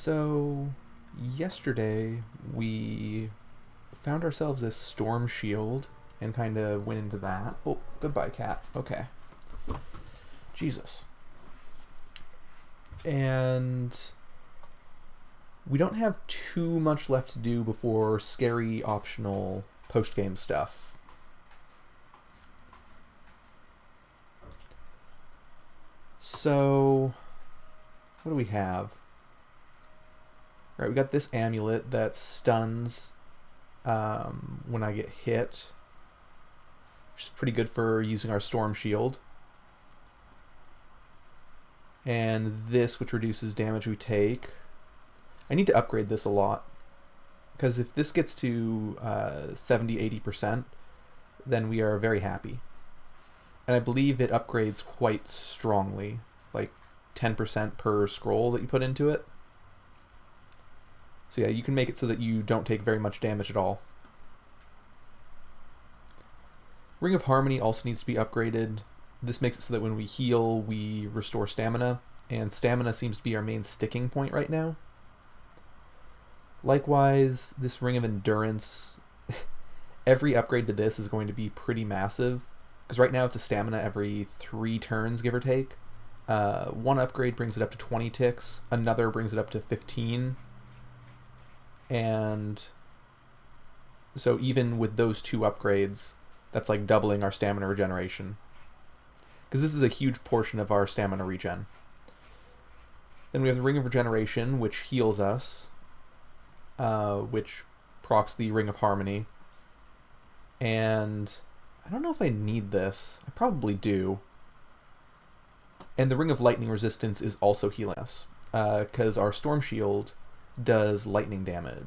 So, yesterday we found ourselves a storm shield and kind of went into that. Oh, goodbye, cat. Okay. Jesus. And we don't have too much left to do before scary optional post-game stuff. So, what do we have? Right, we got this amulet that stuns when I get hit, which is pretty good for using our storm shield. And this, which reduces damage we take. I need to upgrade this a lot, because if this gets to 70-80%, then we are very happy. And I believe it upgrades quite strongly, like 10% per scroll that you put into it. So yeah, you can make it so that you don't take very much damage at all. Ring of Harmony also needs to be upgraded. This makes it so that when we heal, we restore stamina, and stamina seems to be our main sticking point right now. Likewise, this Ring of Endurance, every upgrade to this is going to be pretty massive, because right now it's a stamina every 3 turns, give or take. One upgrade brings it up to 20 ticks, another brings it up to 15, and so even with those 2 upgrades, that's like doubling our stamina regeneration, because this is a huge portion of our stamina regen. Then we have the Ring of Regeneration, which heals us, which procs the Ring of Harmony. And I don't know if I need this. I probably do. And the Ring of Lightning Resistance is also healing us, because our Storm Shield does lightning damage.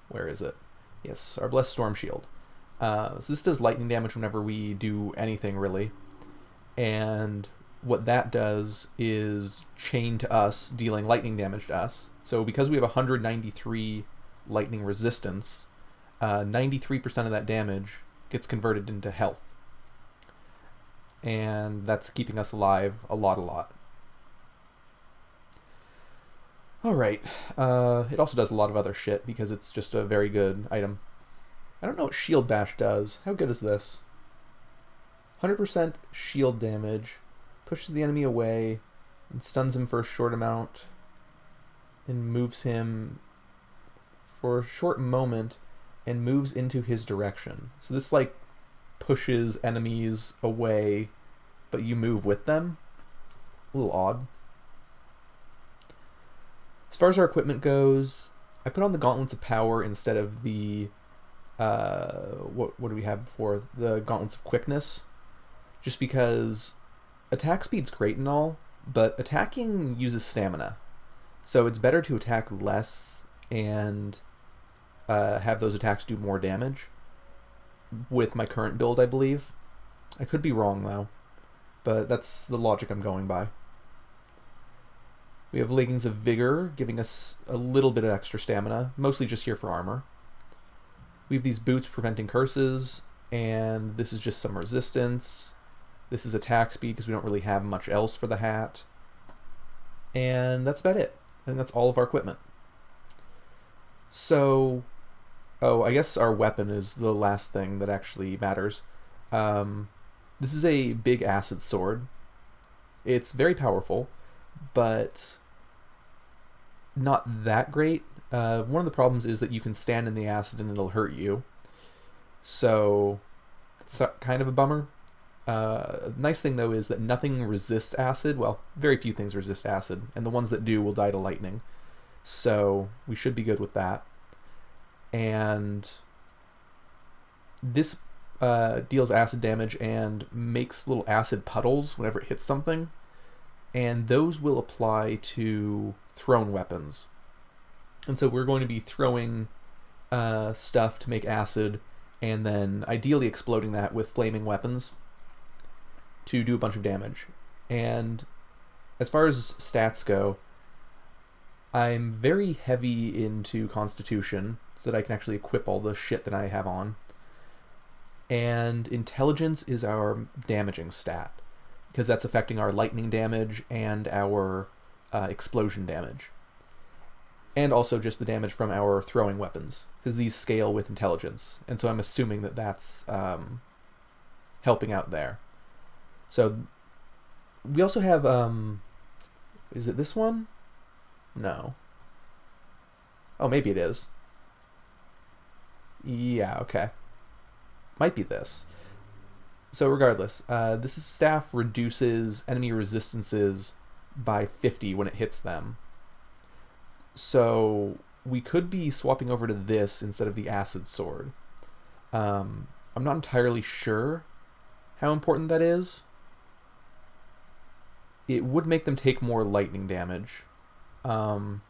Where is it? Yes, our Blessed Storm Shield. So this does lightning damage whenever we do anything, really. And what that does is chain to us, dealing lightning damage to us. So because we have 193 lightning resistance, 93% of that damage gets converted into health. And that's keeping us alive a lot. Alright, it also does a lot of other shit because it's just a very good item. I don't know what Shield Bash does. How good is this? 100% shield damage, pushes the enemy away, and stuns him for a short amount, and moves him for a short moment, and moves into his direction. So this, like, pushes enemies away, but you move with them. A little odd. As far as our equipment goes, I put on the Gauntlets of Power instead of the what do we have before? The Gauntlets of Quickness. Just because attack speed's great and all, but attacking uses stamina. So it's better to attack less and have those attacks do more damage with my current build, I believe. I could be wrong, though, but that's the logic I'm going by. We have Leggings of Vigor, giving us a little bit of extra stamina, mostly just here for armor. We have these boots preventing curses, and this is just some resistance. This is attack speed because we don't really have much else for the hat. And that's about it. I think that's all of our equipment. So, I guess our weapon is the last thing that actually matters. This is a big acid sword. It's very powerful, but not that great. One of the problems is that you can stand in the acid and it'll hurt you. So, it's kind of a bummer. Nice thing, though, is that nothing resists acid. Well, very few things resist acid, and the ones that do will die to lightning. So, we should be good with that. And this deals acid damage and makes little acid puddles whenever it hits something. And those will apply to thrown weapons. And so we're going to be throwing stuff to make acid, and then ideally exploding that with flaming weapons to do a bunch of damage. And as far as stats go, I'm very heavy into Constitution, so that I can actually equip all the shit that I have on. And Intelligence is our damaging stat, because that's affecting our lightning damage and our explosion damage. and also just the damage from our throwing weapons, because these scale with intelligence, and so I'm assuming that that's helping out there. So we also have, is it this one? No. Oh, maybe it is. Yeah, okay. Might be this. So regardless, this staff reduces enemy resistances by 50 when it hits them. So we could be swapping over to this instead of the acid sword. I'm not entirely sure how important that is. It would make them take more lightning damage. I'm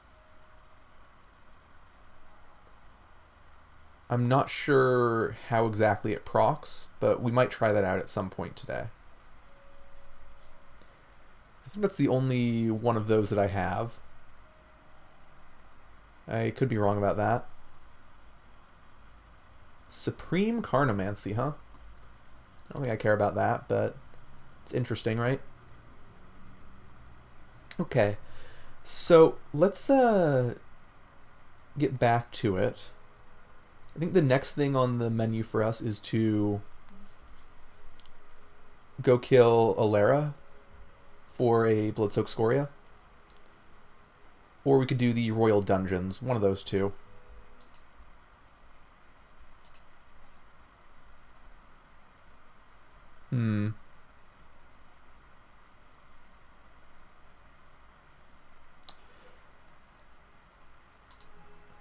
not sure how exactly it procs, but we might try that out at some point today. I think that's the only one of those that I have. I could be wrong about that. Supreme Carnomancy, huh? I don't think I care about that, but it's interesting, right? Okay, so let's get back to it. I think the next thing on the menu for us is to go kill Alera for a Bloodsoaked Scoria. Or we could do the Royal Dungeons, one of those two.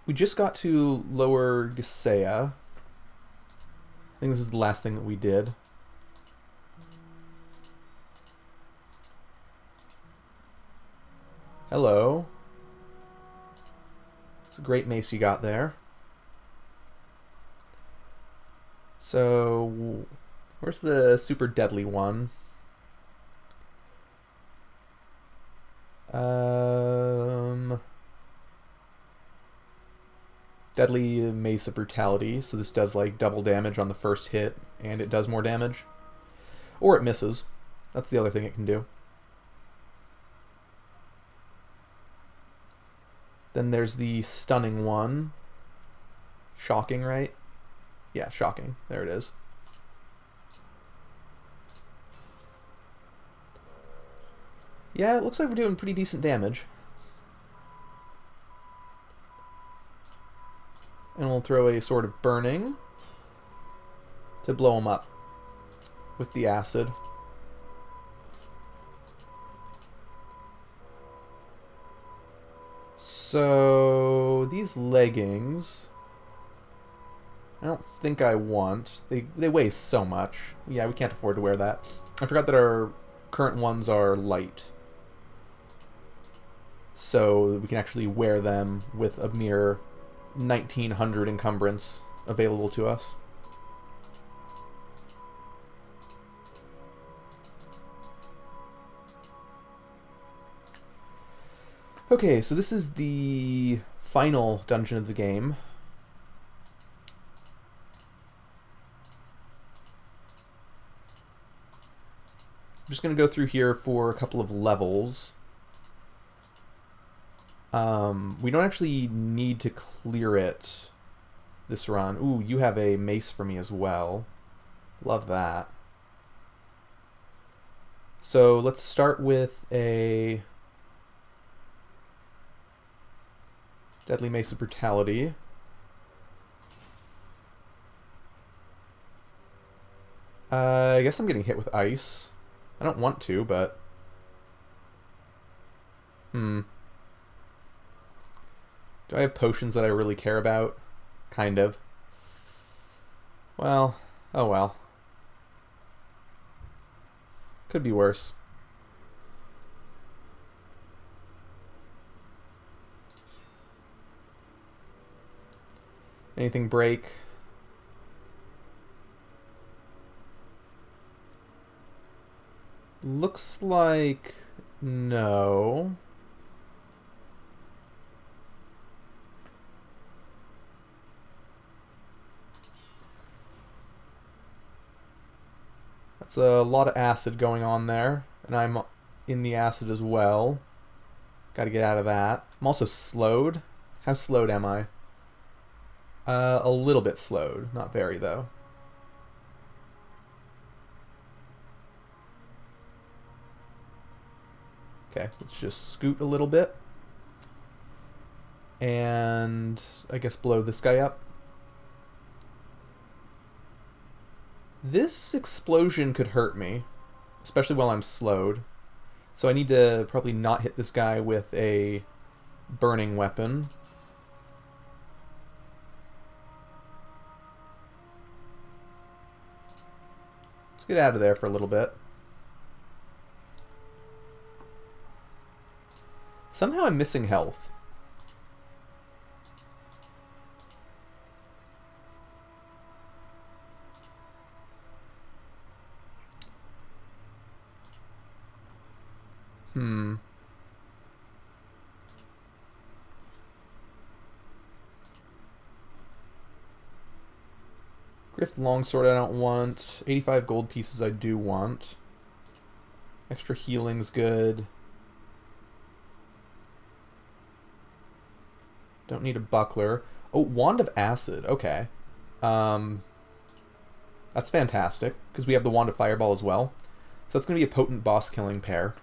We just got to Lower Gisea. I think this is the last thing that we did. Hello. It's a great mace you got there. So, where's the super deadly one? Deadly Mace of Brutality, so this does like double damage on the first hit, and it does more damage. Or it misses. That's the other thing it can do. Then there's the Stunning one. Shocking, right? Yeah, Shocking. There it is. Yeah, it looks like we're doing pretty decent damage. And we'll throw a Sword of Burning to blow him up with the acid. So these leggings, I don't think I want. They weigh so much. Yeah, we can't afford to wear that. I forgot that our current ones are light, so we can actually wear them with a mere 1900 encumbrance available to us. Okay, so this is the final dungeon of the game. I'm just going to go through here for a couple of levels. We don't actually need to clear it this run. Ooh, you have a mace for me as well. Love that. So let's start with a Deadly Mace of Brutality. I guess I'm getting hit with ice. I don't want to, but... Do I have potions that I really care about? Kind of. Well, oh well. Could be worse. Anything break? Looks like no. That's a lot of acid going on there, and I'm in the acid as well. Got to get out of that. I'm also slowed. How slowed am I? A little bit slowed. Not very, though. Okay, let's just scoot a little bit. And I guess blow this guy up. This explosion could hurt me, especially while I'm slowed. So I need to probably not hit this guy with a burning weapon. Let's get out of there for a little bit. Somehow I'm missing health. Grift Longsword I don't want. 85 gold pieces I do want. Extra healing's good. Don't need a buckler. Oh, Wand of Acid. Okay. That's fantastic, because we have the Wand of Fireball as well. So that's going to be a potent boss-killing pair.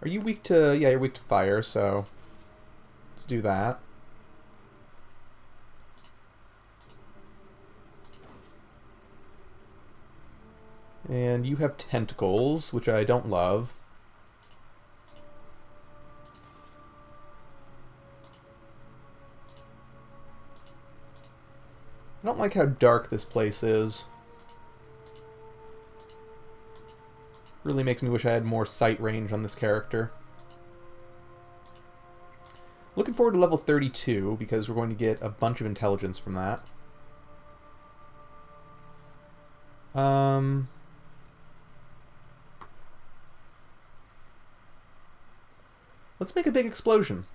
Are you weak to... Yeah, you're weak to fire, so... Let's do that. And you have tentacles, which I don't love. I don't like how dark this place is. Really makes me wish I had more sight range on this character. Looking forward to level 32, because we're going to get a bunch of intelligence from that. Let's make a big explosion.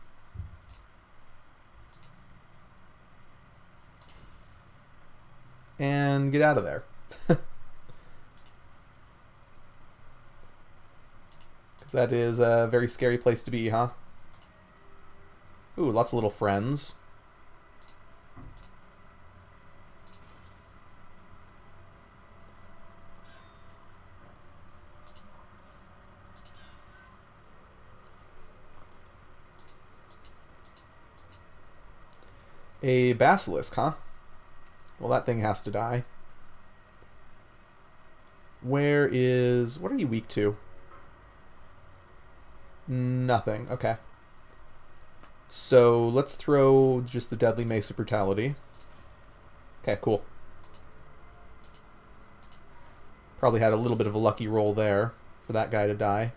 And get out of there. That is a very scary place to be, huh? Ooh, lots of little friends. A basilisk, huh? Well, that thing has to die. Where is... What are you weak to? Nothing. Okay. So let's throw just the Deadly Mace of Brutality. Okay, cool. Probably had a little bit of a lucky roll there for that guy to die.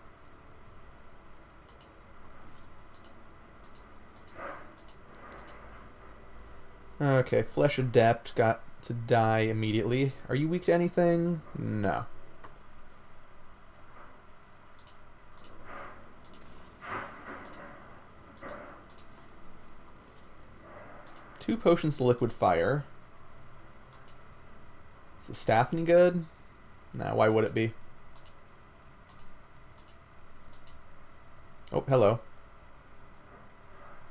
Okay, Flesh Adept got to die immediately. Are you weak to anything? No. Two potions to liquid fire. Is the staff any good? Nah, why would it be? Oh, hello.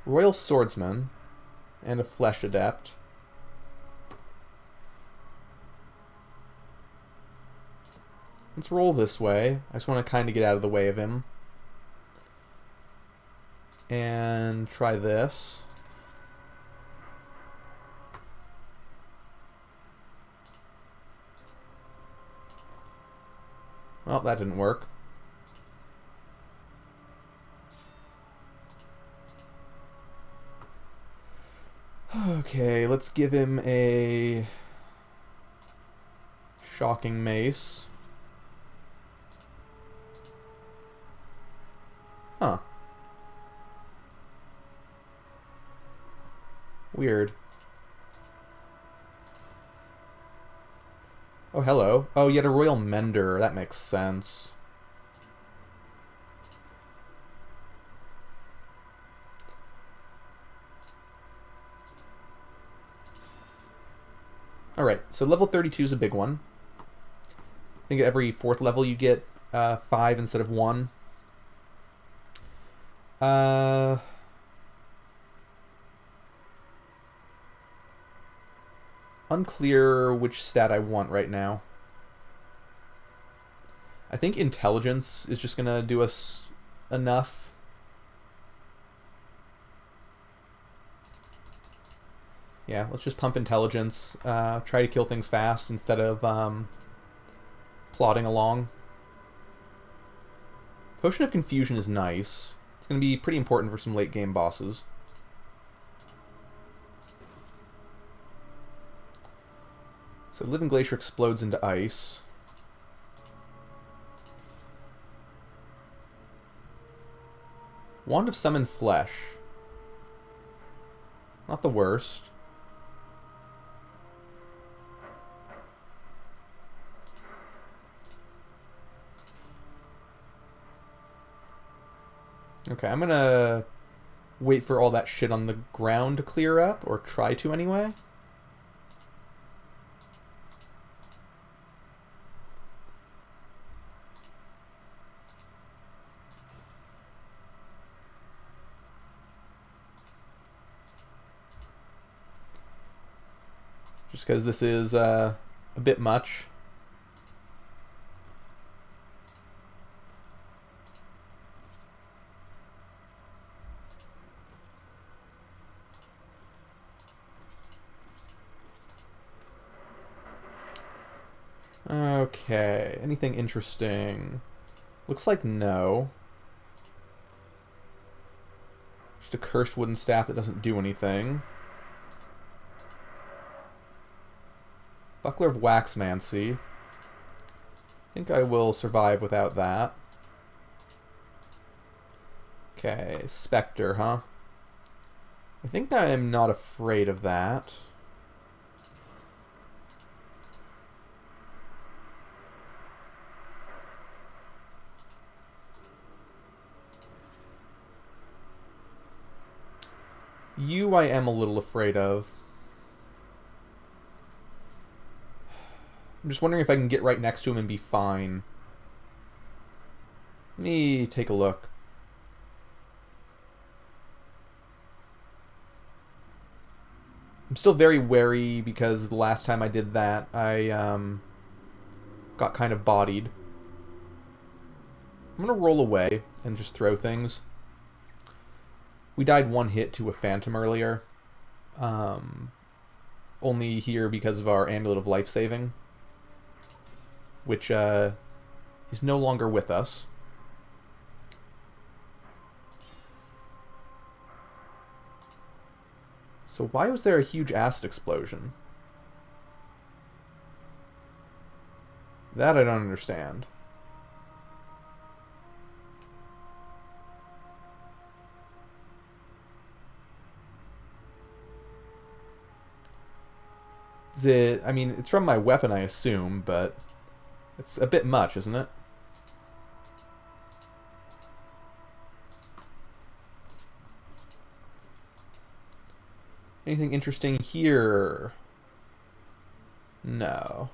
Royal Swordsman and a Flesh Adept. Let's roll this way. I just want to kind of get out of the way of him. And try this. Well, that didn't work. Okay, let's give him a shocking mace. Huh. Weird. Oh, hello. Oh, you had a Royal Mender. That makes sense. Alright, so level 32 is a big one. I think every 4th level you get 5 instead of 1. Unclear which stat I want right now. I think intelligence is just gonna do us enough. Yeah, let's just pump intelligence. Try to kill things fast instead of plodding along. Potion of Confusion is nice. It's going to be pretty important for some late game bosses. So Living Glacier explodes into ice. Wand of Summon Flesh. Not the worst. Okay, I'm gonna wait for all that shit on the ground to clear up, or try to anyway. Just because this is a bit much. Okay, anything interesting? Looks like no. Just a cursed wooden staff that doesn't do anything. Buckler of Waxmancy. I think I will survive without that. Okay, Spectre, huh? I think I am not afraid of that. You I am a little afraid of. I'm just wondering if I can get right next to him and be fine. Let me take a look. I'm still very wary because the last time I did that, I got kind of bodied. I'm going to roll away and just throw things. We died 1 hit to a phantom earlier. Only here because of our Amulet of Life Saving, which is no longer with us. So why was there a huge acid explosion? That I don't understand. Is it... I mean, it's from my weapon, I assume, but it's a bit much, isn't it? Anything interesting here? No.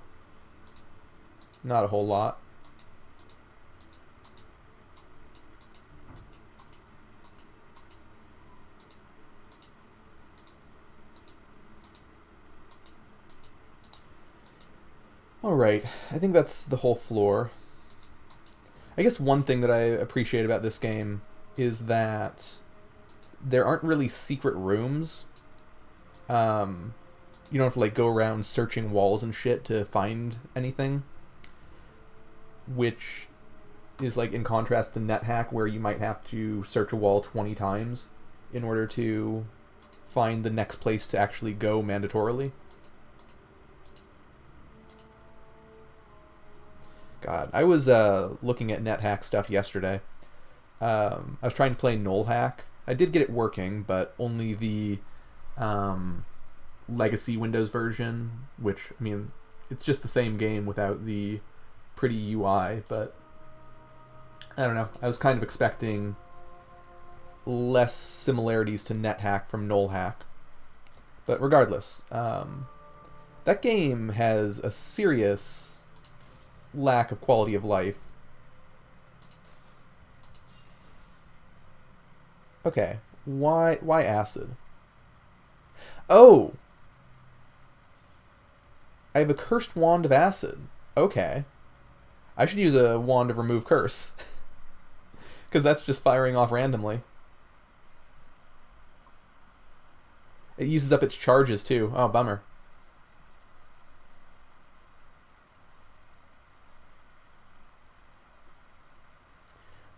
Not a whole lot. Alright, I think that's the whole floor. I guess one thing that I appreciate about this game is that there aren't really secret rooms. You don't have to like go around searching walls and shit to find anything, which is like in contrast to NetHack, where you might have to search a wall 20 times in order to find the next place to actually go mandatorily. God, I was looking at NetHack stuff yesterday. I was trying to play NullHack. I did get it working, but only the legacy Windows version, which, I mean, it's just the same game without the pretty UI, but I don't know. I was kind of expecting less similarities to NetHack from NullHack. But regardless, that game has a serious lack of quality of life. Okay, why acid? Oh! I have a cursed wand of acid. Okay. I should use a wand of remove curse. Because that's just firing off randomly. It uses up its charges too. Oh, bummer.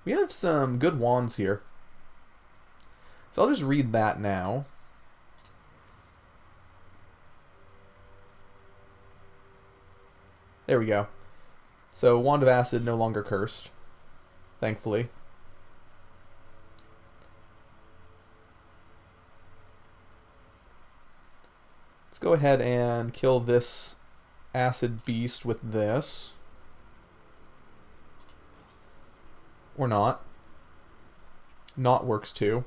We have some good wands here. So I'll just read that now. There we go. So Wand of Acid no longer cursed. Thankfully. Let's go ahead and kill this acid beast with this. Or not. Not works too.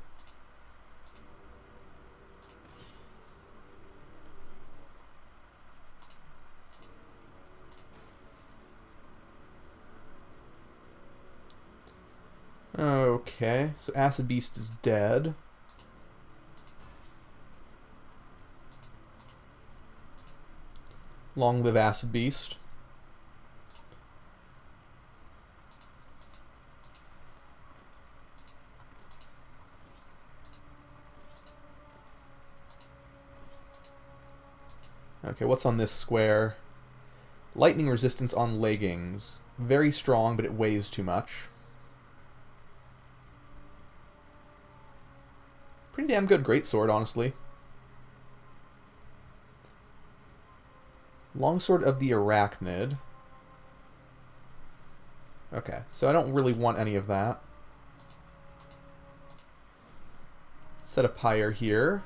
Okay, so Acid Beast is dead. Long live Acid Beast. Okay, what's on this square? Lightning resistance on leggings. Very strong, but it weighs too much. Pretty damn good greatsword, honestly. Longsword of the Arachnid. Okay, so I don't really want any of that. Set a pyre here.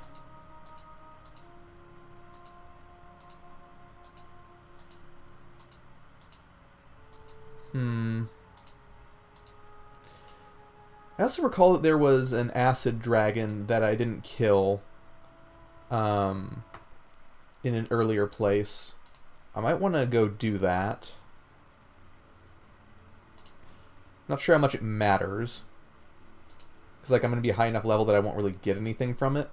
I also recall that there was an acid dragon that I didn't kill in an earlier place. I might want to go do that. Not sure how much it matters. Because like I'm going to be a high enough level that I won't really get anything from it.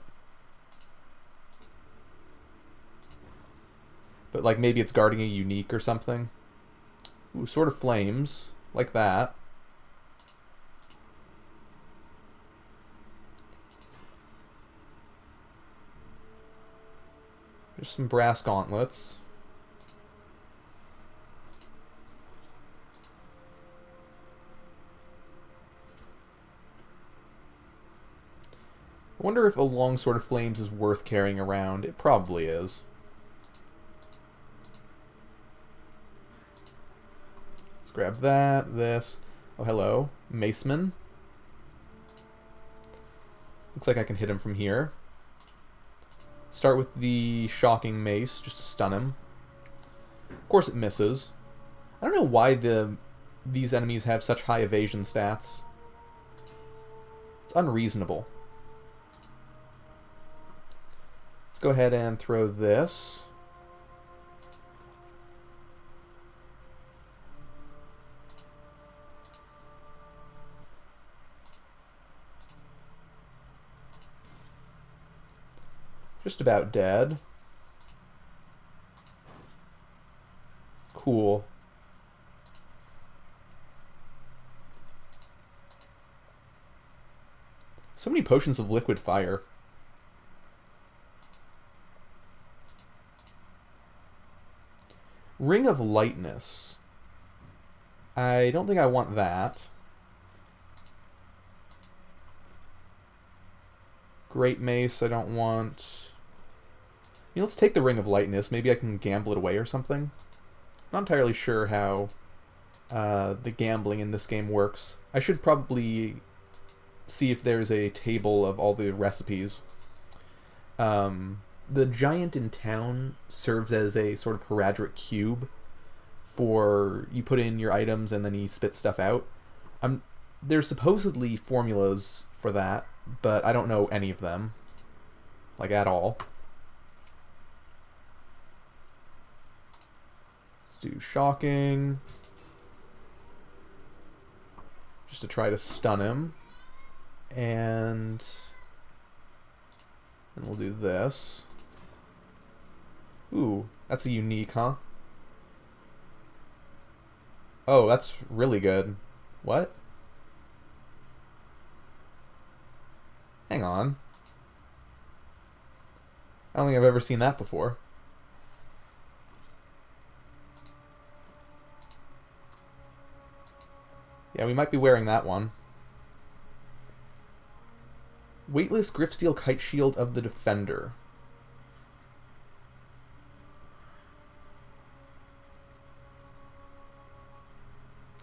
But like maybe it's guarding a unique or something. Ooh, Sword of Flames. Like that. There's some brass gauntlets. I wonder if a long Sword of Flames is worth carrying around. It probably is. Let's grab that, this. Oh, hello. Maceman. Looks like I can hit him from here. Start with the Shocking Mace, just to stun him. Of course it misses. I don't know why these enemies have such high evasion stats. It's unreasonable. Let's go ahead and throw this. Just about dead. Cool. So many potions of liquid fire. Ring of Lightness. I don't think I want that. Great Mace, I don't want. Let's take the Ring of Lightness. Maybe I can gamble it away or something. Not entirely sure how the gambling in this game works. I should probably see if there's a table of all the recipes. The giant in town serves as a sort of heraldric cube for you put in your items and then he spits stuff out. There's supposedly formulas for that, but I don't know any of them, like at all. Let's do Shocking. to try to stun him. And we'll do this. Ooh, that's a unique, huh? Oh, that's really good. What? Hang on. I don't think I've ever seen that before. Yeah, we might be wearing that one. Weightless Griffsteel Kite Shield of the Defender.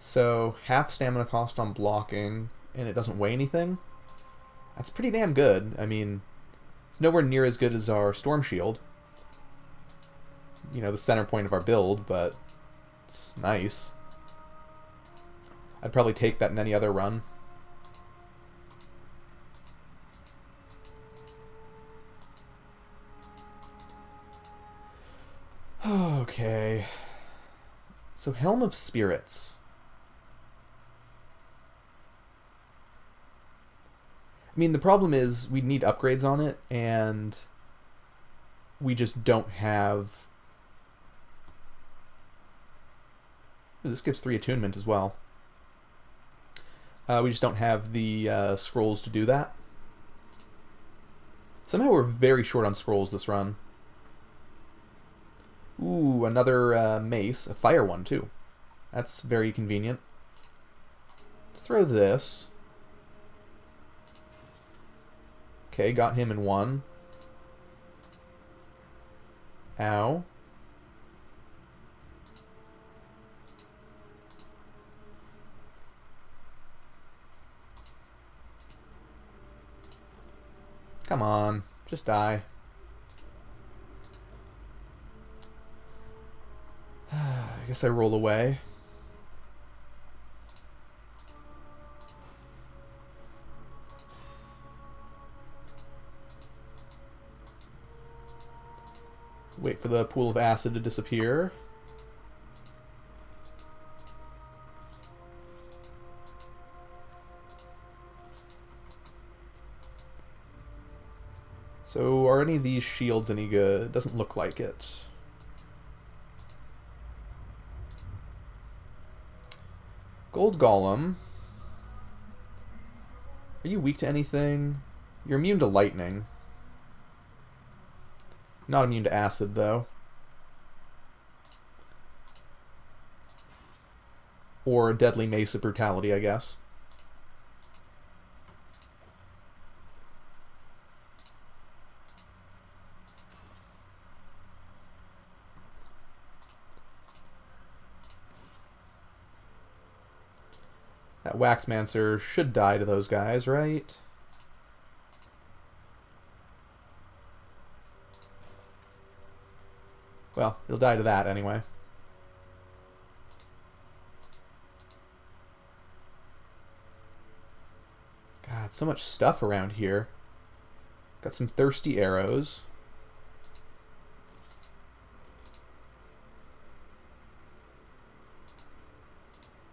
So, half stamina cost on blocking, and it doesn't weigh anything? That's pretty damn good. I mean, it's nowhere near as good as our Storm Shield. You know, the center point of our build, but it's nice. I'd probably take that in any other run. Okay. So, Helm of Spirits. I mean, the problem is we need upgrades on it, and we just don't have... Ooh, this gives 3 attunement as well. We just don't have the scrolls to do that. Somehow we're very short on scrolls this run. Ooh, another mace. A fire one, too. That's very convenient. Let's throw this. Okay, got him in one. Ow. Come on, just die. I guess I roll away. Wait for the pool of acid to disappear. So, are any of these shields any good? Doesn't look like it. Gold Golem. Are you weak to anything? You're immune to lightning. Not immune to acid, though. Or Deadly Mace of Brutality, I guess. That Waxmancer should die to those guys, right? Well, he'll die to that anyway. God, so much stuff around here. Got some thirsty arrows.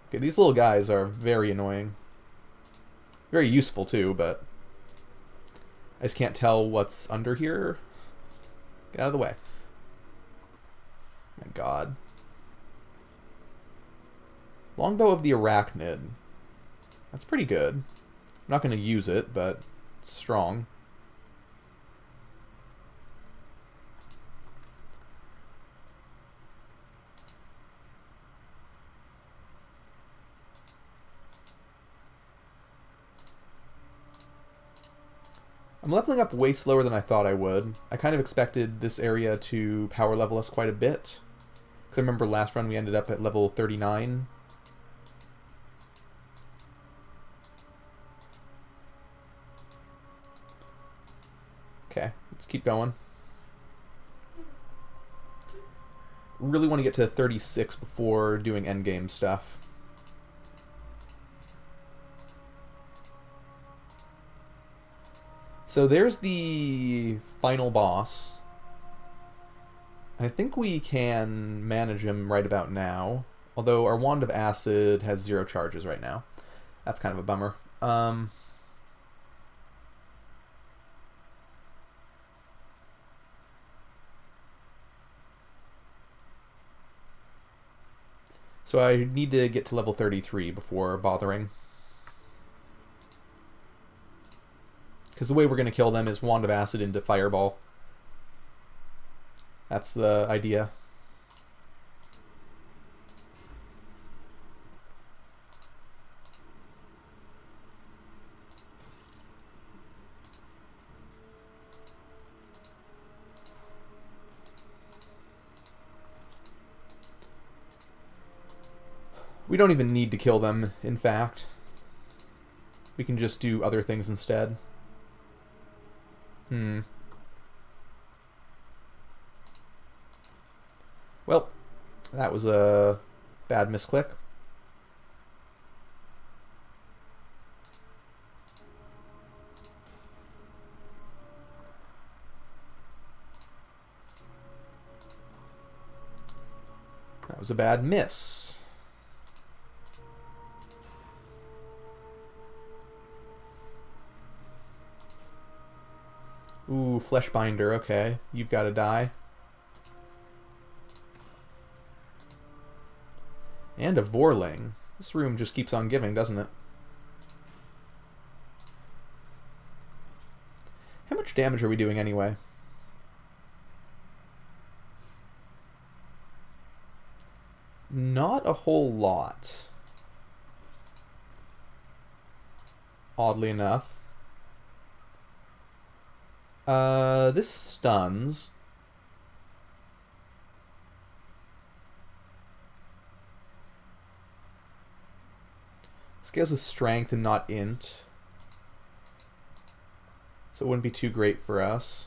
Okay, these little guys are very annoying. Very useful too, but I just can't tell what's under here. Get out of the way. My god. Longbow of the Arachnid. That's pretty good. I'm not going to use it, but it's strong. I'm leveling up way slower than I thought I would. I kind of expected this area to power level us quite a bit. Because I remember last run we ended up at level 39. Okay, let's keep going. Really want to get to 36 before doing endgame stuff. So there's the final boss. I think we can manage him right about now. Although our Wand of Acid has 0 charges right now. That's kind of a bummer. So I need to get to level 33 before bothering. Because the way we're going to kill them is Wand of Acid into Fireball. That's the idea. We don't even need to kill them, in fact. We can just do other things instead. Well, that was a bad misclick. That was a bad miss. Ooh, Fleshbinder, okay. You've got to die. And a Vorling. This room just keeps on giving, doesn't it? How much damage are we doing anyway? Not a whole lot. Oddly enough. This stuns. Scales with strength and not int. So it wouldn't be too great for us.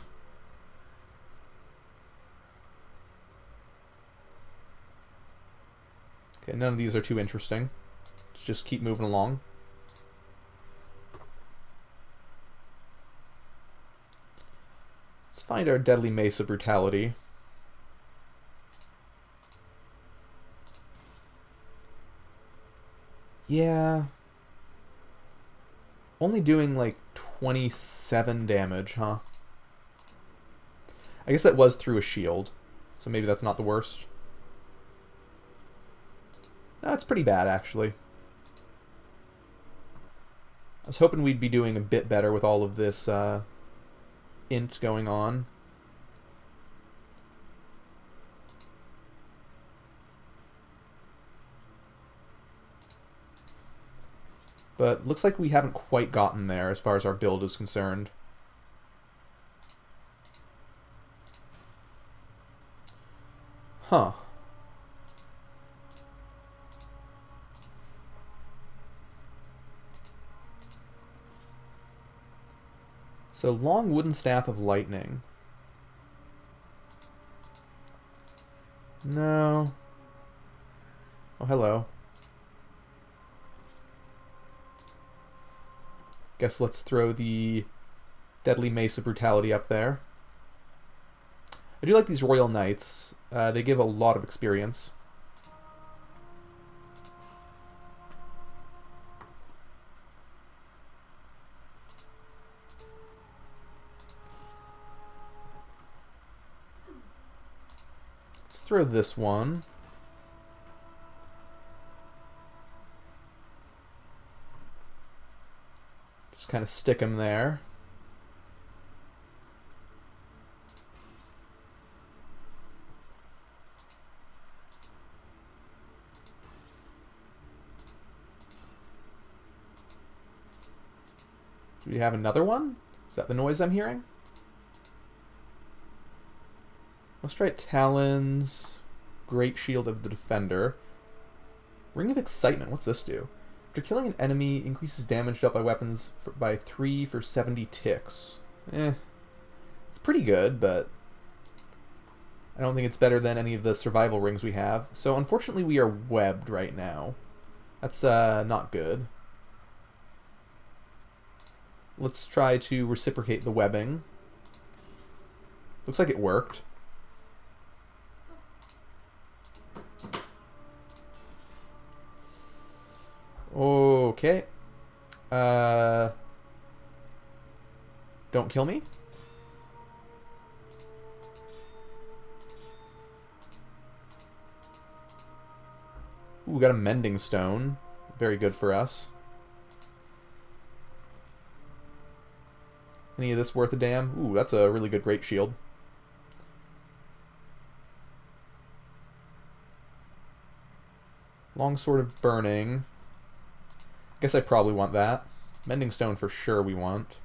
Okay, none of these are too interesting. Let's just keep moving along. Let's find our Deadly Mace of Brutality. Yeah. Only doing like 27 damage, huh? I guess that was through a shield, so maybe that's not the worst. No, it's pretty bad, actually. I was hoping we'd be doing a bit better with all of this int going on. But looks like we haven't quite gotten there as far as our build is concerned. Huh. So, long wooden staff of lightning. No. Oh, hello. Guess let's throw the Deadly Mace of Brutality up there. I do like these Royal Knights. They give a lot of experience. Let's throw this one. Just kind of stick him there. Do we have another one? Is that the noise I'm hearing? Let's try Talons, Great Shield of the Defender. Ring of Excitement, what's this do? After killing an enemy, increases damage dealt by weapons by 3 for 70 ticks. It's pretty good, but I don't think it's better than any of the survival rings we have. So unfortunately we are webbed right now. That's not good. Let's try to reciprocate the webbing. Looks like it worked. Okay. Don't kill me? Ooh, we got a mending stone. Very good for us. Any of this worth a damn? Ooh, that's a really good great shield. Longsword of Burning. Guess I probably want that. Mending Stone for sure we want.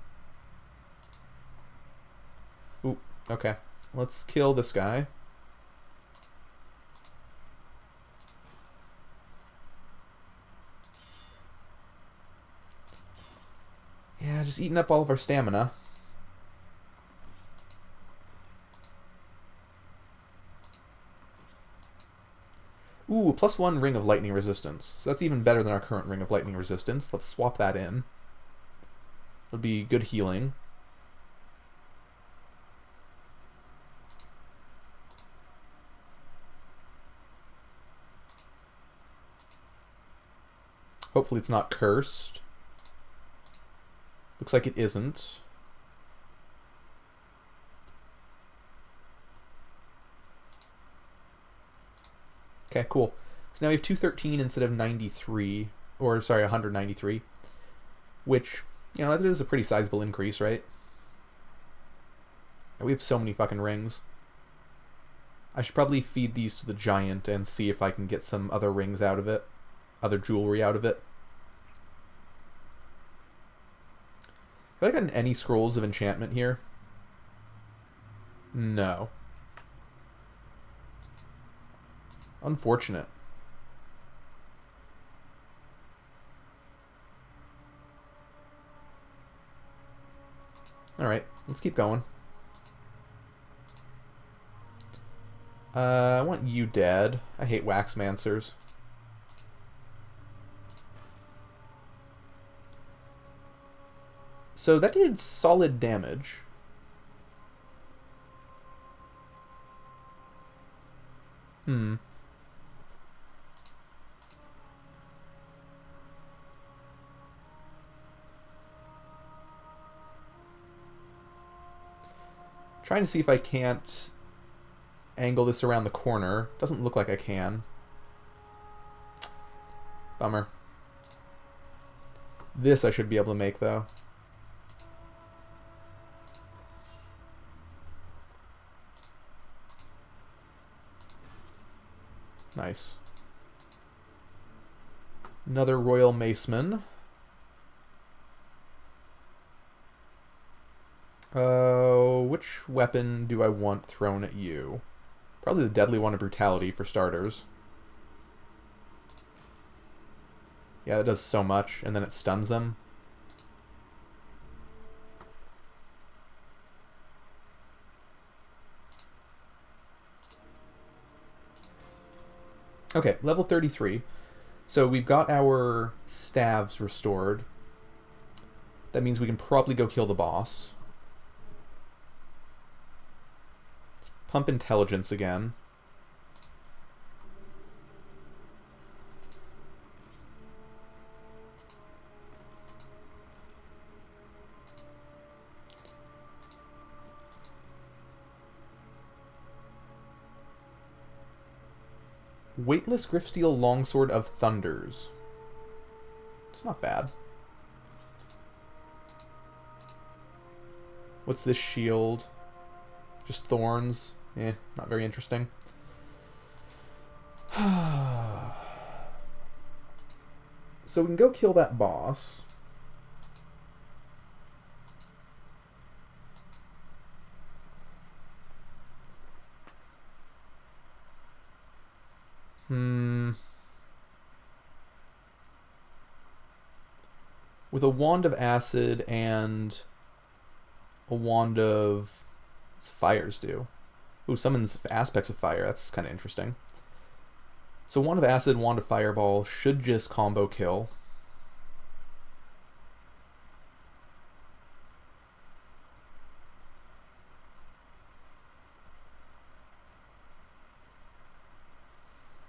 Ooh, okay. Let's kill this guy. Yeah, just eating up all of our stamina. Ooh, +1 Ring of Lightning Resistance. So that's even better than our current Ring of Lightning Resistance. Let's swap that in. It'll be good healing. Hopefully it's not cursed. Looks like it isn't. Okay, cool. So now we have 213 instead of 93, or sorry, 193, which, you know, that is a pretty sizable increase, right? We have so many fucking rings. I should probably feed these to the giant and see if I can get some other rings out of it, other jewelry out of it. Have I gotten any scrolls of enchantment here? No. Unfortunate. Alright, let's keep going. I want you dead. I hate Waxmancers. So that did solid damage. Trying to see if I can't angle this around the corner. Doesn't look like I can. Bummer. This I should be able to make, though. Nice. Another Royal Maceman. Which weapon do I want thrown at you? Probably the Deadly One of Brutality for starters. Yeah, that does so much, and then it stuns them. Okay, level 33. So we've got our staves restored. That means we can probably go kill the boss. Let's pump intelligence again. Weightless Griffsteel Longsword of Thunders. It's not bad. What's this shield? Just thorns? Eh, not very interesting. So we can go kill that boss. With a Wand of Acid and a Wand of... What's Fires do? Ooh, summons aspects of fire. That's kind of interesting. So Wand of Acid, Wand of Fireball should just combo kill.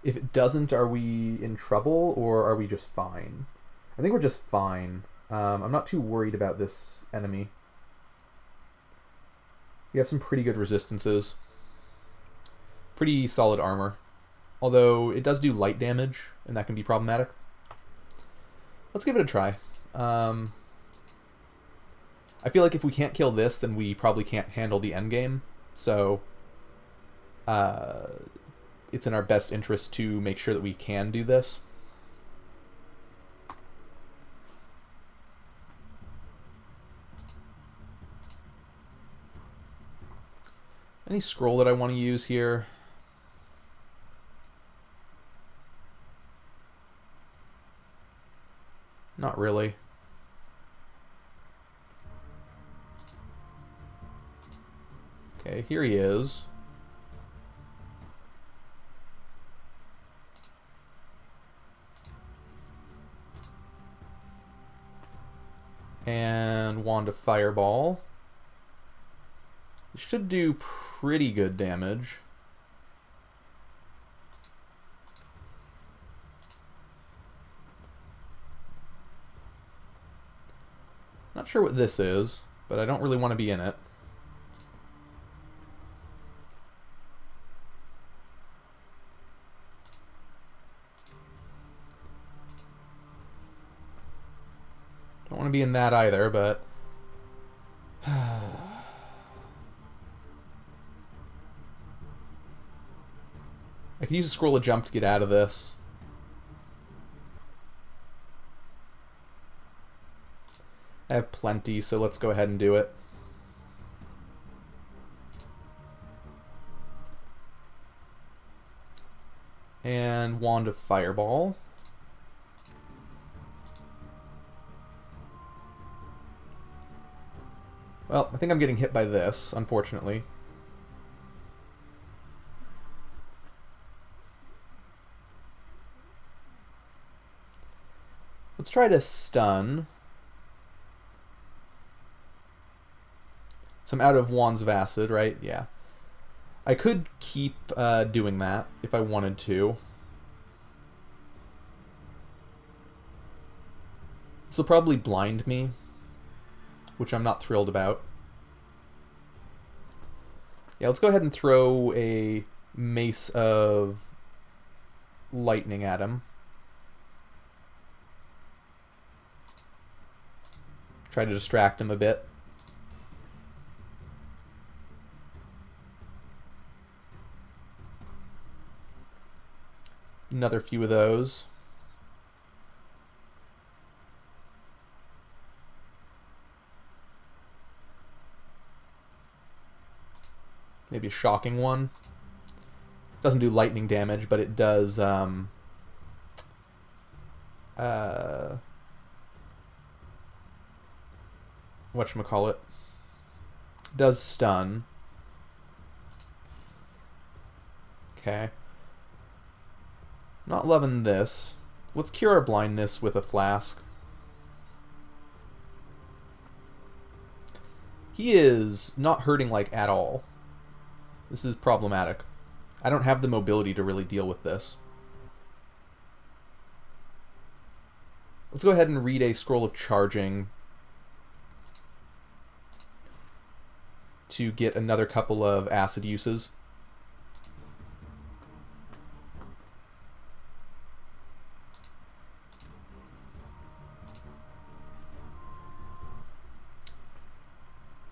If it doesn't, are we in trouble or are we just fine? I think we're just fine. I'm not too worried about this enemy. We have some pretty good resistances. Pretty solid armor. Although it does do light damage, and that can be problematic. Let's give it a try. I feel like if we can't kill this, then we probably can't handle the endgame. So it's in our best interest to make sure that we can do this. Any scroll that I want to use here? Not really. Okay, here he is. And Wand of Fireball. It should do pretty good damage. Not sure what this is, but I don't really want to be in it. Don't want to be in that either, but I could use a scroll of jump to get out of this. I have plenty, so let's go ahead and do it. And Wand of Fireball. Well, I think I'm getting hit by this, unfortunately. Let's try to stun. So I'm out of Wands of Acid, right? Yeah. I could keep doing that if I wanted to. This will probably blind me, which I'm not thrilled about. Yeah, let's go ahead and throw a Mace of Lightning at him. Try to distract him a bit. Another few of those. Maybe a shocking one. Doesn't do lightning damage, but it does whatchamacallit, does stun. Okay. Not loving this. Let's cure our blindness with a flask. He is not hurting like at all. This is problematic. I don't have the mobility to really deal with this. Let's go ahead and read a Scroll of Charging to get another couple of acid uses.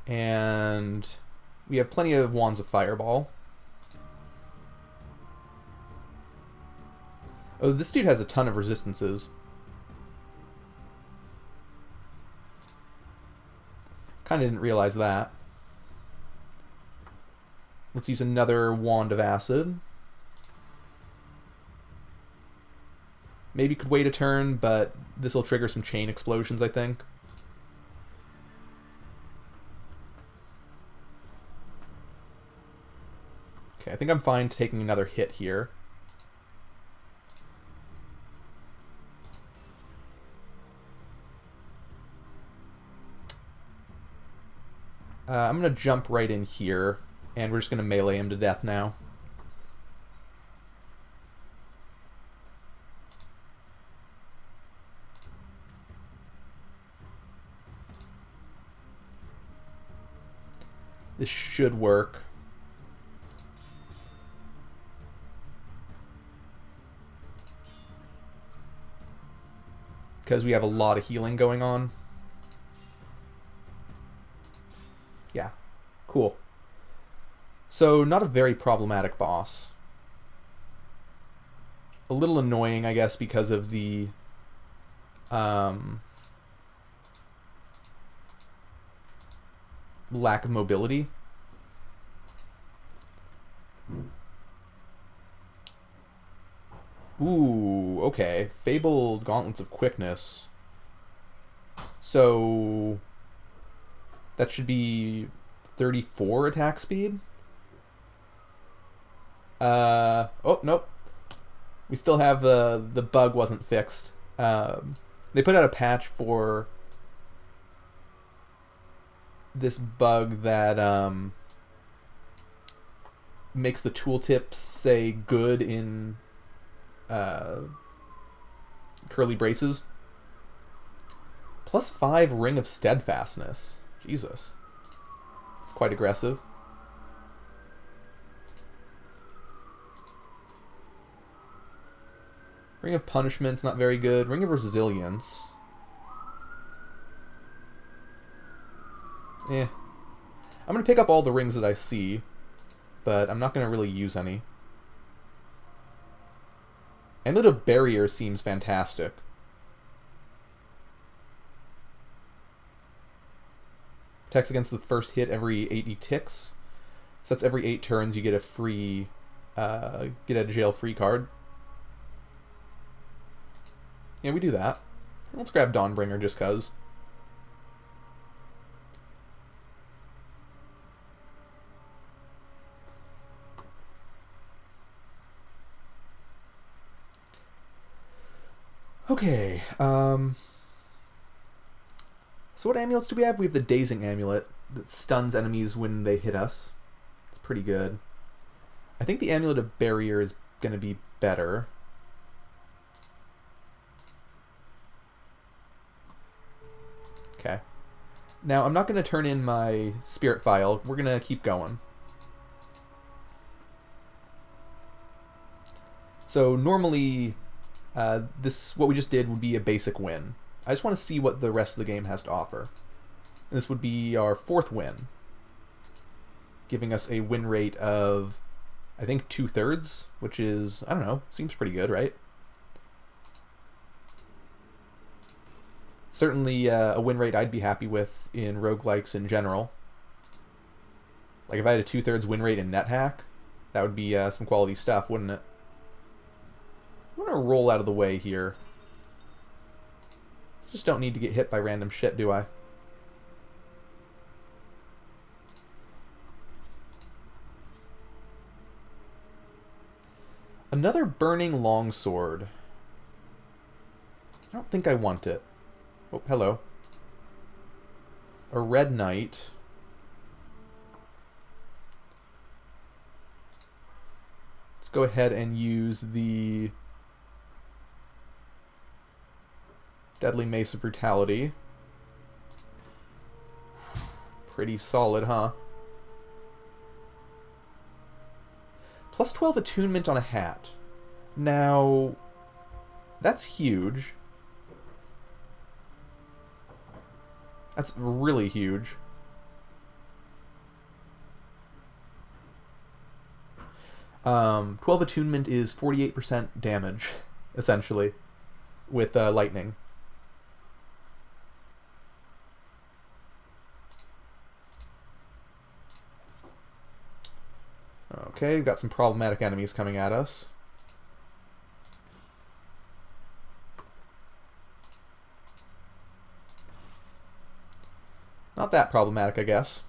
And we have plenty of Wands of Fireball. Oh, this dude has a ton of resistances. Kinda didn't realize that. Let's use another Wand of Acid. Maybe could wait a turn, but this will trigger some chain explosions, I think. Okay, I think I'm fine taking another hit here. I'm going to jump right in here, and we're just going to melee him to death now. This should work. Because we have a lot of healing going on. Yeah, cool. So, not a very problematic boss. A little annoying, I guess, because of the lack of mobility. Ooh, okay. Fabled Gauntlets of Quickness. So that should be 34 attack speed. Oh, nope. We still have the bug wasn't fixed. They put out a patch for this bug that makes the tooltips say good in curly braces. +5 Ring of Steadfastness. Jesus. It's quite aggressive. Ring of Punishment's not very good. Ring of Resilience. I'm going to pick up all the rings that I see, but I'm not going to really use any. Amulet of Barrier seems fantastic. Protects against the first hit every 80 ticks. So that's every 8 turns you get a free, get a jail free card. Yeah, we do that. Let's grab Dawnbringer just cuz. Okay, so what amulets do we have? We have the Dazing Amulet that stuns enemies when they hit us. It's pretty good. I think the Amulet of Barrier is going to be better. Okay. Now, I'm not going to turn in my Spirit File. We're going to keep going. So, normally, what we just did would be a basic win. I just want to see what the rest of the game has to offer. And this would be our 4th win, giving us a win rate of, I think, 2/3, which is, I don't know, seems pretty good, right? Certainly a win rate I'd be happy with in roguelikes in general. Like if I had a 2/3 win rate in NetHack, that would be some quality stuff, wouldn't it? I'm going to roll out of the way here. Just don't need to get hit by random shit, do I? Another Burning Longsword. I don't think I want it. Oh, hello. A Red Knight. Let's go ahead and use the Deadly Mace of Brutality. Pretty solid, huh? +12 attunement on a hat. Now, that's huge. That's really huge. Um, 12 attunement is 48% damage, essentially, with lightning. Okay, we've got some problematic enemies coming at us. Not that problematic, I guess.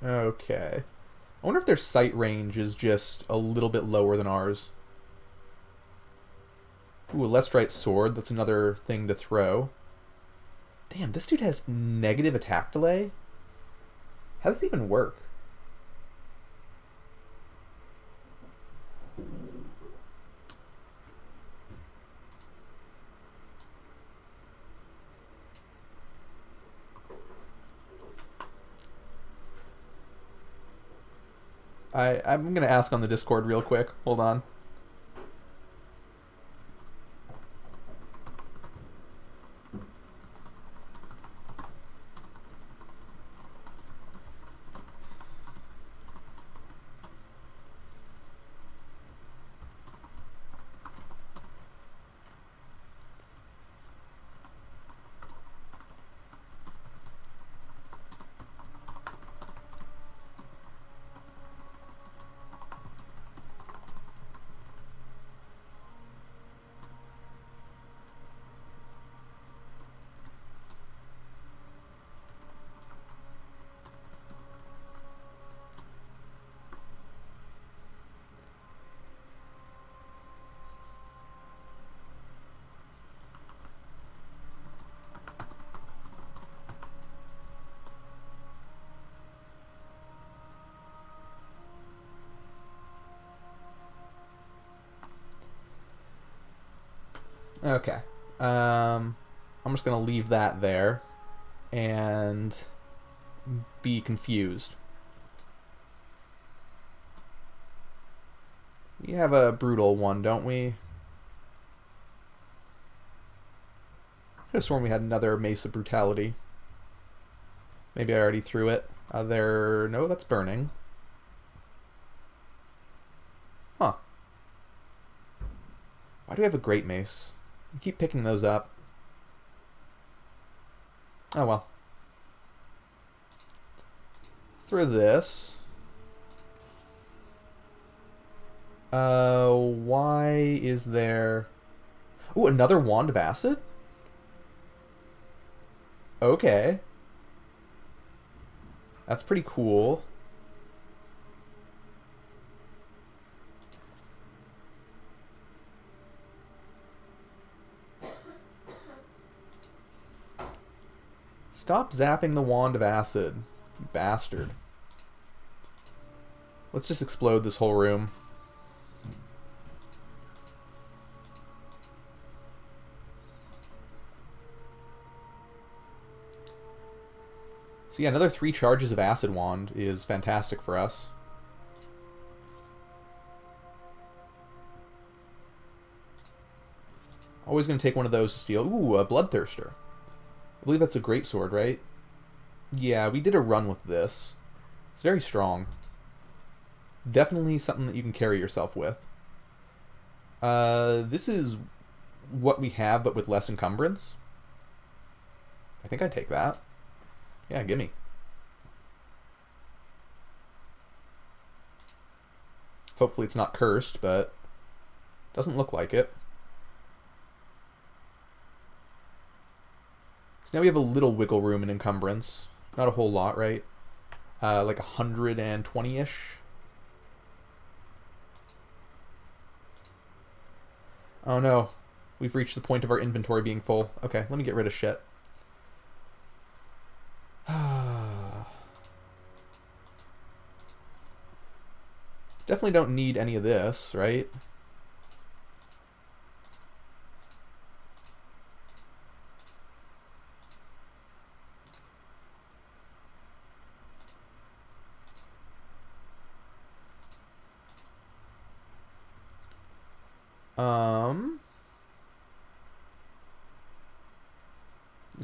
Okay. I wonder if their sight range is just a little bit lower than ours. Ooh, a Lestrite Sword. That's another thing to throw. Damn, this dude has negative attack delay? How does it even work? I'm gonna ask on the Discord real quick. Hold on. Okay. I'm just gonna leave that there and be confused. We have a brutal one, don't we? I could have sworn we had another Mace of Brutality. Maybe I already threw it. No, that's burning. Huh. Why do we have a Great Mace? I keep picking those up. Oh well. Through this. Why is there... Ooh, another Wand of Acid? Okay. That's pretty cool. Stop zapping the Wand of Acid, you bastard. Let's just explode this whole room. So yeah, another 3 charges of Acid Wand is fantastic for us. Always going to take one of those to steal. Ooh, a Bloodthirster. I believe that's a great sword, right? Yeah, we did a run with this. It's very strong. Definitely something that you can carry yourself with. This is what we have, but with less encumbrance. I think I'd take that. Yeah, gimme. Hopefully it's not cursed, but doesn't look like it. So now we have a little wiggle room in encumbrance. Not a whole lot, right? Like 120-ish. Oh no. We've reached the point of our inventory being full. Okay, let me get rid of shit. Definitely don't need any of this, right?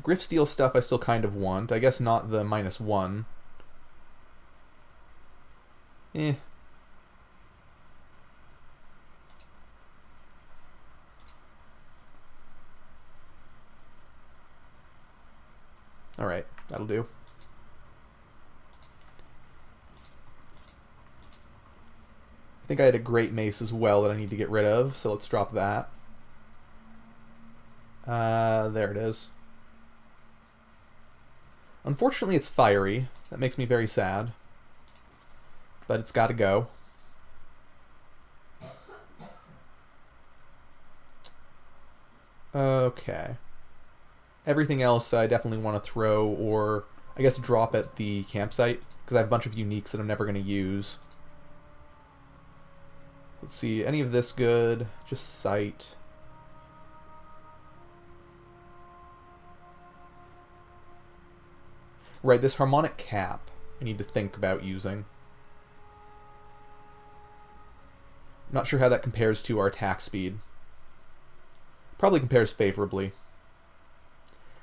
Griffsteel stuff I still kind of want. I guess not the -1. Eh. Alright, that'll do. I think I had a Great Mace as well that I need to get rid of, so let's drop that. There it is. Unfortunately, it's fiery. That makes me very sad. But it's gotta go. Okay. Everything else I definitely want to throw, or I guess drop at the campsite, because I have a bunch of uniques that I'm never going to use. Let's see, any of this good? Just sight. Right, this harmonic cap I need to think about using. Not sure how that compares to our attack speed. Probably compares favorably.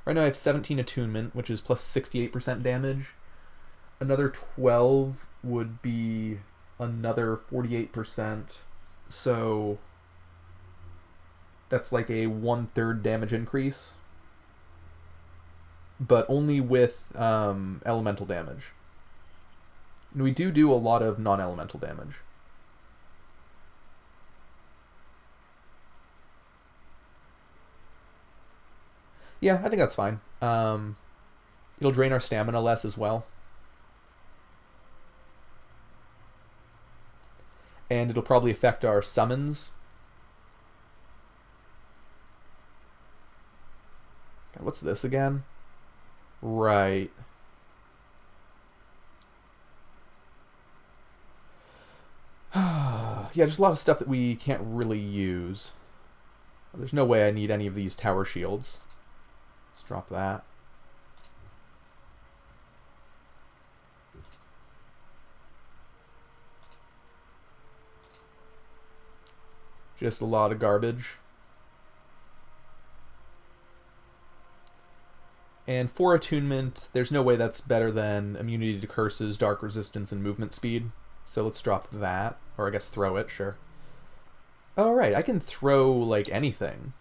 Right now I have 17 attunement, which is plus 68% damage. Another 12 would be another 48%. So that's like a 1/3 damage increase. But only with elemental damage. And we do a lot of non-elemental damage. Yeah, I think that's fine. It'll drain our stamina less as well. And it'll probably affect our summons. God, what's this again? Right. Yeah, just a lot of stuff that we can't really use. There's no way I need any of these tower shields. Let's drop that. Just a lot of garbage. And for attunement, there's no way that's better than immunity to curses, dark resistance, and movement speed. So let's drop that. Or I guess throw it, sure. Oh, right, I can throw, like, anything.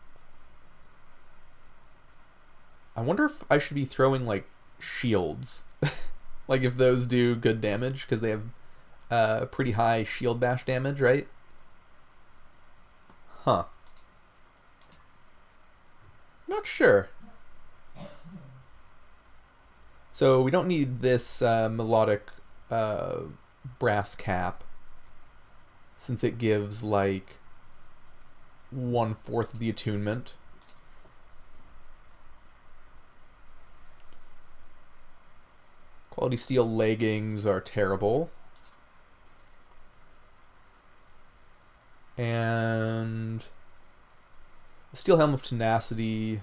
I wonder if I should be throwing, like, shields. Like, if those do good damage, because they have pretty high shield bash damage, right? Huh. Not sure. So we don't need this melodic brass cap, since it gives like 1/4 of the attunement. Quality steel leggings are terrible. And the steel helm of tenacity.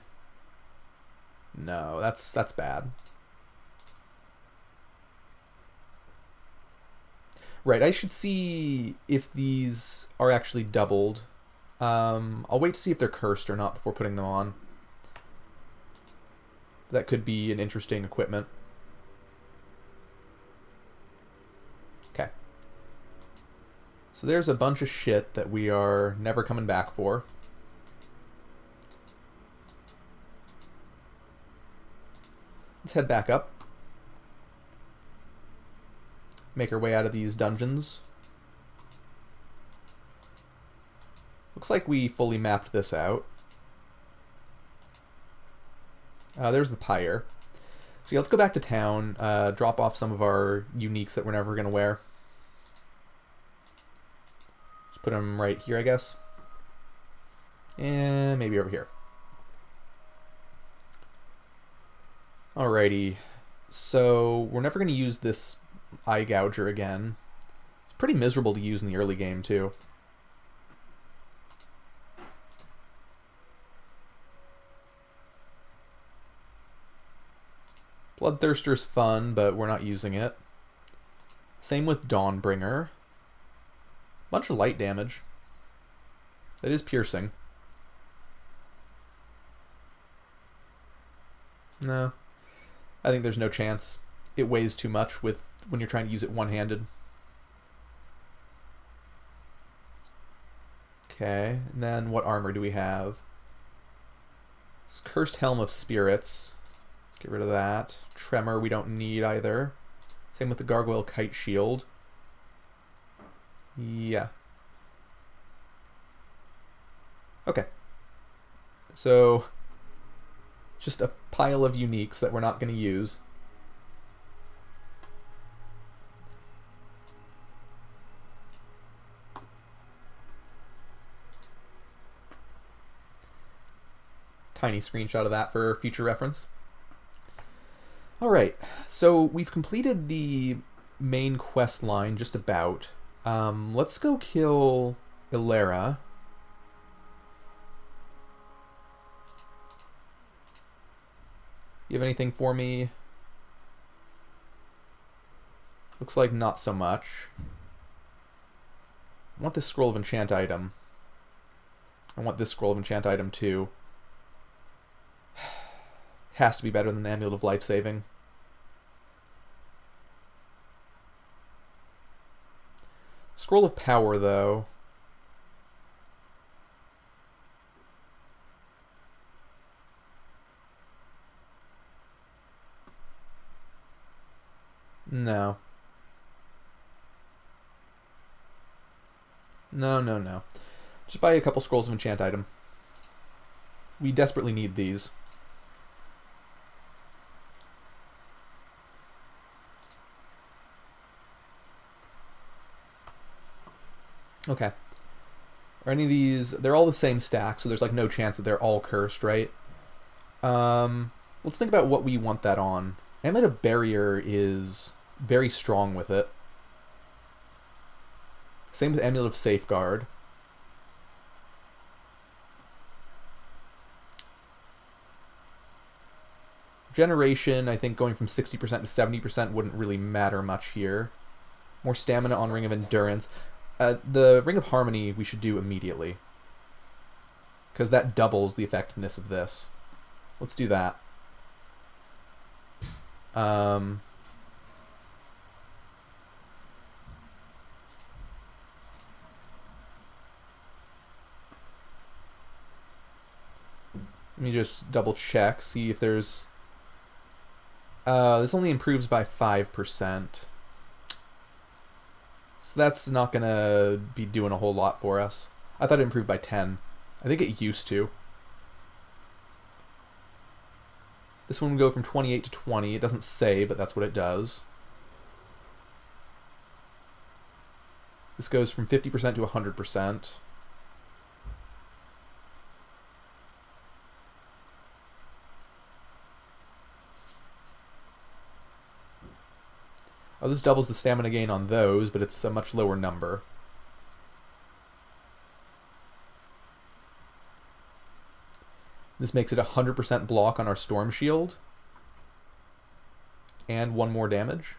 No, that's bad. Right, I should see if these are actually doubled. I'll wait to see if they're cursed or not before putting them on. That could be an interesting equipment. Okay. So there's a bunch of shit that we are never coming back for. Let's head back up. Make our way out of these dungeons. Looks like we fully mapped this out. There's the pyre. So yeah, let's go back to town, drop off some of our uniques that we're never going to wear. Just put them right here, I guess. And maybe over here. Alrighty. So we're never going to use this eye gouger again. It's pretty miserable to use in the early game, too. Bloodthirster's fun, but we're not using it. Same with Dawnbringer. Bunch of light damage. That is piercing. No. I think there's no chance. It weighs too much when you're trying to use it one-handed. Okay, and then what armor do we have? It's Cursed Helm of Spirits. Let's get rid of that. Tremor we don't need either. Same with the Gargoyle Kite Shield. Yeah. Okay. So, just a pile of uniques that we're not going to use. Tiny screenshot of that for future reference. Alright, so we've completed the main quest line just about. Let's go kill Ilera. You have anything for me? Looks like not so much. I want this scroll of enchant item. I want this scroll of enchant item too. Has to be better than the Amulet of Life Saving. Scroll of Power, though. No. No, no, no. Just buy a couple scrolls of enchant item. We desperately need these. Okay. Are any of these... They're all the same stack, so there's like no chance that they're all cursed, right? Let's think about what we want that on. Amulet of Barrier is very strong with it. Same with Amulet of Safeguard. Generation, I think going from 60% to 70% wouldn't really matter much here. More stamina on Ring of Endurance. The Ring of Harmony we should do immediately, because that doubles the effectiveness of this. Let's do that. Let me just double check, see if there's... this only improves by 5%. So that's not going to be doing a whole lot for us. I thought it improved by 10. I think it used to. This one would go from 28 to 20. It doesn't say, but that's what it does. This goes from 50% to 100%. Oh, this doubles the stamina gain on those, but it's a much lower number. This makes it 100% block on our Storm Shield. And one more damage.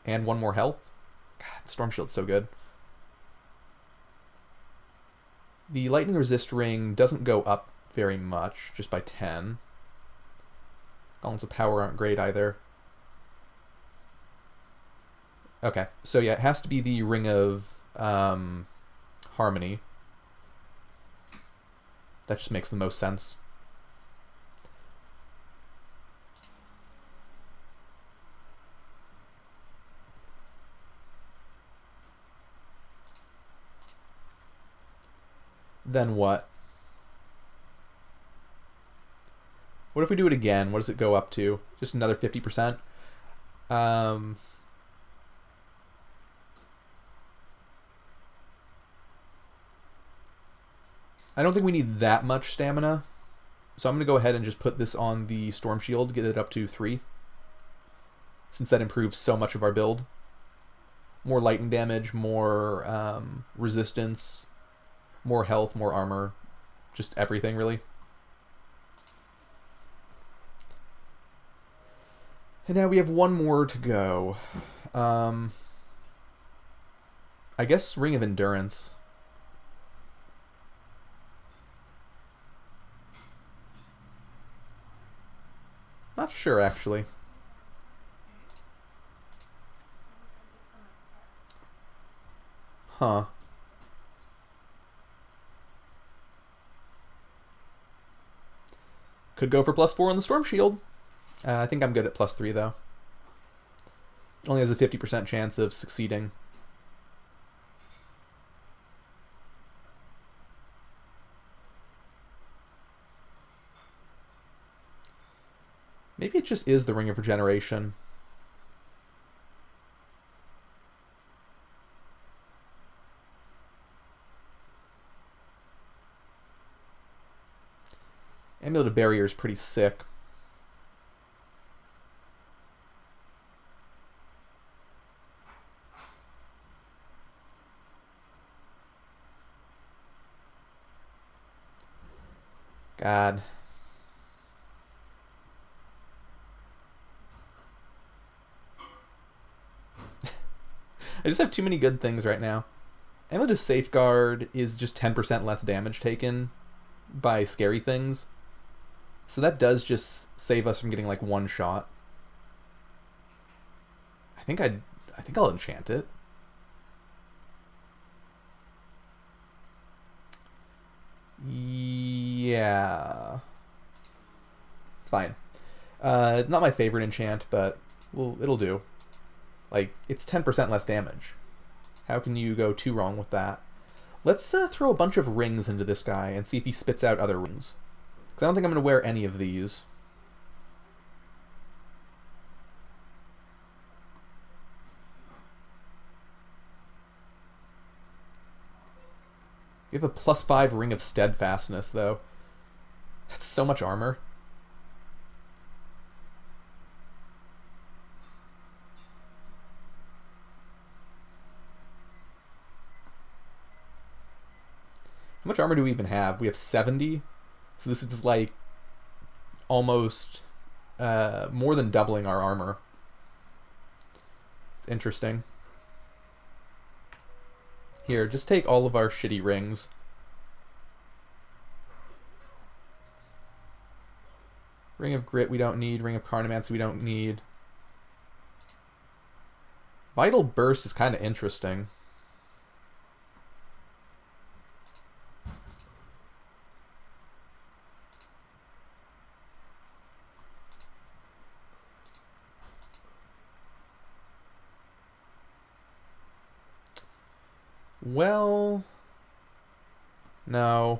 And one more health. God, Storm Shield's so good. The Lightning Resist Ring doesn't go up very much, just by 10. Gauntlets of Power aren't great either. Okay, so yeah, it has to be the Ring of Harmony. That just makes the most sense. Then what? What if we do it again? What does it go up to? Just another 50%? I don't think we need that much stamina. So I'm going to go ahead and just put this on the Storm Shield, get it up to 3. Since that improves so much of our build. More lightning damage, more resistance, more health, more armor. Just everything, really. And now we have one more to go. I guess Ring of Endurance. Not sure, actually. Huh. Could go for +4 on the Storm Shield. I think I'm good at +3, though. It only has a 50% chance of succeeding. Maybe it just is the Ring of Regeneration. Amulet of Barrier is pretty sick. God. I just have too many good things right now. Amulet of Safeguard is just 10% less damage taken by scary things. So that does just save us from getting like one shot. I think I'll enchant it. Yeah. It's fine. Not my favorite enchant, but it'll do. Like, it's 10% less damage. How can you go too wrong with that? Let's throw a bunch of rings into this guy and see if he spits out other rings. Because I don't think I'm going to wear any of these. We have a +5 Ring of Steadfastness, though. That's so much armor. How much armor do we even have? We have 70. So this is like almost more than doubling our armor. It's interesting. Here, just take all of our shitty rings. Ring of Grit we don't need. Ring of Carnomancy we don't need. Vital Burst is kind of interesting. Well, no.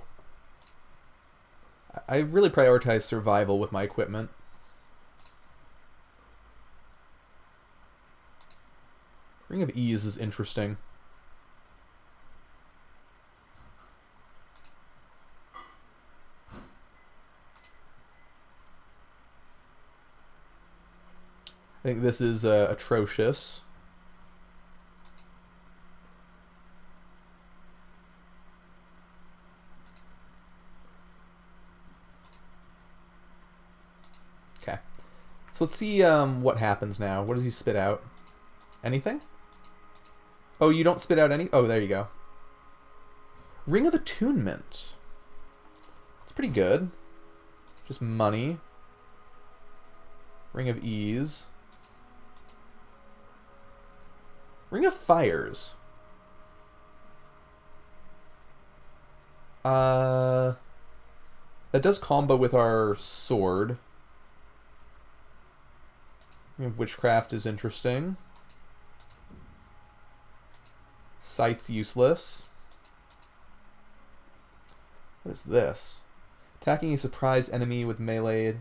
I really prioritize survival with my equipment. Ring of Ease is interesting. I think this is atrocious. Okay. So let's see what happens now. What does he spit out? Anything? Oh, you don't spit out any? Oh, there you go. Ring of Attunement. It's pretty good. Just money. Ring of Ease. Ring of Fires. That does combo with our sword. Ring of Witchcraft is interesting. Sight's useless. What is this? Attacking a surprise enemy with melee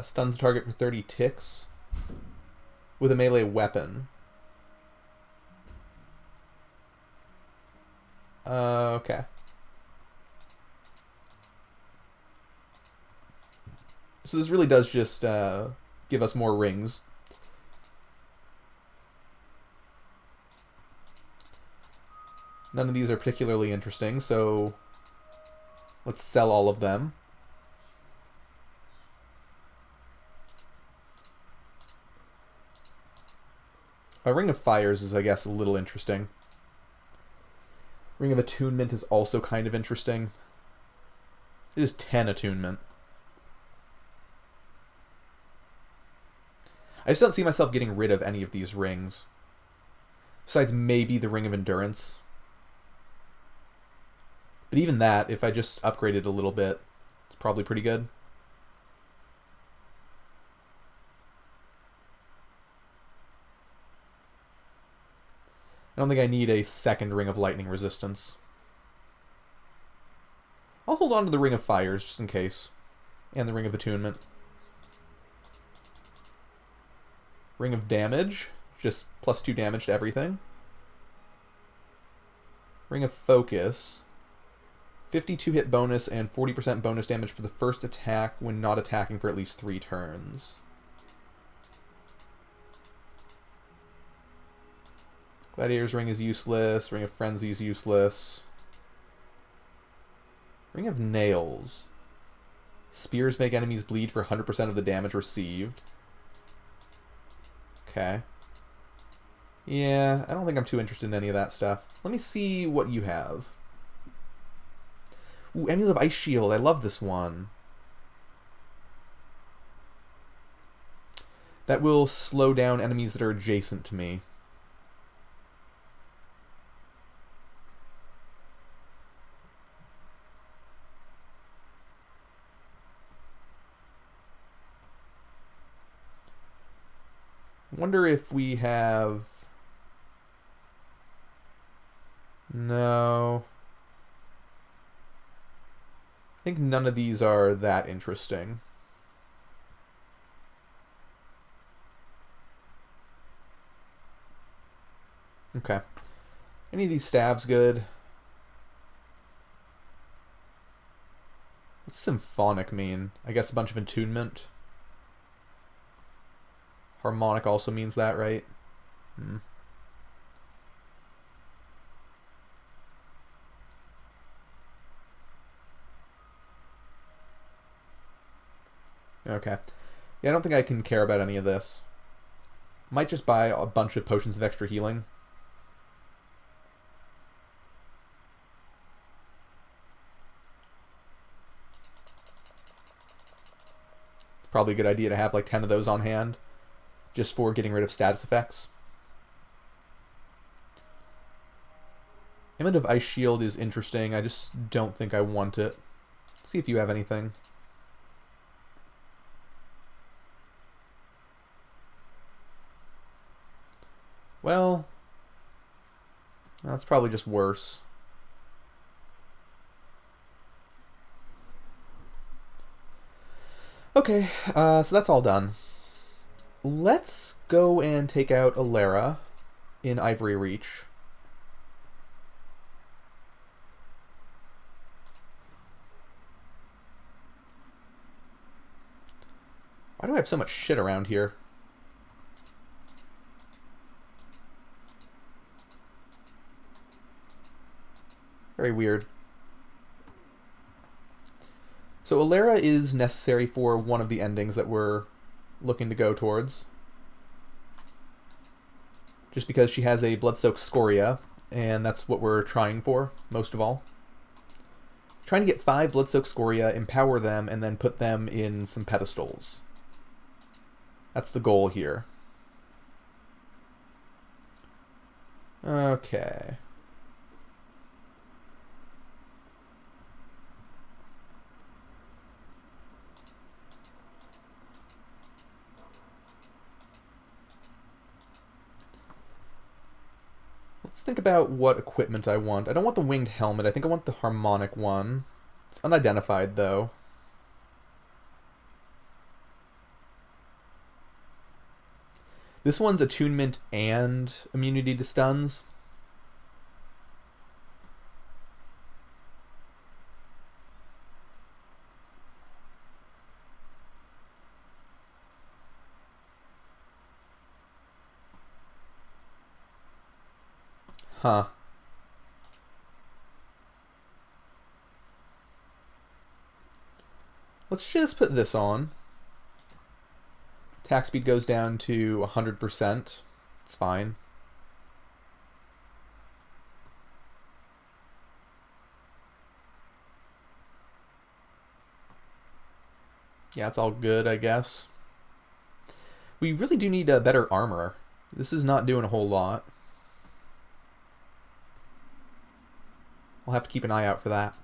stuns the target for 30 ticks with a melee weapon. Okay. So this really does just give us more rings. None of these are particularly interesting, so let's sell all of them. A Ring of Fires is, I guess, a little interesting. Ring of Attunement is also kind of interesting. It is 10 attunement. I just don't see myself getting rid of any of these rings. Besides maybe the Ring of Endurance. But even that, if I just upgrade it a little bit, it's probably pretty good. I don't think I need a second Ring of Lightning Resistance. I'll hold on to the Ring of Fires just in case. And the Ring of Attunement. Ring of Damage, just +2 damage to everything. Ring of Focus. 52 hit bonus and 40% bonus damage for the first attack when not attacking for at least 3 turns. Gladiator's Ring is useless. Ring of Frenzy is useless. Ring of Nails. Spears make enemies bleed for 100% of the damage received. Okay. Yeah, I don't think I'm too interested in any of that stuff. Let me see what you have. Ooh, Amulet of Ice Shield. I love this one. That will slow down enemies that are adjacent to me. I wonder if we have... No. I think none of these are that interesting. Okay. Any of these staves good? What's symphonic mean? I guess a bunch of attunement. Harmonic also means that, right? Hmm. Okay. Yeah, I don't think I can care about any of this. Might just buy a bunch of potions of extra healing. Probably a good idea to have like 10 of those on hand, just for getting rid of status effects. Amulet of Ice Shield is interesting. I just don't think I want it. Let's see if you have anything. Well, that's probably just worse. Okay, so that's all done. Let's go and take out Alara in Ivory Reach. Why do I have so much shit around here? Very weird. So Alara is necessary for one of the endings that we're looking to go towards. Just because she has a blood-soaked Scoria, and that's what we're trying for, most of all. Trying to get 5 blood-soaked Scoria, empower them, and then put them in some pedestals. That's the goal here. Okay. Let's think about what equipment I want. I don't want the winged helmet. I think I want the harmonic one. It's unidentified, though. This one's attunement and immunity to stuns. Huh. Let's just put this on. Attack speed goes down to 100%. It's fine. Yeah, it's all good, I guess. We really do need a better armor. This is not doing a whole lot. I'll have to keep an eye out for that.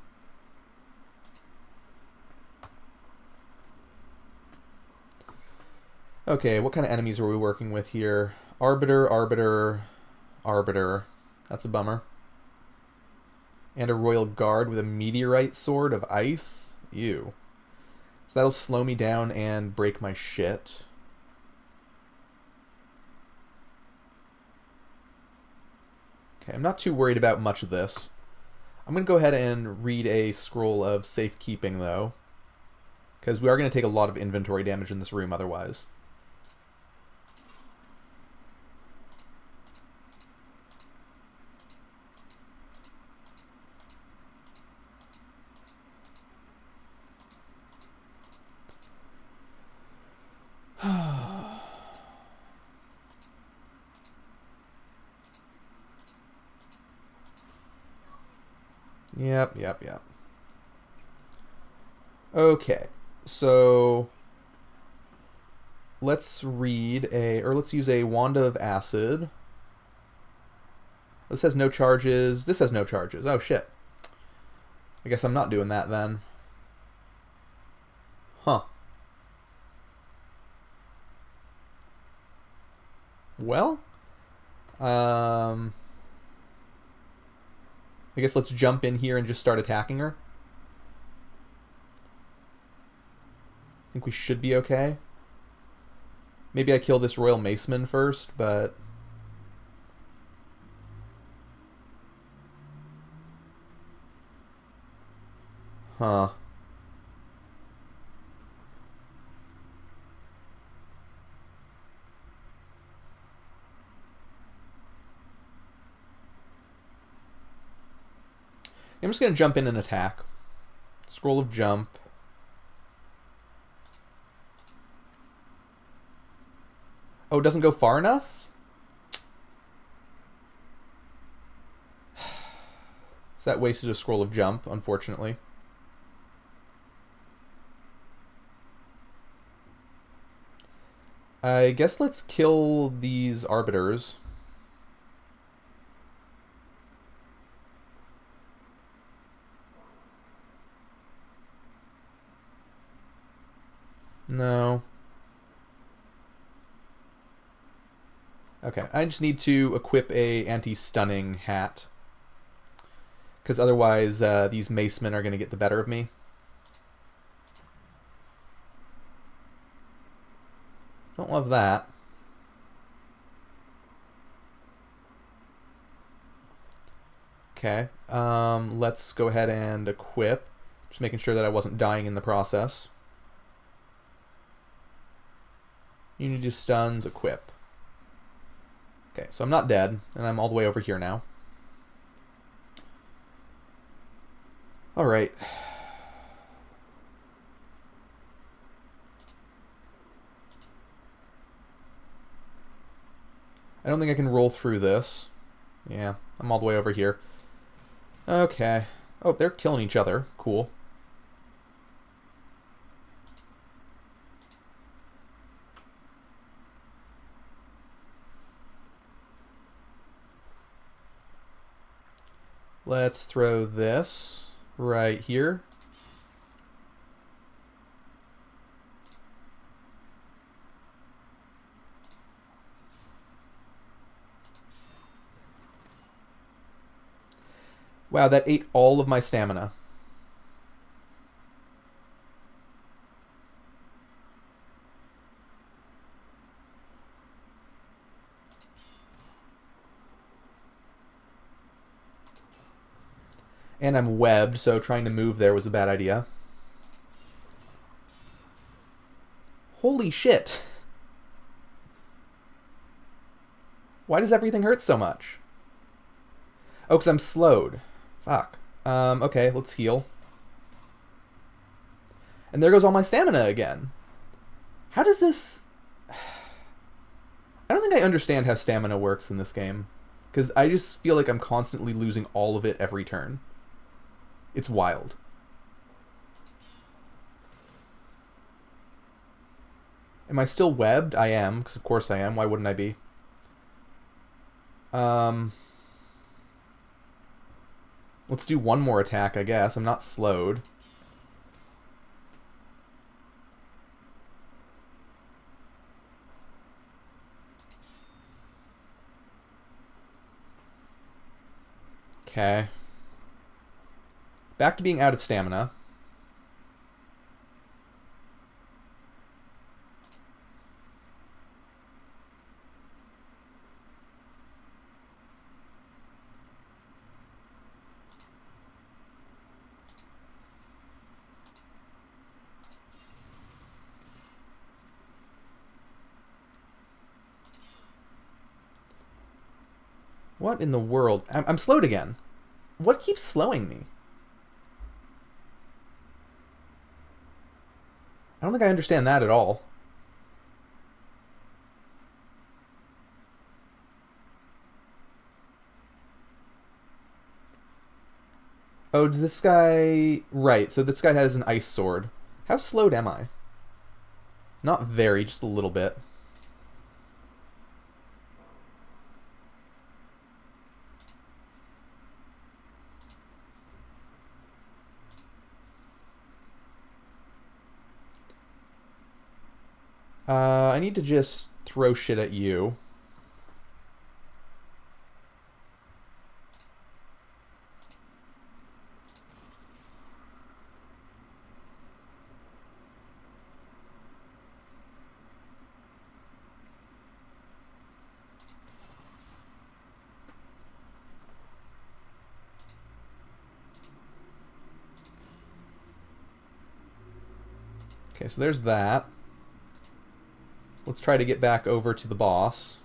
Okay, what kind of enemies are we working with here? Arbiter, Arbiter, Arbiter. That's a bummer. And a Royal Guard with a Meteorite Sword of Ice? Ew. So that'll slow me down and break my shit. Okay, I'm not too worried about much of this. I'm going to go ahead and read a scroll of safekeeping, though, because we are going to take a lot of inventory damage in this room otherwise. Yep, yep, yep. Okay, so let's let's use a Wand of Acid. This has no charges. This has no charges. Oh, shit. I guess I'm not doing that then. Huh. Well, I guess let's jump in here and just start attacking her. I think we should be okay. Maybe I kill this Royal Maceman first, but... Huh. I'm just going to jump in and attack. Scroll of Jump. Oh, it doesn't go far enough? So that wasted a Scroll of Jump, unfortunately. I guess let's kill these Arbiters. No. Okay, I just need to equip a anti-stunning hat. Because otherwise, these Macemen are going to get the better of me. Don't love that. Okay, let's go ahead and equip. Just making sure that I wasn't dying in the process. Unity stuns, equip. Okay, so I'm not dead, and I'm all the way over here now. Alright. I don't think I can roll through this. Yeah, I'm all the way over here. Okay. Oh, they're killing each other. Cool. Let's throw this right here. Wow, that ate all of my stamina. And I'm webbed, so trying to move there was a bad idea. Holy shit. Why does everything hurt so much? Oh, because I'm slowed. Fuck. Okay, let's heal. And there goes all my stamina again. How does this... I don't think I understand how stamina works in this game. Because I just feel like I'm constantly losing all of it every turn. It's wild. Am I still webbed? I am, because of course I am. Why wouldn't I be? Let's do one more attack, I guess. I'm not slowed. Okay. Back to being out of stamina. What in the world? I'm slowed again. What keeps slowing me? I don't think I understand that at all. Oh, this guy... Right, so this guy has an ice sword. How slowed am I? Not very, just a little bit. I need to just throw shit at you. Okay, so there's that. Let's try to get back over to the boss.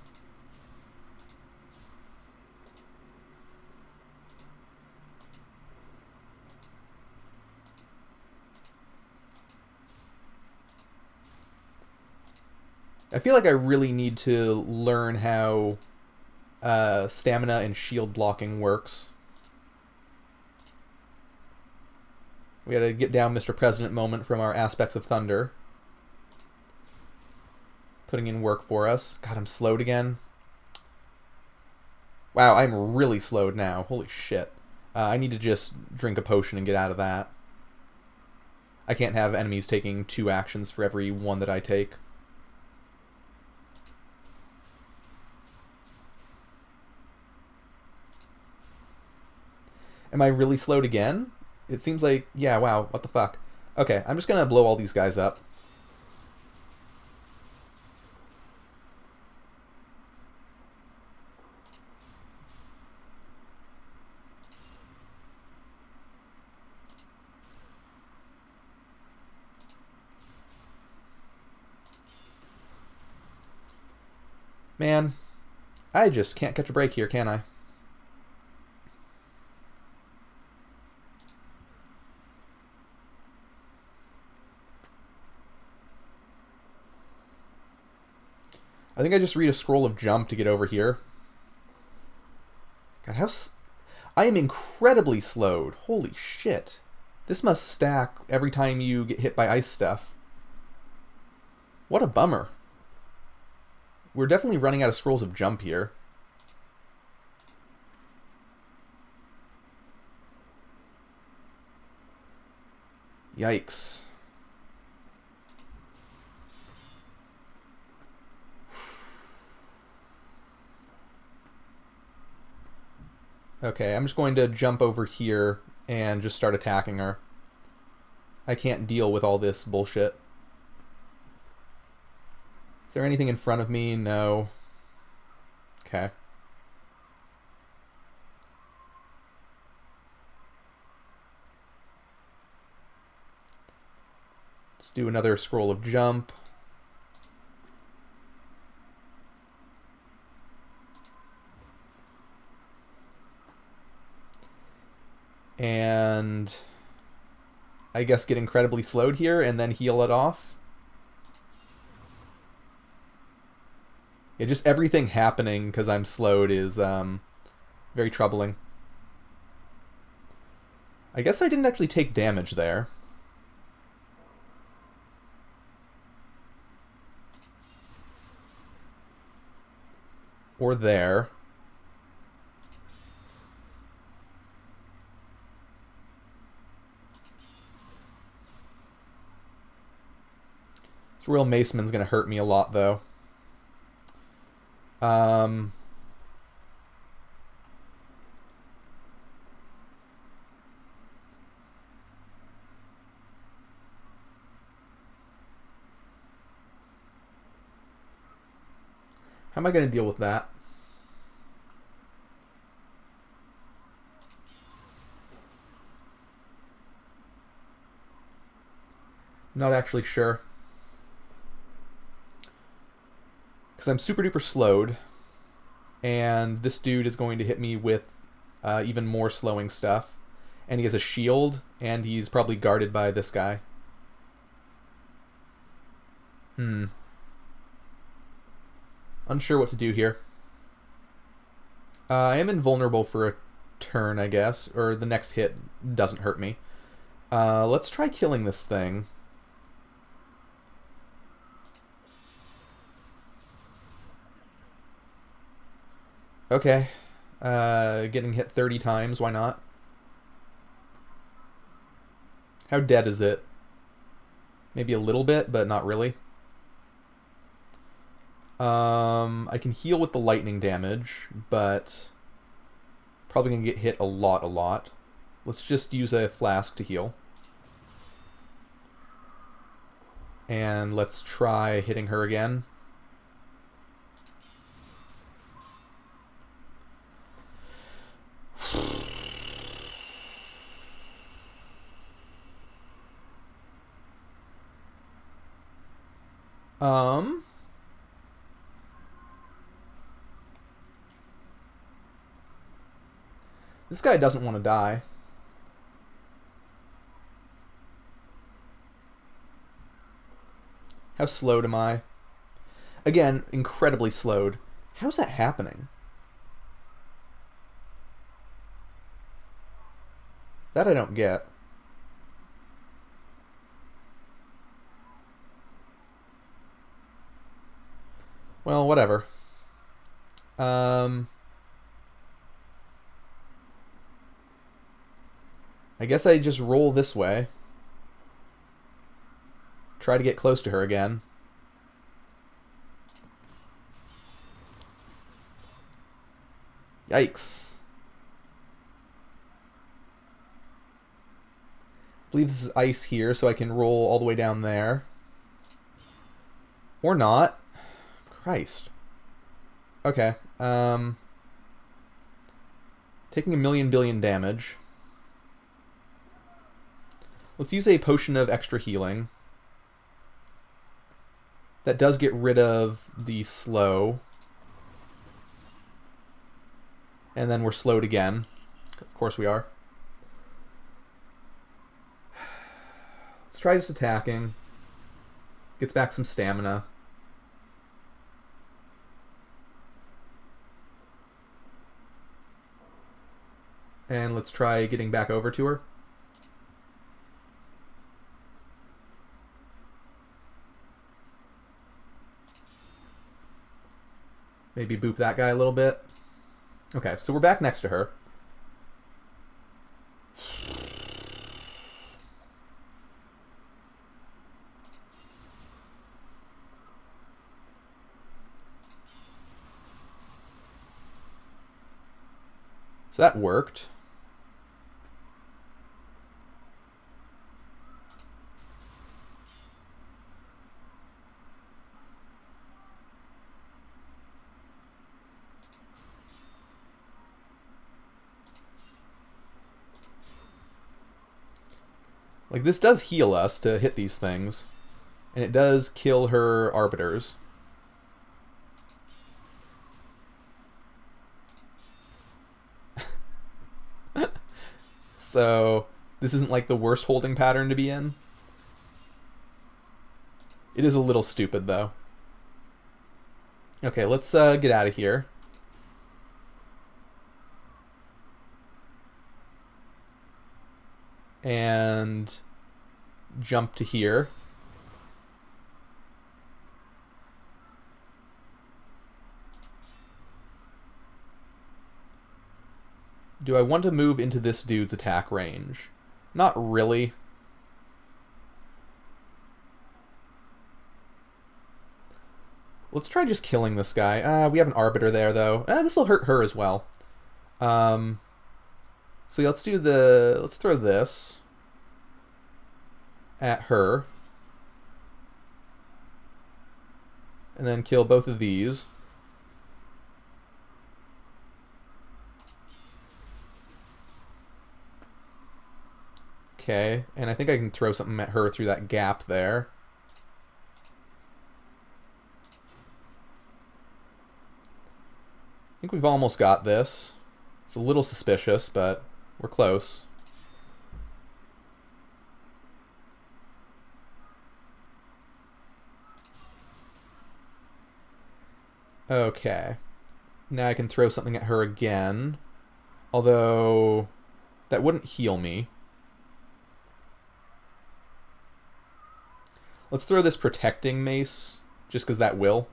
I feel like I really need to learn how stamina and shield blocking works. We gotta get down Mr. President moment from our Aspects of Thunder. Putting in work for us. God, I'm slowed again. Wow, I'm really slowed now. Holy shit. I need to just drink a potion and get out of that. I can't have enemies taking 2 actions for every 1 that I take. Am I really slowed again? It seems like... Yeah, wow, what the fuck. Okay, I'm just gonna blow all these guys up. Man, I just can't catch a break here, can I? I think I just read a scroll of jump to get over here. God, I am incredibly slowed. Holy shit. This must stack every time you get hit by ice stuff. What a bummer. We're definitely running out of scrolls of jump here. Yikes. Okay, I'm just going to jump over here and just start attacking her. I can't deal with all this bullshit. Is there anything in front of me? No. Okay. Let's do another scroll of jump. And I guess get incredibly slowed here and then heal it off. Yeah, just everything happening because I'm slowed is very troubling. I guess I didn't actually take damage there. Or there. This Royal Maceman's gonna hurt me a lot though. How am I going to deal with that? Not actually sure. Because I'm super duper slowed. And this dude is going to hit me with even more slowing stuff. And he has a shield, and he's probably guarded by this guy. Unsure what to do here. I am invulnerable for turn, I guess, or the next hit doesn't hurt me. Let's try killing this thing. Okay. Getting hit 30 times, why not? How dead is it? Maybe a little bit, but not really. I can heal with the lightning damage, but probably gonna get hit a lot. Let's just use a flask to heal. And let's try hitting her again. This guy doesn't want to die. How slowed am I? Again, incredibly slowed. How's that happening? That I don't get. Well, whatever. I guess I just roll this way. Try to get close to her again. Yikes. I believe this is ice here, so I can roll all the way down there. Or not. Christ. Okay. Taking a million billion damage. Let's use a potion of extra healing. That does get rid of the slow. And then we're slowed again. Of course we are. Let's try just attacking. Gets back some stamina. And let's try getting back over to her. Maybe boop that guy a little bit. Okay, so we're back next to her. So that worked. Like, this does heal us to hit these things. And it does kill her arbiters. So, this isn't like the worst holding pattern to be in. It is a little stupid, though. Okay, let's get out of here. And jump to here. Do I want to move into this dude's attack range? Not really. Let's try just killing this guy. We have an arbiter there, though. This will hurt her as well. So let's throw this at her. And then kill both of these. Okay, and I think I can throw something at her through that gap there. I think we've almost got this. It's a little suspicious, but we're close. Okay. Now I can throw something at her again. Although that wouldn't heal me. Let's throw this protecting mace, just because that will.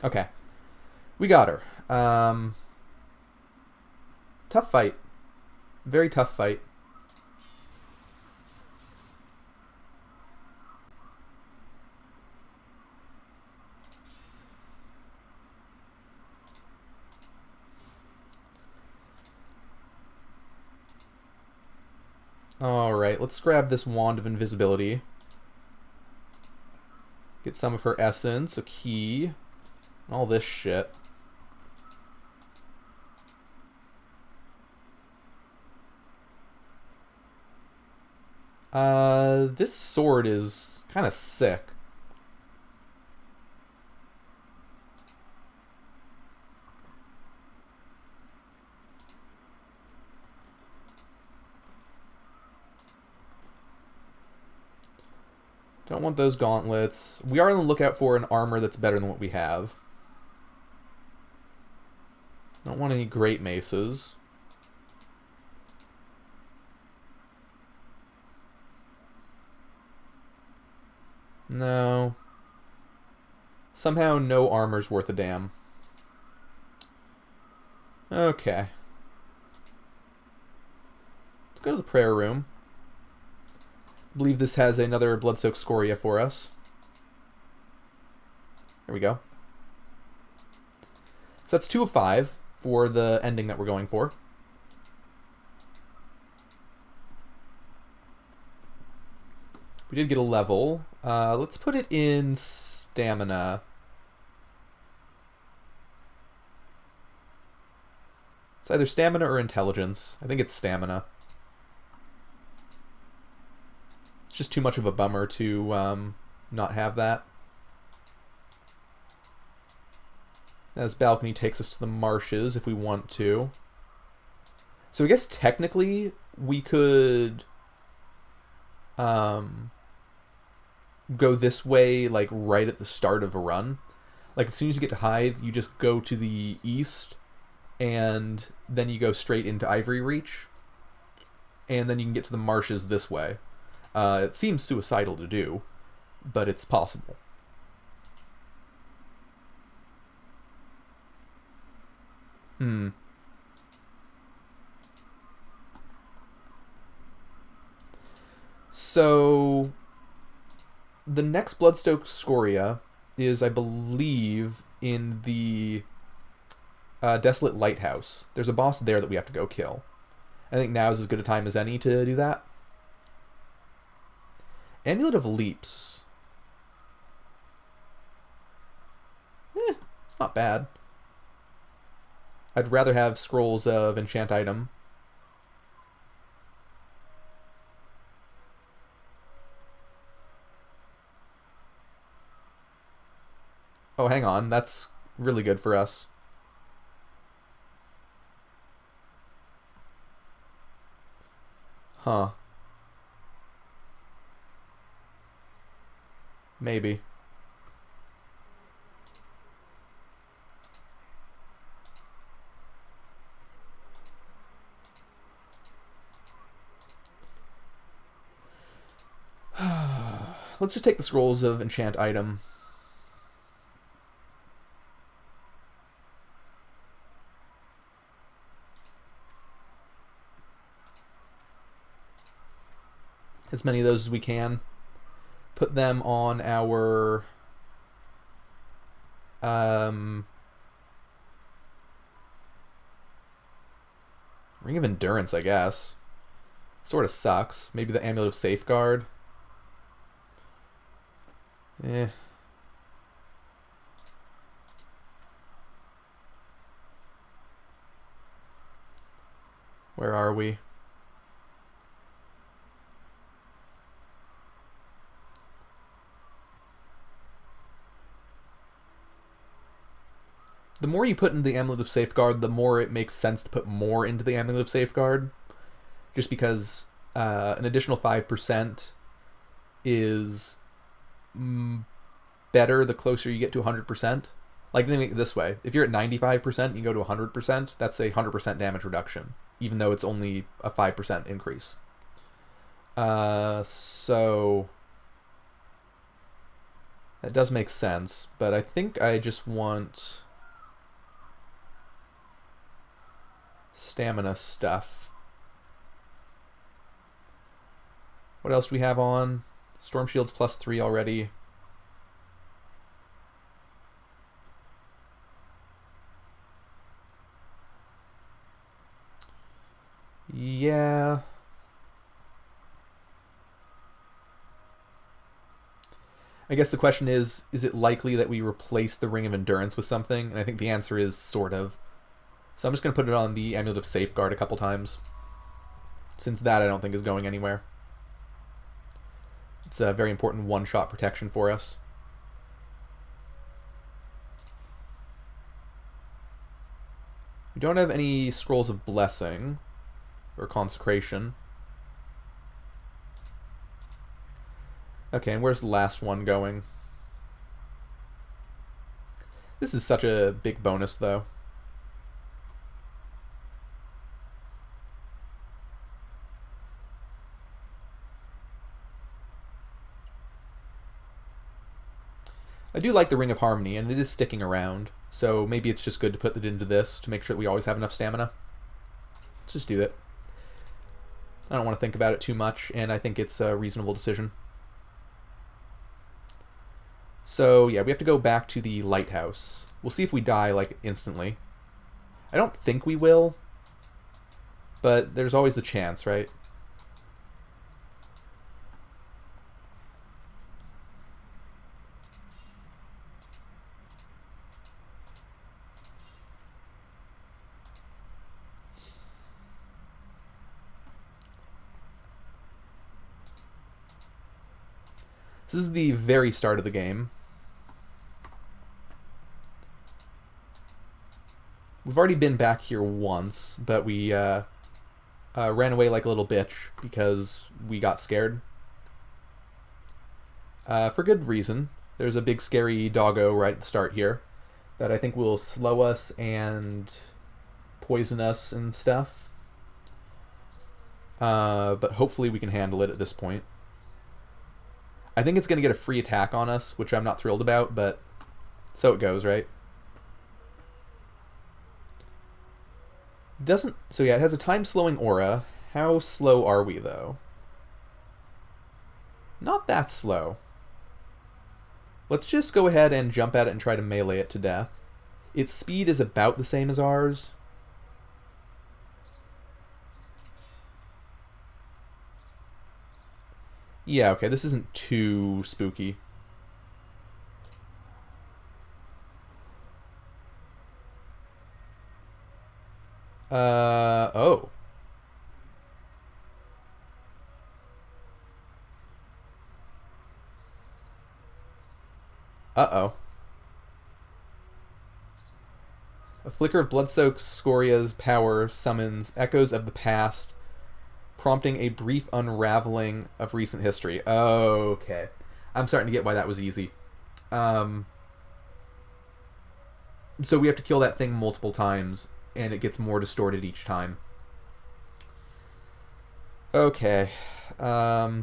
Okay. We got her. Tough fight. Very tough fight. Alright, let's grab this Wand of Invisibility. Get some of her essence, a key, all this shit. This sword is kind of sick. Don't want those gauntlets. We are on the lookout for an armor that's better than what we have. Don't want any great maces. No. Somehow no armor's worth a damn. Okay. Let's go to the prayer room. I believe this has another Bloodsoaked Scoria for us. There we go. So that's 2 of 5 for the ending that we're going for. We did get a level. Let's put it in stamina. It's either stamina or intelligence. I think it's stamina. It's just too much of a bummer to not have that. This balcony takes us to the marshes if we want to. So I guess technically we could go this way, like right at the start of a run. Like as soon as you get to Hythe, you just go to the east, and then you go straight into Ivory Reach, and then you can get to the marshes this way. It seems suicidal to do, but it's possible. So the next Bloodsoaked Scoria is, I believe, in the Desolate Lighthouse. There's a boss there that we have to go kill. I think now is as good a time as any to do that. Amulet of Leaps. It's not bad. I'd rather have Scrolls of Enchant Item. Oh, hang on. That's really good for us. Huh. Maybe. Let's just take the Scrolls of Enchant Item. As many of those as we can. Put them on our Ring of Endurance, I guess. Sort of sucks. Maybe the Amulet of Safeguard. Eh. Where are we? The more you put into the Amulet of Safeguard, the more it makes sense to put more into the Amulet of Safeguard. Just because an additional 5% is better the closer you get to 100%. Like, think it this way. If you're at 95%, you go to 100%, that's a 100% damage reduction, even though it's only a 5% increase. So that does make sense, but I think I just want stamina stuff. What else do we have on? Storm Shield's +3 already. Yeah. I guess the question is it likely that we replace the Ring of Endurance with something? And I think the answer is sort of. So I'm just going to put it on the Amulet of Safeguard a couple times, since that I don't think is going anywhere. It's a very important one-shot protection for us. We don't have any Scrolls of Blessing or Consecration. Okay, and where's the last one going? This is such a big bonus, though. I do like the Ring of Harmony, and it is sticking around, so maybe it's just good to put it into this to make sure that we always have enough stamina. Let's just do it. I don't want to think about it too much, and I think it's a reasonable decision. So, yeah, we have to go back to the lighthouse. We'll see if we die, like, instantly. I don't think we will, but there's always the chance, right? This is the very start of the game. We've already been back here once, but we ran away like a little bitch because we got scared. For good reason. There's a big scary doggo right at the start here that I think will slow us and poison us and stuff. But hopefully we can handle it at this point. I think it's going to get a free attack on us, which I'm not thrilled about, but so it goes, right? Doesn't... So yeah, it has a time-slowing aura. How slow are we, though? Not that slow. Let's just go ahead and jump at it and try to melee it to death. Its speed is about the same as ours. Yeah, okay, this isn't too spooky. Oh. Uh-oh. A flicker of blood-soaked Scoria's power summons echoes of the past, prompting a brief unraveling of recent history. Okay. I'm starting to get why that was easy. So we have to kill that thing multiple times, and it gets more distorted each time. Okay. Huh.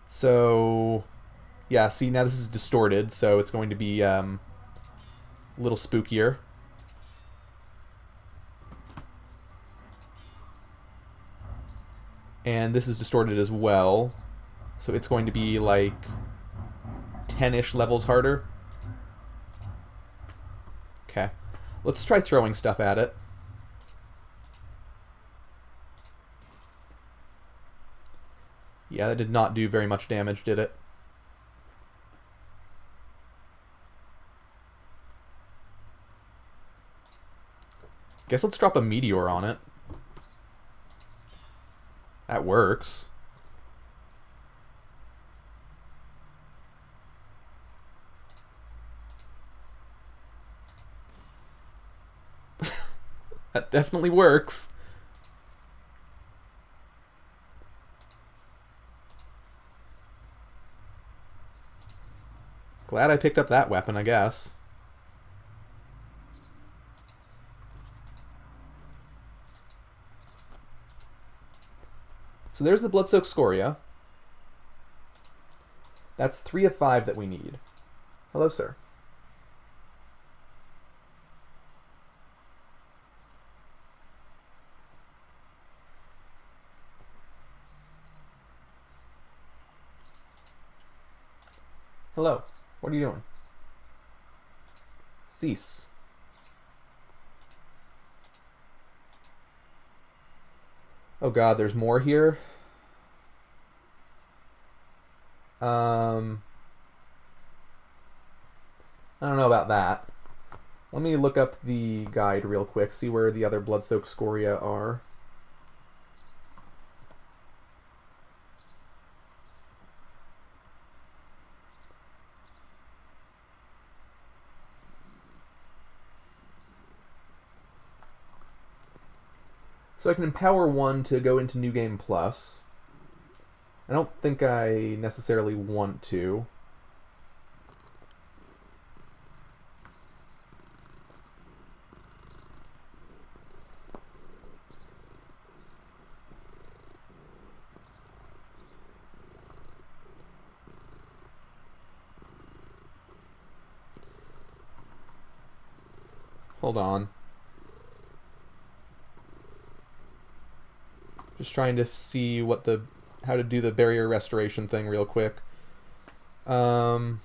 So, yeah, see, now this is distorted, so it's going to be a little spookier. And this is distorted as well, so it's going to be like 10-ish levels harder. Okay. Let's try throwing stuff at it. Yeah, that did not do very much damage, did it? Guess let's drop a meteor on it. That works. That definitely works. Glad I picked up that weapon, I guess. So there's the Blood-Soaked Scoria. That's 3 of 5 that we need. Hello, sir. Hello. What are you doing? Cease. Oh god, there's more here. I don't know about that. Let me look up the guide real quick, see where the other Blood-Soaked Scoria are. So I can empower one to go into New Game Plus. I don't think I necessarily want to. Hold on. Just trying to see what how to do the barrier restoration thing real quick. So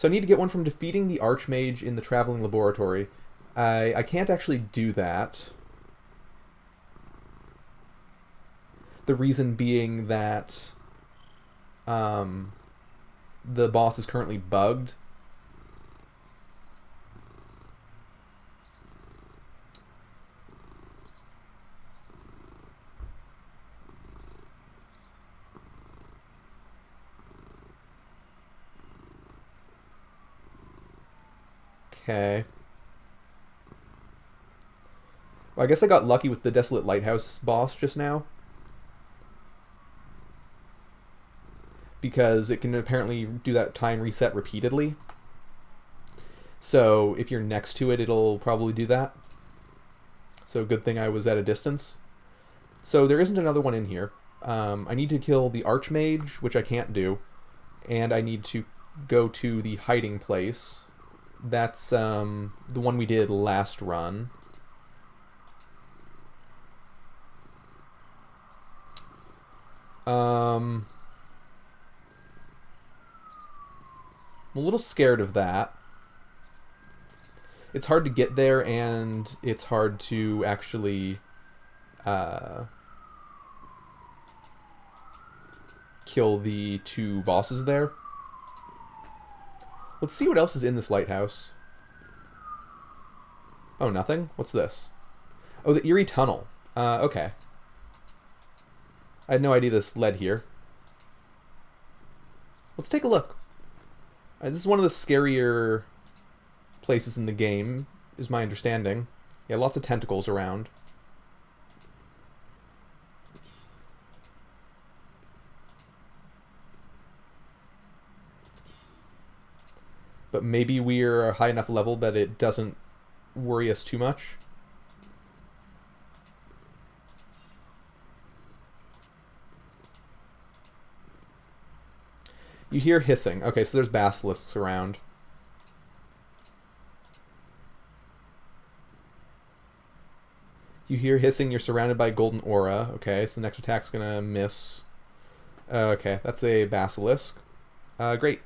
I need to get one from defeating the Archmage in the Traveling Laboratory. I can't actually do that. The reason being that the boss is currently bugged. Okay. Well, I guess I got lucky with the Desolate Lighthouse boss just now. Because it can apparently do that time reset repeatedly. So if you're next to it, it'll probably do that. So good thing I was at a distance. So there isn't another one in here. I need to kill the Archmage, which I can't do. And I need to go to the hiding place. That's the one we did last run. I'm a little scared of that. It's hard to get there, and it's hard to actually kill the 2 bosses there. Let's see what else is in this lighthouse. Oh, nothing? What's this? Oh, the Eerie Tunnel. Okay. I had no idea this led here. Let's take a look. This is one of the scarier places in the game, is my understanding. Yeah, lots of tentacles around. But maybe we're a high enough level that it doesn't worry us too much. You hear hissing. Okay, so there's basilisks around. You hear hissing, you're surrounded by golden aura. Okay, so the next attack's gonna miss. Okay, that's a basilisk. Great.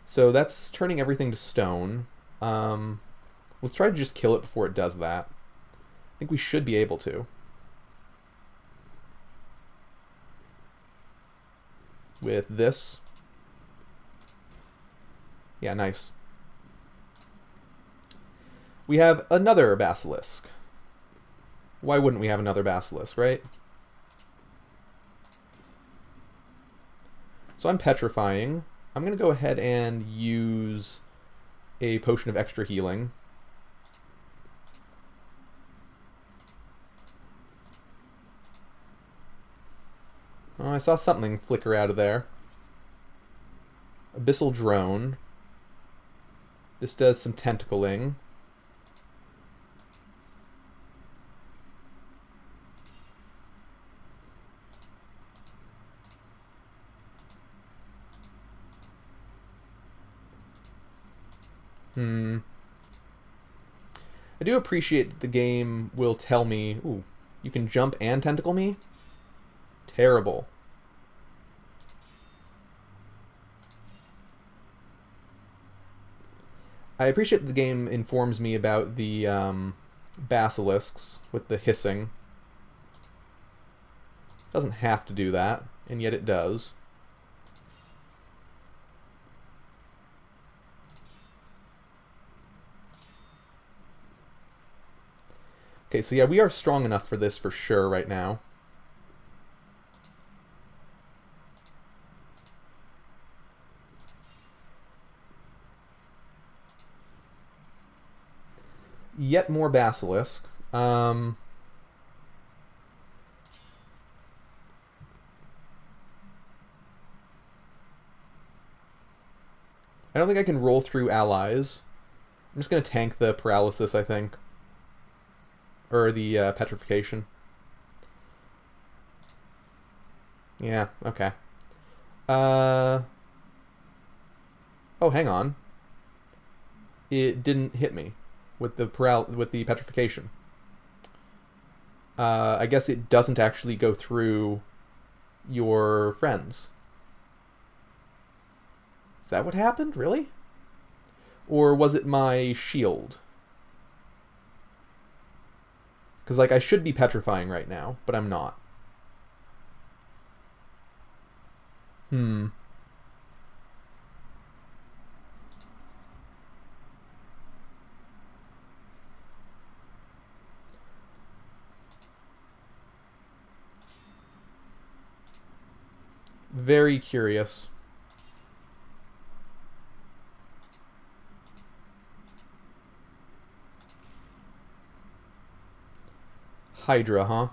So that's turning everything to stone. Let's try to just kill it before it does that. I think we should be able to. With this. Yeah, nice. We have another basilisk. Why wouldn't we have another basilisk, right? So I'm petrifying. I'm going to go ahead and use a potion of extra healing. Oh, I saw something flicker out of there. Abyssal Drone. This does some tentacling. I do appreciate that the game will tell me, ooh, you can jump and tentacle me? Terrible. I appreciate that the game informs me about the basilisks with the hissing. Doesn't have to do that, and yet it does. Okay, so yeah, we are strong enough for this for sure right now. Yet more basilisk. I don't think I can roll through allies. I'm just going to tank the paralysis, I think. Or the petrification. Yeah, okay. Oh, hang on. It didn't hit me with the petrification. I guess it doesn't actually go through your friends. Is that what happened? Really? Or was it my shield? Because, like, I should be petrifying right now, but I'm not. Very curious. Hydra, huh?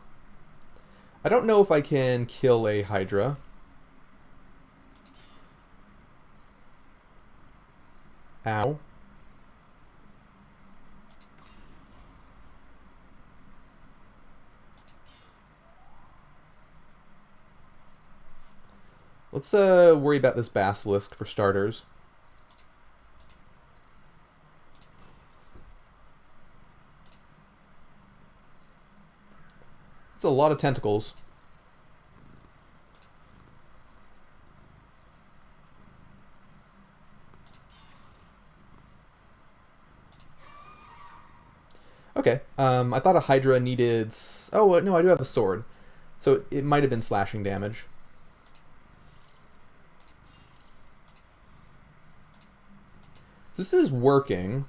I don't know if I can kill a Hydra. Ow. Let's worry about this basilisk for starters. It's a lot of tentacles. Okay, I thought a Hydra needed... Oh, no, I do have a sword. So it might have been slashing damage. This is working.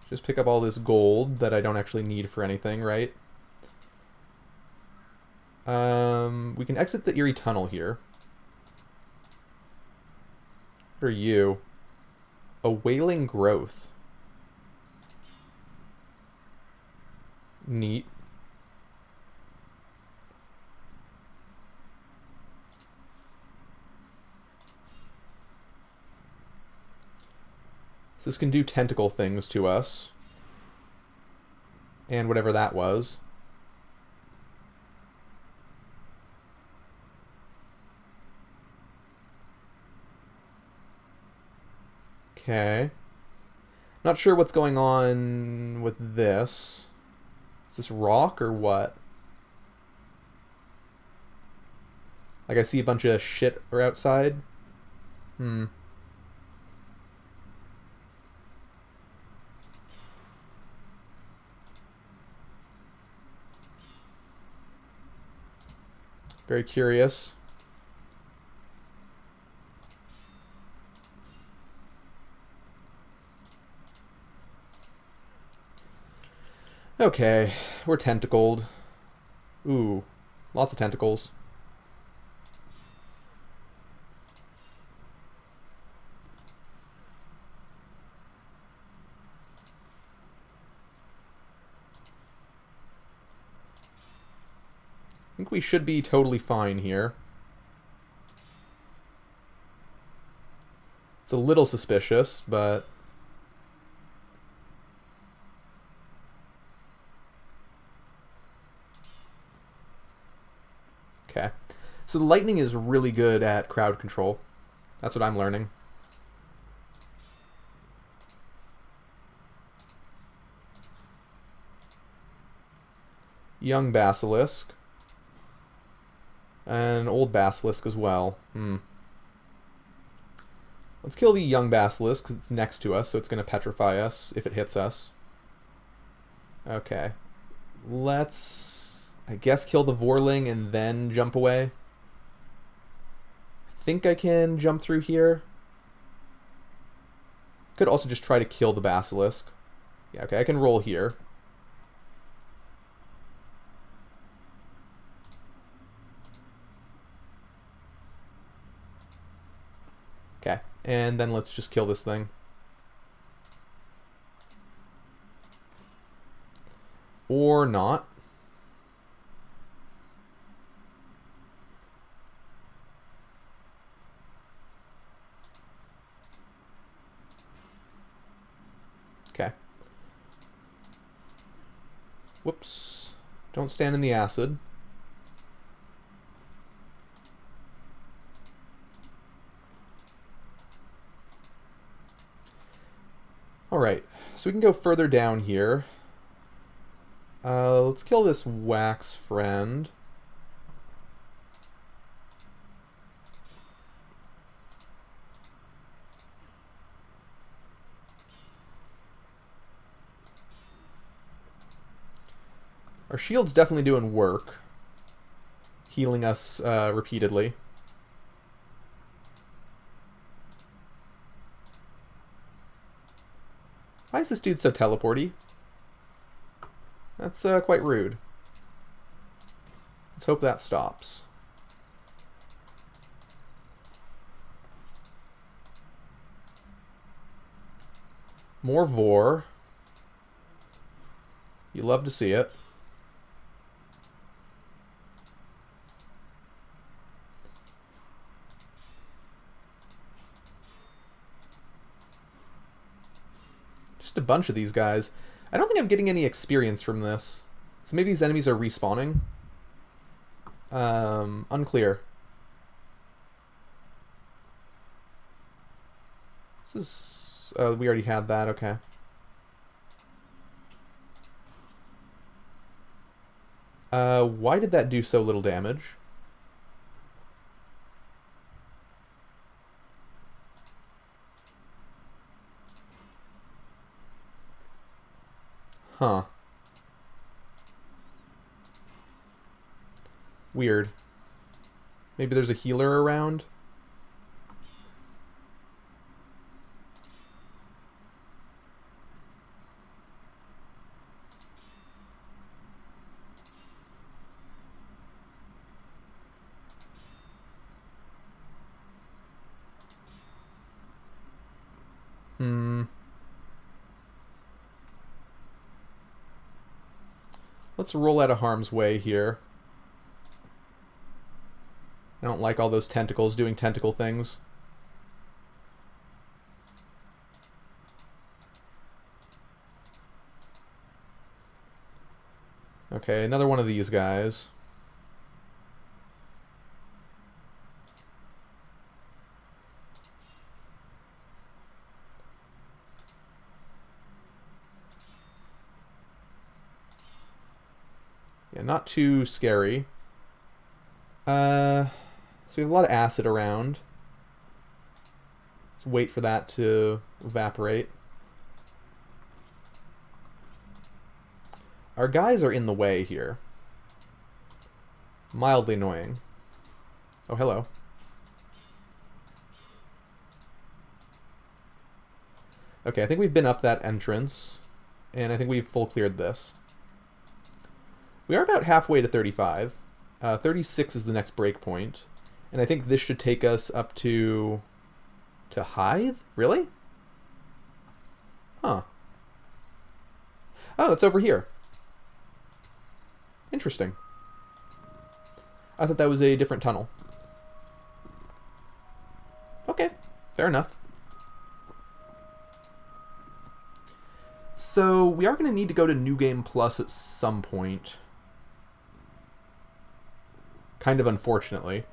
Just pick up all this gold that I don't actually need for anything, right? We can exit the Eerie Tunnel here. What are you? A Wailing Growth. Neat. So this can do tentacle things to us. And whatever that was. Okay. Not sure what's going on with this. Is this rock or what? Like I see a bunch of shit outside. Very curious. Okay, we're tentacled. Ooh, lots of tentacles. I think we should be totally fine here. It's a little suspicious, but... Okay. So the lightning is really good at crowd control. That's what I'm learning. Young basilisk. And old basilisk as well. Let's kill the young basilisk because it's next to us, so it's going to petrify us if it hits us. Okay. Let's, I guess, kill the Vorling and then jump away. I think I can jump through here. Could also just try to kill the basilisk. Yeah, okay, I can roll here. Okay, and then let's just kill this thing. Or not. Okay. Whoops. Don't stand in the acid. Alright, so we can go further down here. Let's kill this wax friend. Our shield's definitely doing work, healing us repeatedly. Why is this dude so teleporty? That's quite rude. Let's hope that stops. More Vor. You love to see it. Just a bunch of these guys. I don't think I'm getting any experience from this. So maybe these enemies are respawning? Unclear. This is... we already had that, okay. Why did that do so little damage? Huh. Weird. Maybe there's a healer around? Let's roll out of harm's way here. I don't like all those tentacles doing tentacle things. Okay, another one of these guys. Yeah, not too scary. So we have a lot of acid around. Let's wait for that to evaporate. Our guys are in the way here. Mildly annoying. Oh, hello. Okay, I think we've been up that entrance, and I think we've full cleared this. We are about halfway to 35. 36 is the next breakpoint. And I think this should take us up to Hythe? Really? Huh. Oh, it's over here. Interesting. I thought that was a different tunnel. Okay, fair enough. So we are going to need to go to New Game Plus at some point. Kind of unfortunately.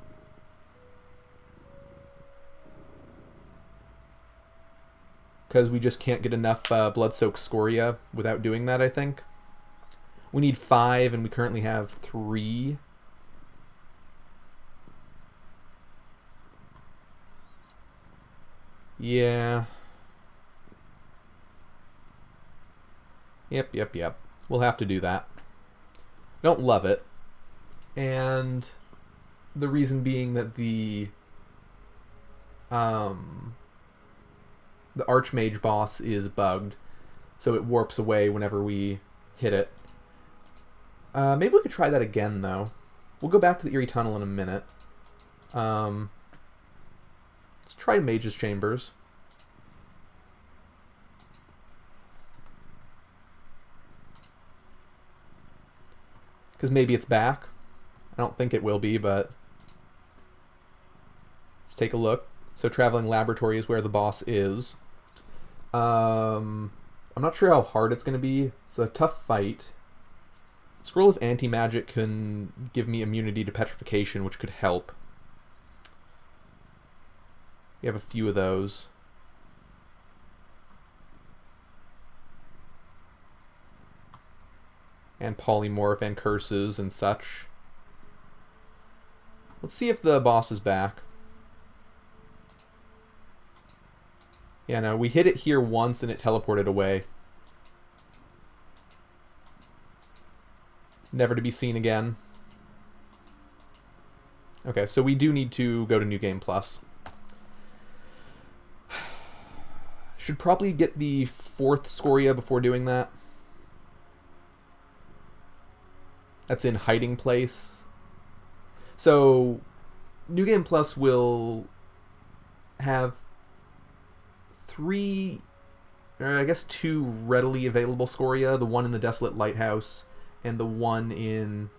Because we just can't get enough blood-soaked Scoria without doing that, I think. We need 5, and we currently have 3. Yeah. Yep. We'll have to do that. Don't love it. And the reason being that the Archmage boss is bugged, so it warps away whenever we hit it. Maybe we could try that again, though. We'll go back to the Eerie Tunnel in a minute. Let's try Mage's Chambers. Because maybe it's back. I don't think it will be, but let's take a look. So Traveling Laboratory is where the boss is. I'm not sure how hard it's going to be. It's a tough fight. Scroll of Anti-Magic can give me immunity to petrification, which could help. We have a few of those. And Polymorph and Curses and such. Let's see if the boss is back. Yeah, no, we hit it here once and it teleported away. Never to be seen again. Okay, so we do need to go to New Game Plus. Should probably get the 4th Scoria before doing that. That's in Hiding Place. So, New Game Plus will have 3, or I guess 2 readily available Scoria. The one in the Desolate Lighthouse and the one in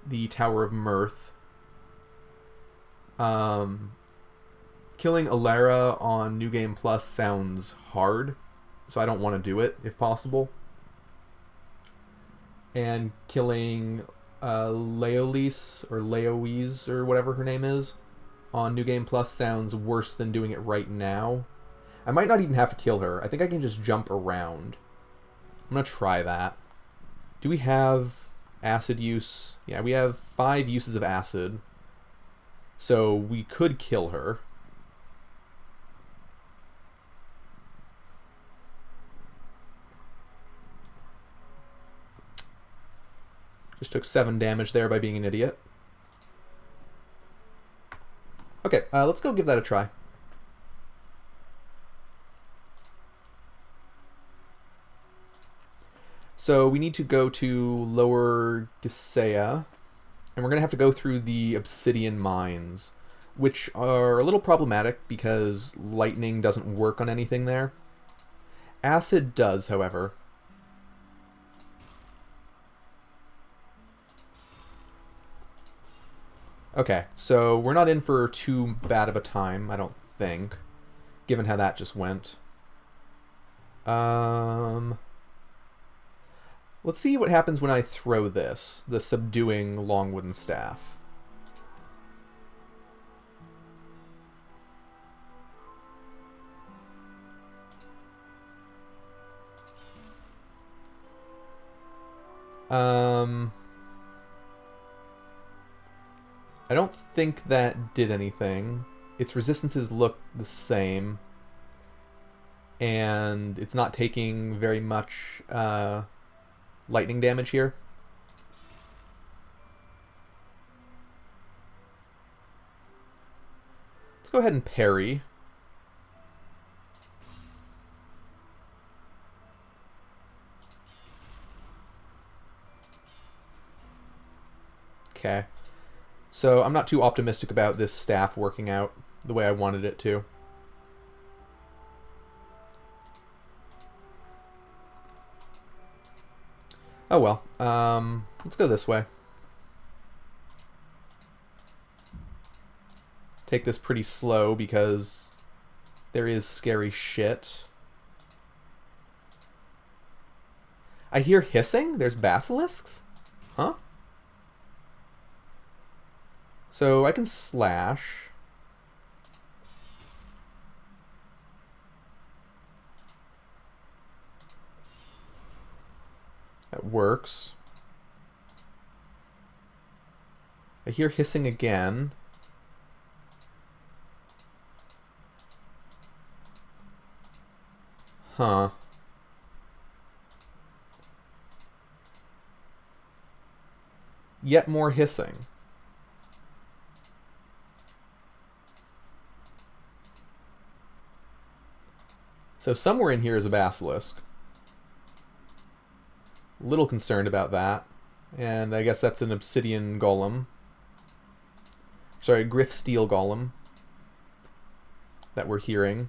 the Tower of Mirth. Killing Alara on New Game Plus sounds hard, so I don't want to do it if possible. And killing Leolise or Leoise or whatever her name is on New Game Plus sounds worse than doing it right now. I might not even have to kill her. I think I can just jump around. I'm going to try that. Do we have acid use? Yeah, we have 5 uses of acid. So we could kill her. Just took 7 damage there by being an idiot. Okay, let's go give that a try. So we need to go to Lower Gisea, and we're going to have to go through the Obsidian Mines, which are a little problematic because lightning doesn't work on anything there. Acid does, however. Okay, so we're not in for too bad of a time, I don't think, given how that just went. Let's see what happens when I throw this, the Subduing Long Wooden Staff. I don't think that did anything. Its resistances look the same. And it's not taking very much lightning damage here. Let's go ahead and parry. Okay. So I'm not too optimistic about this staff working out the way I wanted it to. Oh well. Let's go this way. Take this pretty slow because there is scary shit. I hear hissing? There's basilisks? Huh? So I can slash. That works. I hear hissing again. Huh. Yet more hissing. So somewhere in here is a basilisk. A little concerned about that. And I guess that's an obsidian golem. Sorry, griff steel golem that we're hearing.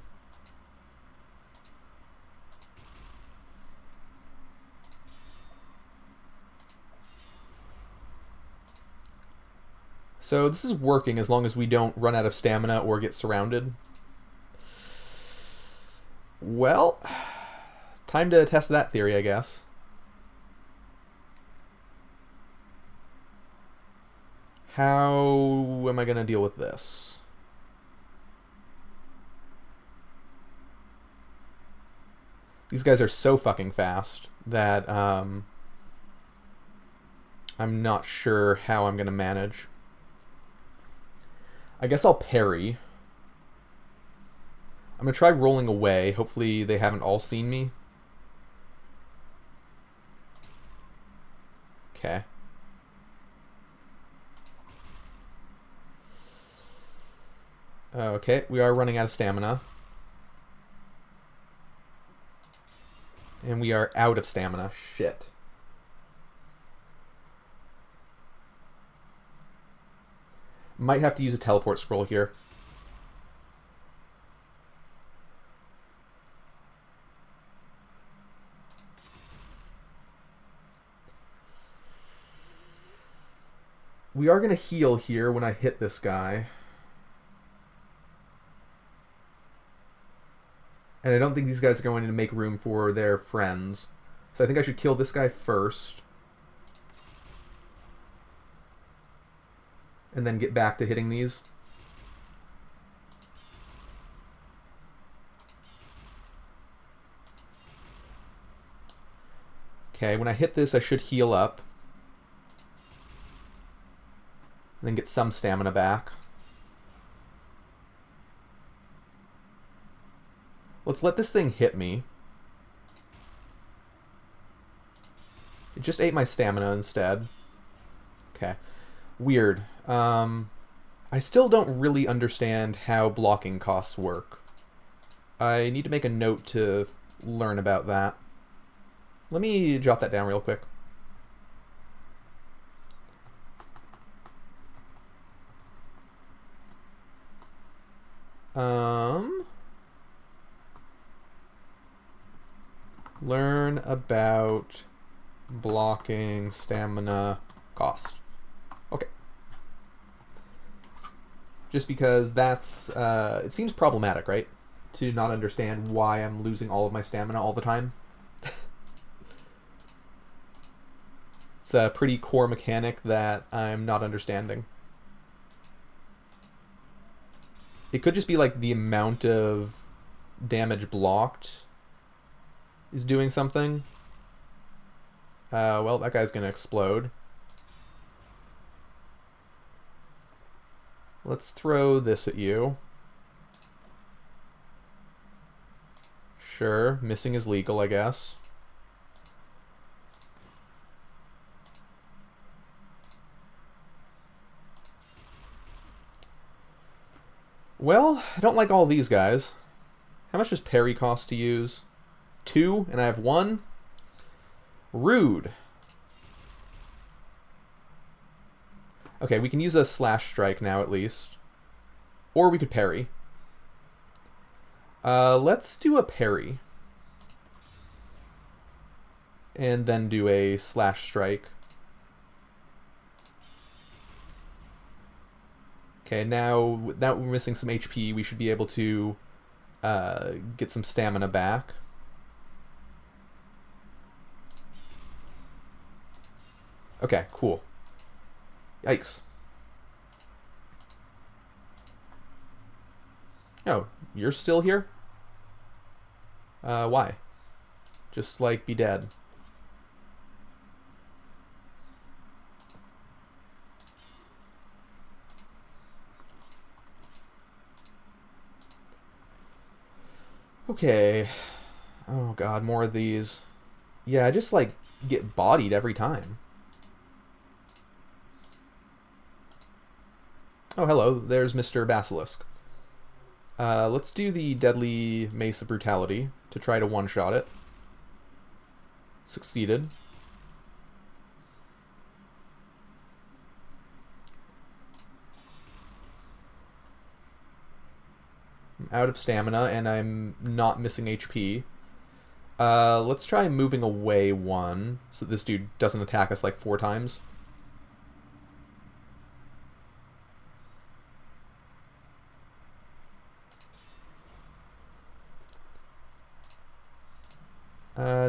So this is working as long as we don't run out of stamina or get surrounded. Well, time to test that theory, I guess. How am I going to deal with this? These guys are so fucking fast that I'm not sure how I'm going to manage. I guess I'll parry. I'm going to try rolling away. Hopefully they haven't all seen me. Okay. Okay, we are running out of stamina. And we are out of stamina. Shit. Might have to use a teleport scroll here. We are going to heal here when I hit this guy. And I don't think these guys are going to make room for their friends. So I think I should kill this guy first. And then get back to hitting these. Okay, when I hit this, I should heal up. And then get some stamina back. Let's let this thing hit me. It just ate my stamina instead. Okay. Weird. I still don't really understand how blocking costs work. I need to make a note to learn about that. Let me jot that down real quick. Learn about blocking stamina cost. Okay. Just because that's, it seems problematic, right? To not understand why I'm losing all of my stamina all the time. It's a pretty core mechanic that I'm not understanding. It could just be like the amount of damage blocked is doing something. Well, that guy's gonna explode. Let's throw this at you. Sure, missing is legal, I guess. Well, I don't like all these guys. How much does parry cost to use? 2, and I have 1? Rude. Okay, we can use a slash strike now at least. Or we could parry. Let's do a parry. And then do a slash strike. Okay, now that we're missing some HP, we should be able to get some stamina back. Okay, cool. Yikes. Oh, you're still here? Why? Just, like, be dead. Okay. Oh god, more of these. Yeah, I just, like, get bodied every time. Oh, hello. There's Mr. Basilisk. Let's do the Deadly Mace of Brutality to try to one-shot it. Succeeded. I'm out of stamina, and I'm not missing HP. Let's try moving away one, so this dude doesn't attack us like 4 times.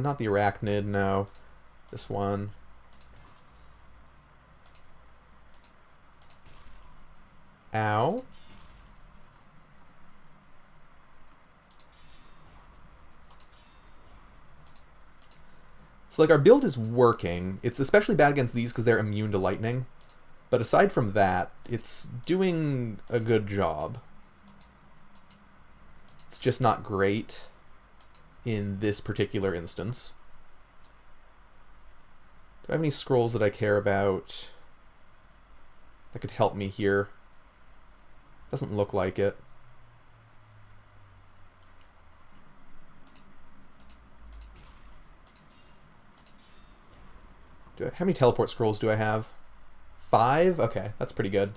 Not the arachnid, no. This one. Ow. So, like, our build is working. It's especially bad against these because they're immune to lightning. But aside from that, it's doing a good job. It's just not great in this particular instance. Do I have any scrolls that I care about that could help me here? Doesn't look like it. How many teleport scrolls do I have? 5? Okay, that's pretty good.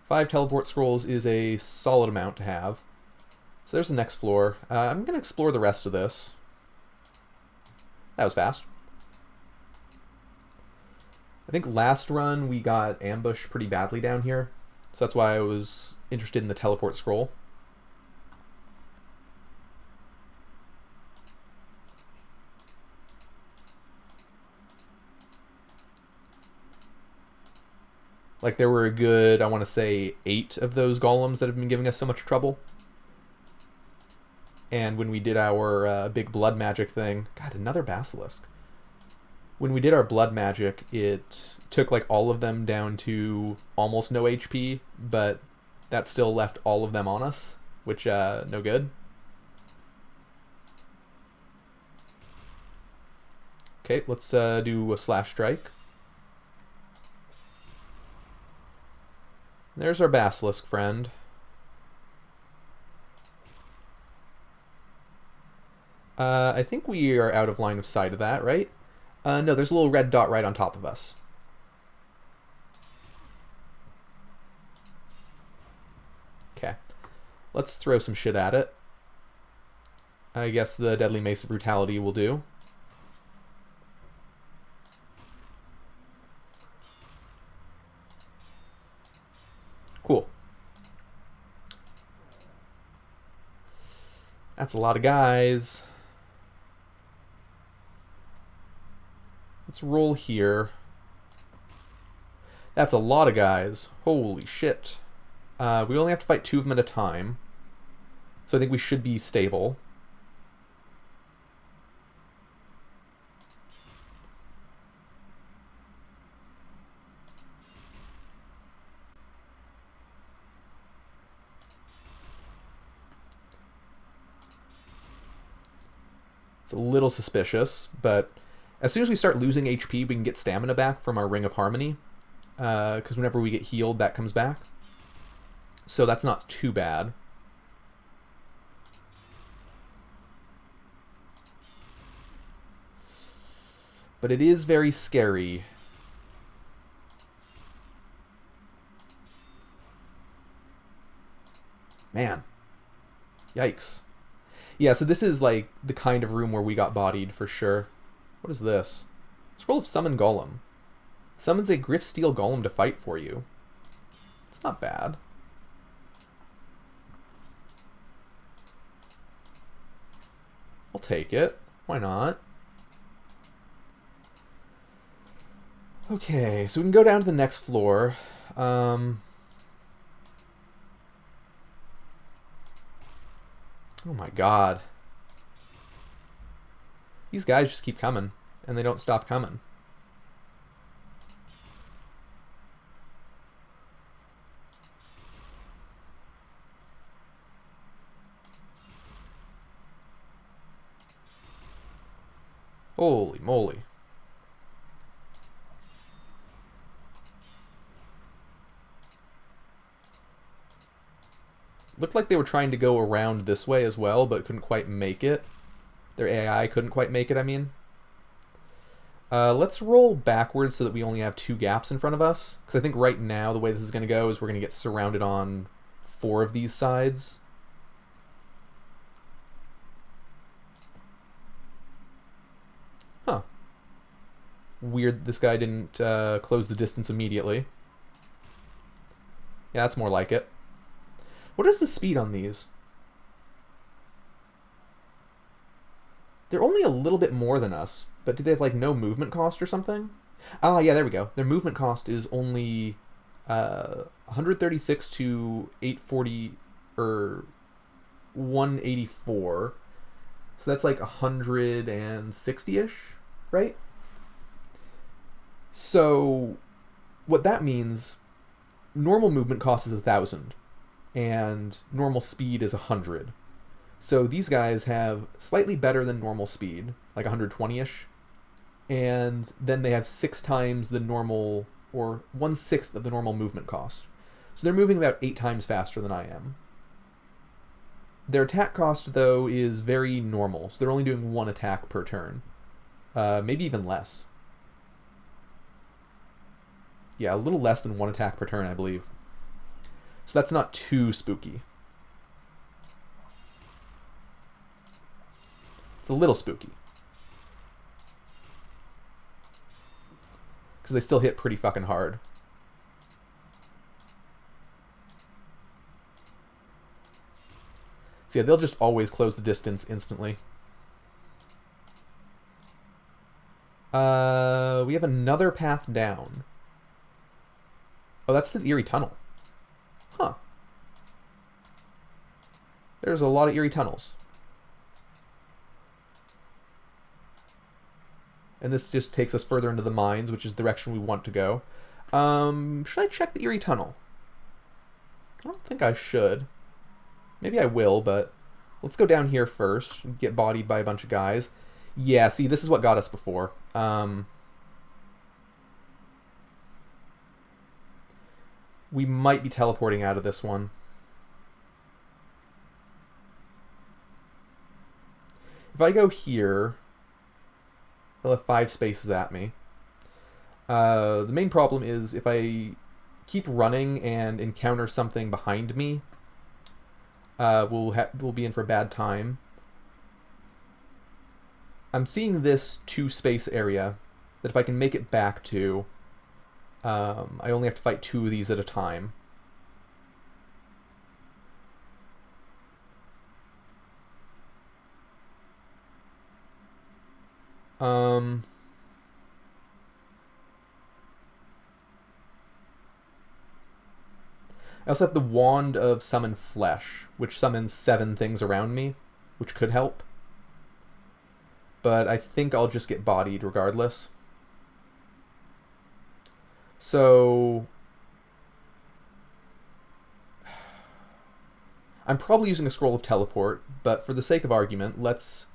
Five teleport scrolls is a solid amount to have. So there's the next floor. I'm going to explore the rest of this. That was fast. I think last run we got ambushed pretty badly down here. So that's why I was interested in the teleport scroll. Like, there were a good, I want to say, 8 of those golems that have been giving us so much trouble. And when we did our big blood magic thing... God, another basilisk. When we did our blood magic, it took, like, all of them down to almost no HP, but that still left all of them on us, which, no good. Okay, let's do a slash strike. There's our basilisk friend. I think we are out of line of sight of that, right? No, there's a little red dot right on top of us. Okay. Let's throw some shit at it. I guess the Deadly Mace of Brutality will do. Cool. That's a lot of guys. Let's roll here. That's a lot of guys. Holy shit. We only have to fight 2 of them at a time. So I think we should be stable. It's a little suspicious, but as soon as we start losing HP, we can get stamina back from our Ring of Harmony. Because whenever we get healed, that comes back. So that's not too bad. But it is very scary. Man. Yikes. Yeah, so this is like the kind of room where we got bodied for sure. What is this? Scroll of Summon Golem. Summons a Griff Steel Golem to fight for you. It's not bad. I'll take it. Why not? Okay, so we can go down to the next floor. Oh my god. These guys just keep coming, and they don't stop coming. Holy moly. Looked like they were trying to go around this way as well, but couldn't quite make it. Their AI couldn't quite make it, I mean. Let's roll backwards so that we only have 2 gaps in front of us. Because I think right now the way this is going to go is we're going to get surrounded on 4 of these sides. Huh. Weird this guy didn't close the distance immediately. Yeah, that's more like it. What is the speed on these? They're only a little bit more than us, but do they have like no movement cost or something? Ah, yeah, there we go. Their movement cost is only 136 to 840 or 184. So that's like 160-ish, right? So what that means, normal movement cost is 1,000. And normal speed is 100. So these guys have slightly better than normal speed, like 120-ish. And then they have 6 times the normal, or 1/6 of the normal movement cost. So they're moving about 8 times faster than I am. Their attack cost, though, is very normal. So they're only doing 1 attack per turn. Maybe even less. Yeah, a little less than 1 attack per turn, I believe. So that's not too spooky. It's a little spooky. Because they still hit pretty fucking hard. So yeah, they'll just always close the distance instantly. We have another path down. Oh, that's the Eerie Tunnel. Huh. There's a lot of eerie tunnels. And this just takes us further into the mines, which is the direction we want to go. Should I check the eerie tunnel? I don't think I should. Maybe I will, but let's go down here first and get bodied by a bunch of guys. Yeah, see, this is what got us before. We might be teleporting out of this one. If I go here, they'll have 5 spaces at me. The main problem is if I keep running and encounter something behind me, we'll be in for a bad time. I'm seeing this 2-space area that if I can make it back to, I only have to fight 2 of these at a time. I also have the Wand of Summon Flesh, which summons 7 things around me, which could help. But I think I'll just get bodied regardless. So I'm probably using a Scroll of Teleport, but for the sake of argument, let's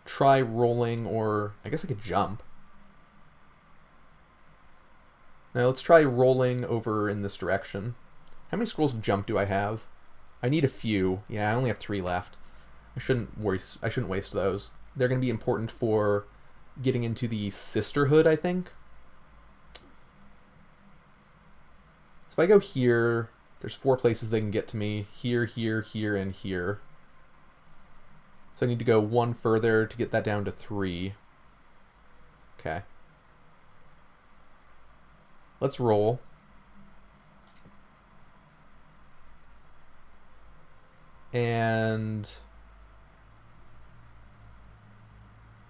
try rolling, or I guess I could jump. Now let's try rolling over in this direction. How many scrolls of jump do I have? I need a few. Yeah, I only have 3 left. I shouldn't waste those. They're going to be important for getting into the Sisterhood, I think. So if I go here, there's 4 places they can get to me. Here, here, here, and here. So I need to go 1 further to get that down to 3. Okay. Let's roll. And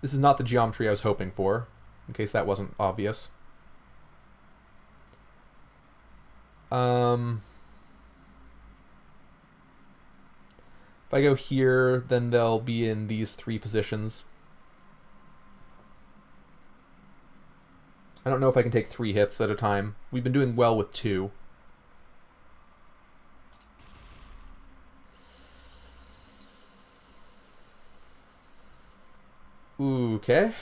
this is not the geometry I was hoping for, in case that wasn't obvious. If I go here, then they'll be in these 3 positions. I don't know if I can take 3 hits at a time. We've been doing well with 2. Ooh, okay.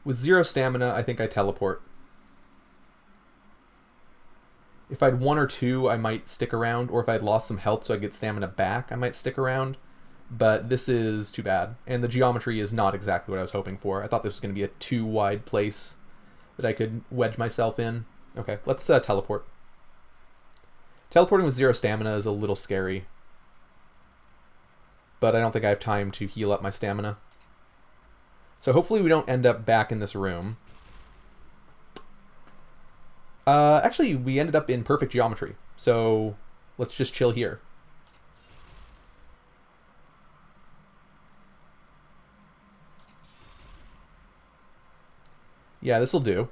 With 0 stamina, I think I teleport. If I'd 1 or 2, I might stick around, or if I'd lost some health so I get stamina back, I might stick around. But this is too bad. And the geometry is not exactly what I was hoping for. I thought this was going to be a too wide place that I could wedge myself in. Okay, let's teleport. Teleporting with 0 stamina is a little scary. But I don't think I have time to heal up my stamina. So hopefully we don't end up back in this room. Actually, we ended up in perfect geometry. So let's just chill here. Yeah, this'll do.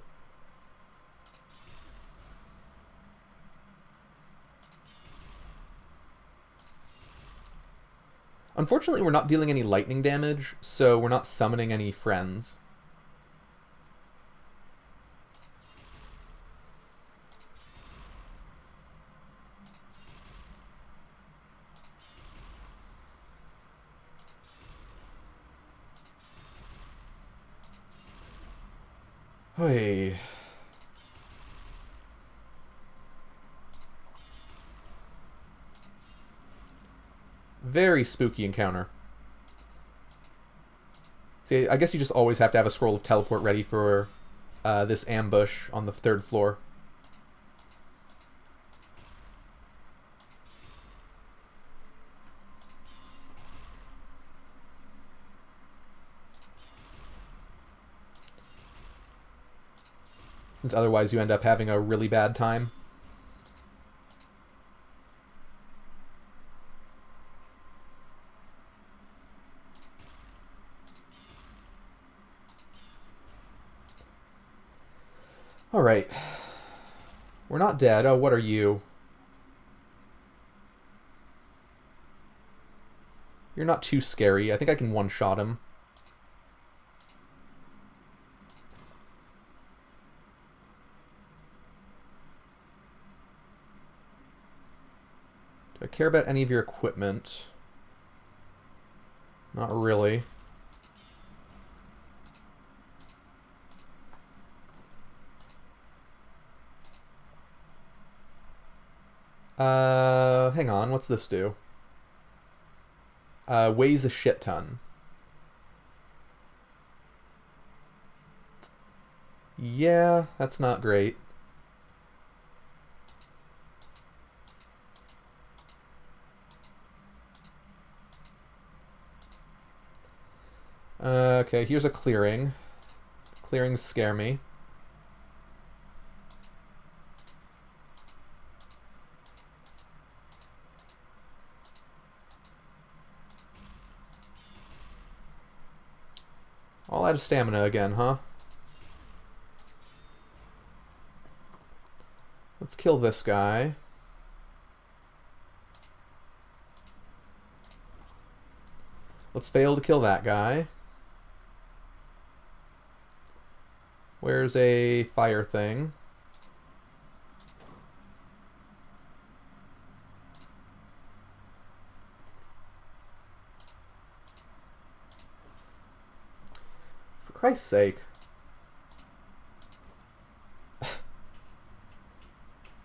Unfortunately, we're not dealing any lightning damage, so we're not summoning any friends. Hey. Very spooky encounter. See, I guess you just always have to have a scroll of teleport ready for this ambush on the 3rd floor. Since otherwise you end up having a really bad time. Alright. We're not dead. Oh, what are you? You're not too scary. I think I can one-shot him. Do I care about any of your equipment? Not really. Hang on, what's this do? Weighs a shit ton. Yeah, that's not great. Okay, here's a clearing. Clearings scare me. All out of stamina again, huh? Let's kill this guy. Let's fail to kill that guy. Where's a fire thing? Christ's sake.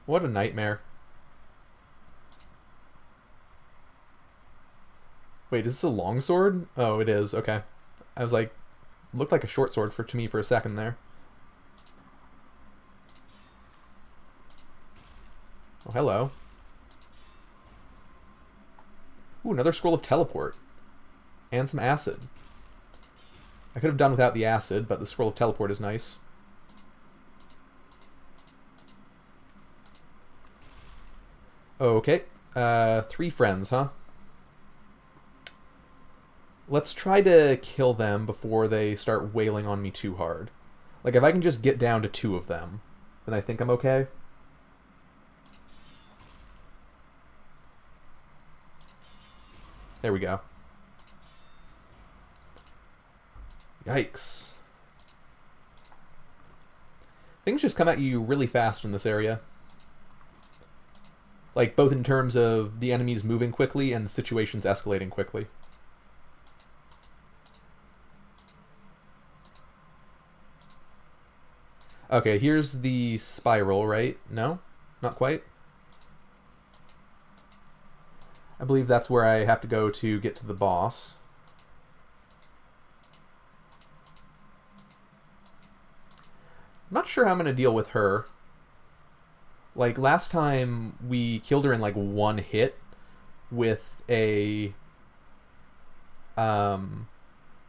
What a nightmare. Wait, is this a long sword? Oh, it is. Okay. I was like, looked like a short sword to me for a second there. Oh, hello. Ooh, another scroll of teleport. And some acid. I could have done without the acid, but the scroll of teleport is nice. Okay. 3 friends, huh? Let's try to kill them before they start wailing on me too hard. Like, if I can just get down to 2 of them, then I think I'm okay. There we go. Yikes. Things just come at you really fast in this area. Like, both in terms of the enemies moving quickly and the situations escalating quickly. Okay, here's the spiral, right? No? Not quite? I believe that's where I have to go to get to the boss. I'm not sure how I'm going to deal with her. Like, last time we killed her in, like, 1 hit with a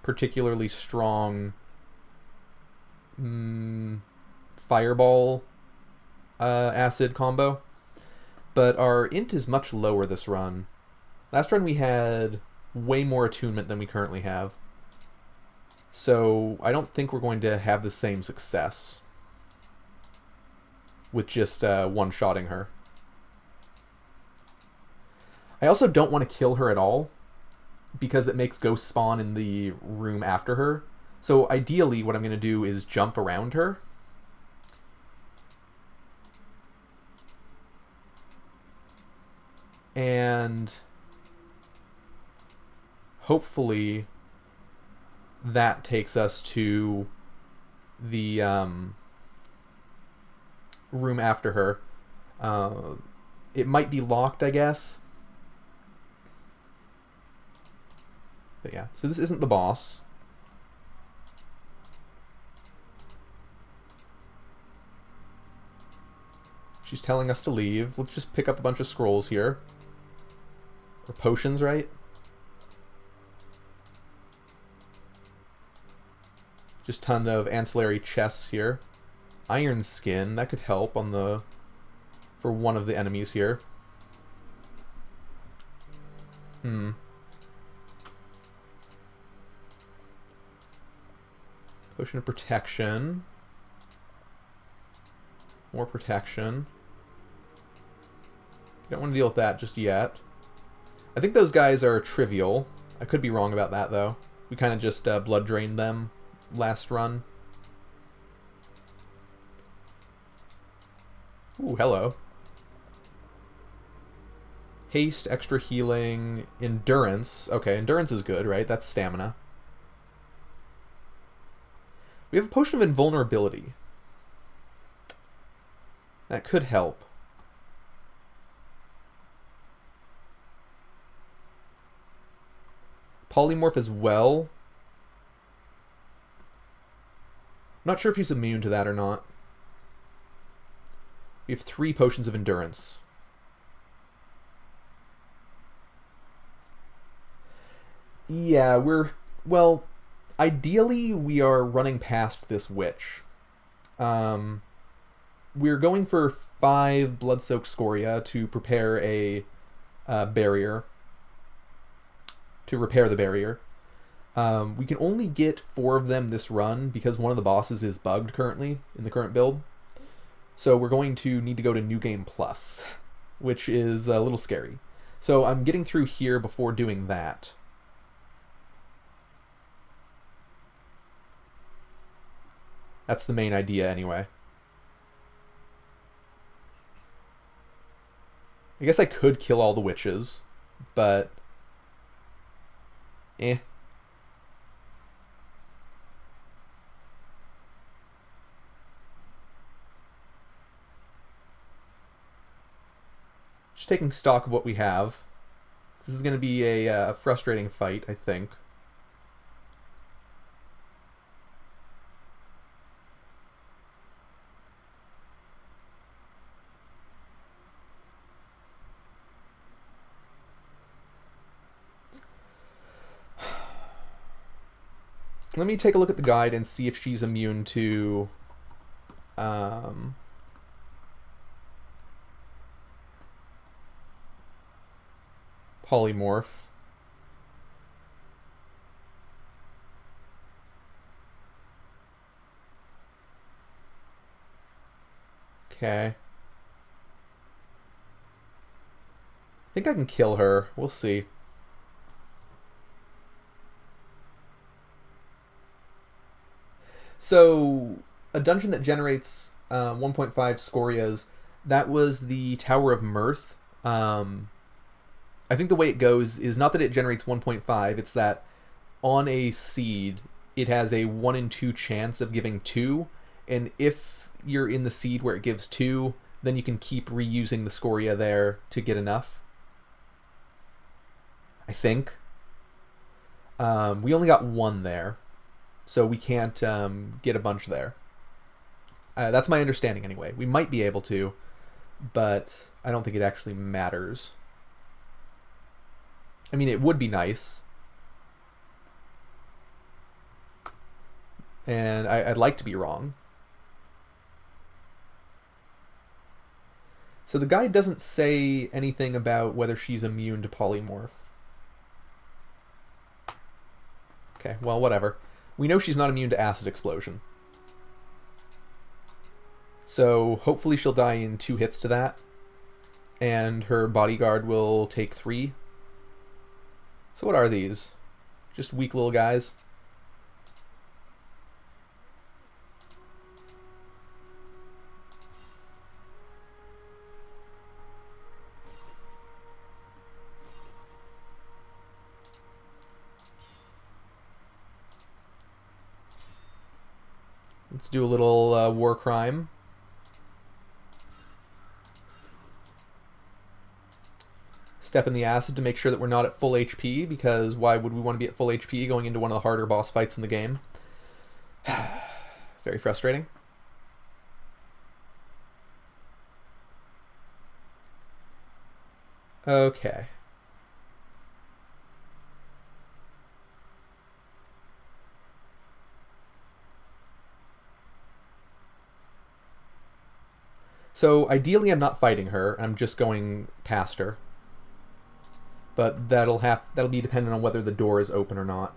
particularly strong fireball acid combo. But our int is much lower this run. Last run we had way more attunement than we currently have. So I don't think we're going to have the same success with just one-shotting her. I also don't want to kill her at all, because it makes ghosts spawn in the room after her. So ideally what I'm going to do is jump around her. And hopefully that takes us to the room after her. It might be locked, I guess. But yeah, so this isn't the boss. She's telling us to leave. Let's just pick up a bunch of scrolls here. Or potions, right? Just a ton of ancillary chests here. Iron skin, that could help on the for one of the enemies here. Potion of protection. More protection. Don't want to deal with that just yet. I think those guys are trivial. I could be wrong about that, though. We kind of just blood drained them last run. Ooh, hello. Haste, extra healing, endurance. Okay, endurance is good, right? That's stamina. We have a potion of invulnerability. That could help. Polymorph as well. I'm not sure if he's immune to that or not. We have 3 potions of endurance. Yeah, well, ideally we are running past this witch. We're going for 5 blood-soaked scoria to prepare a barrier. To repair the barrier. We can only get 4 of them this run because one of the bosses is bugged currently in the current build. So we're going to need to go to New Game Plus, which is a little scary. So I'm getting through here before doing that. That's the main idea anyway. I guess I could kill all the witches, but Just taking stock of what we have. This is going to be a frustrating fight, I think. Let me take a look at the guide and see if she's immune to polymorph. Okay. I think I can kill her. We'll see. So, a dungeon that generates 1.5 Scorias, that was the Tower of Mirth. I think the way it goes is not that it generates 1.5, it's that on a seed, it has a 1 in 2 chance of giving 2, and if you're in the seed where it gives 2, then you can keep reusing the Scoria there to get enough. I think. We only got 1 there, so we can't get a bunch there. That's my understanding anyway. We might be able to, but I don't think it actually matters. I mean, it would be nice. And I'd like to be wrong. So the guide doesn't say anything about whether she's immune to polymorph. Okay, well, whatever. We know she's not immune to acid explosion. So hopefully she'll die in 2 hits to that. And her bodyguard will take 3. So what are these? Just weak little guys? Let's do a little war crime. Step in the acid to make sure that we're not at full HP, because why would we want to be at full HP going into one of the harder boss fights in the game? Very frustrating. Okay. So ideally I'm not fighting her, I'm just going past her. But that'll be dependent on whether the door is open or not.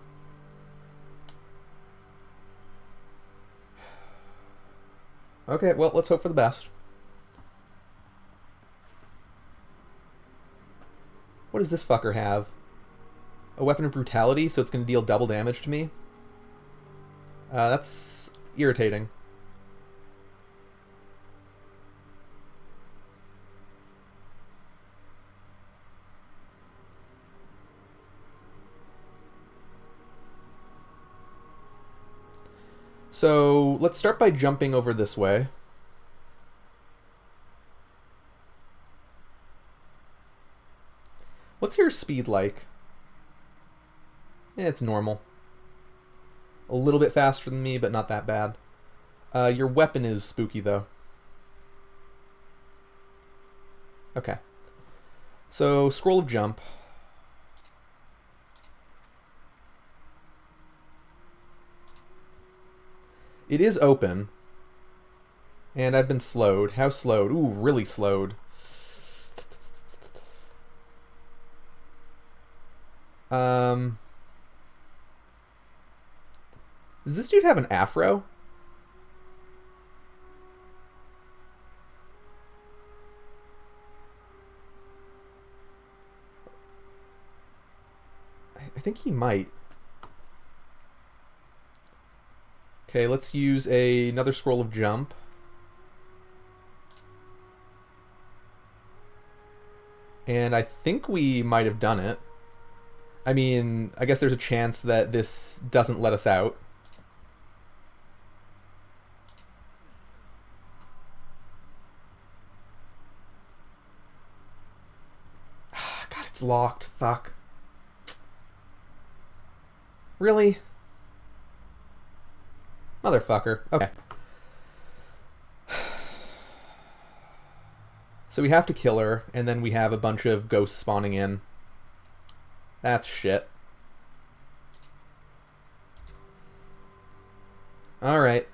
Okay, well, let's hope for the best. What does this fucker have? A weapon of brutality, so it's going to deal double damage to me? That's irritating. So let's start by jumping over this way. What's your speed like? It's normal. A little bit faster than me, but not that bad. Your weapon is spooky, though. Okay. So, scroll of jump. It is open. And I've been slowed. How slowed? Ooh, really slowed. Does this dude have an afro? I think he might. Okay, let's use another scroll of jump. And I think we might have done it. I mean, I guess there's a chance that this doesn't let us out. It's locked. Fuck. Really? Motherfucker. Okay. So we have to kill her, and then we have a bunch of ghosts spawning in. That's shit. Alright.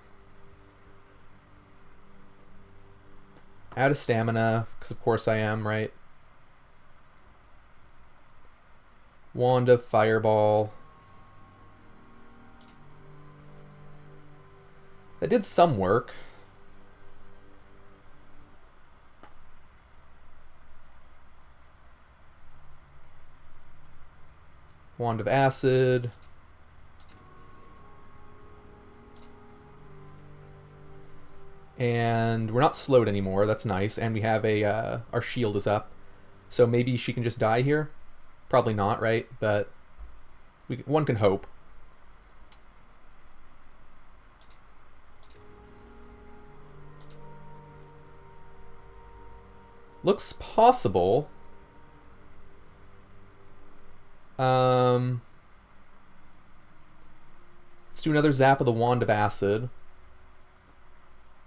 Out of stamina, because of course I am, right? Wand of Fireball. That did some work. Wand of Acid. And we're not slowed anymore. That's nice. And we have a our shield is up, so maybe she can just die here. Probably not, right? But one can hope. Looks possible. Let's do another zap of the Wand of Acid.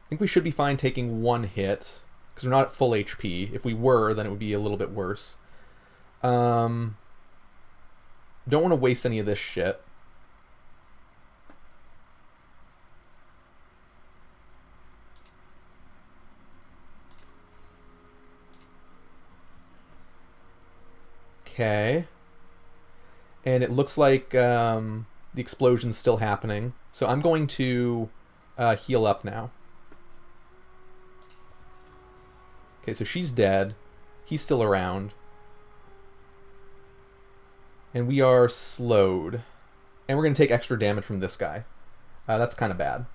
I think we should be fine taking one hit, because we're not at full HP. If we were, then it would be a little bit worse. Don't want to waste any of this shit. Okay. And it looks like the explosion's still happening. So I'm going to heal up now. Okay, so she's dead. He's still around. And we are slowed. And we're going to take extra damage from this guy. That's kind of bad.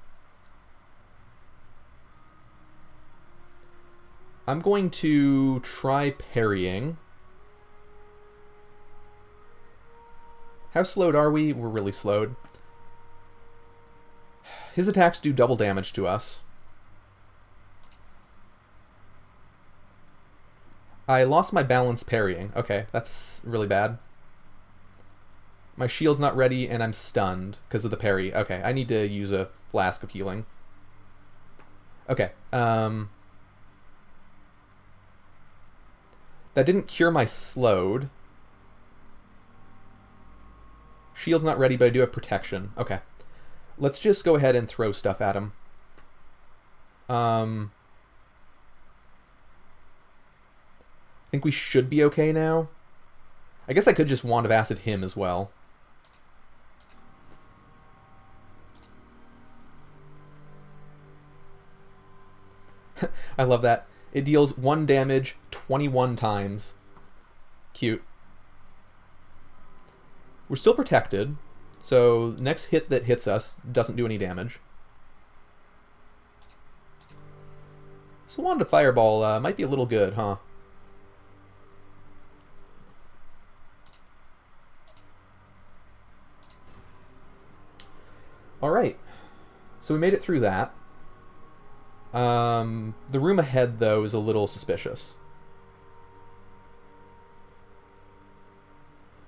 I'm going to try parrying. How slowed are we? We're really slowed. His attacks do double damage to us. I lost my balance parrying. Okay, that's really bad. My shield's not ready and I'm stunned because of the parry. Okay, I need to use a flask of healing. Okay, that didn't cure my slowed. Shield's not ready, but I do have protection. Okay. Let's just go ahead and throw stuff at him. I think we should be okay now. I guess I could just Wand of Acid him as well. I love that. It deals 1 damage 21 times. Cute. We're still protected, so next hit that hits us doesn't do any damage. So Wand of Fireball might be a little good, huh? Alright, so we made it through that. The room ahead, though, is a little suspicious.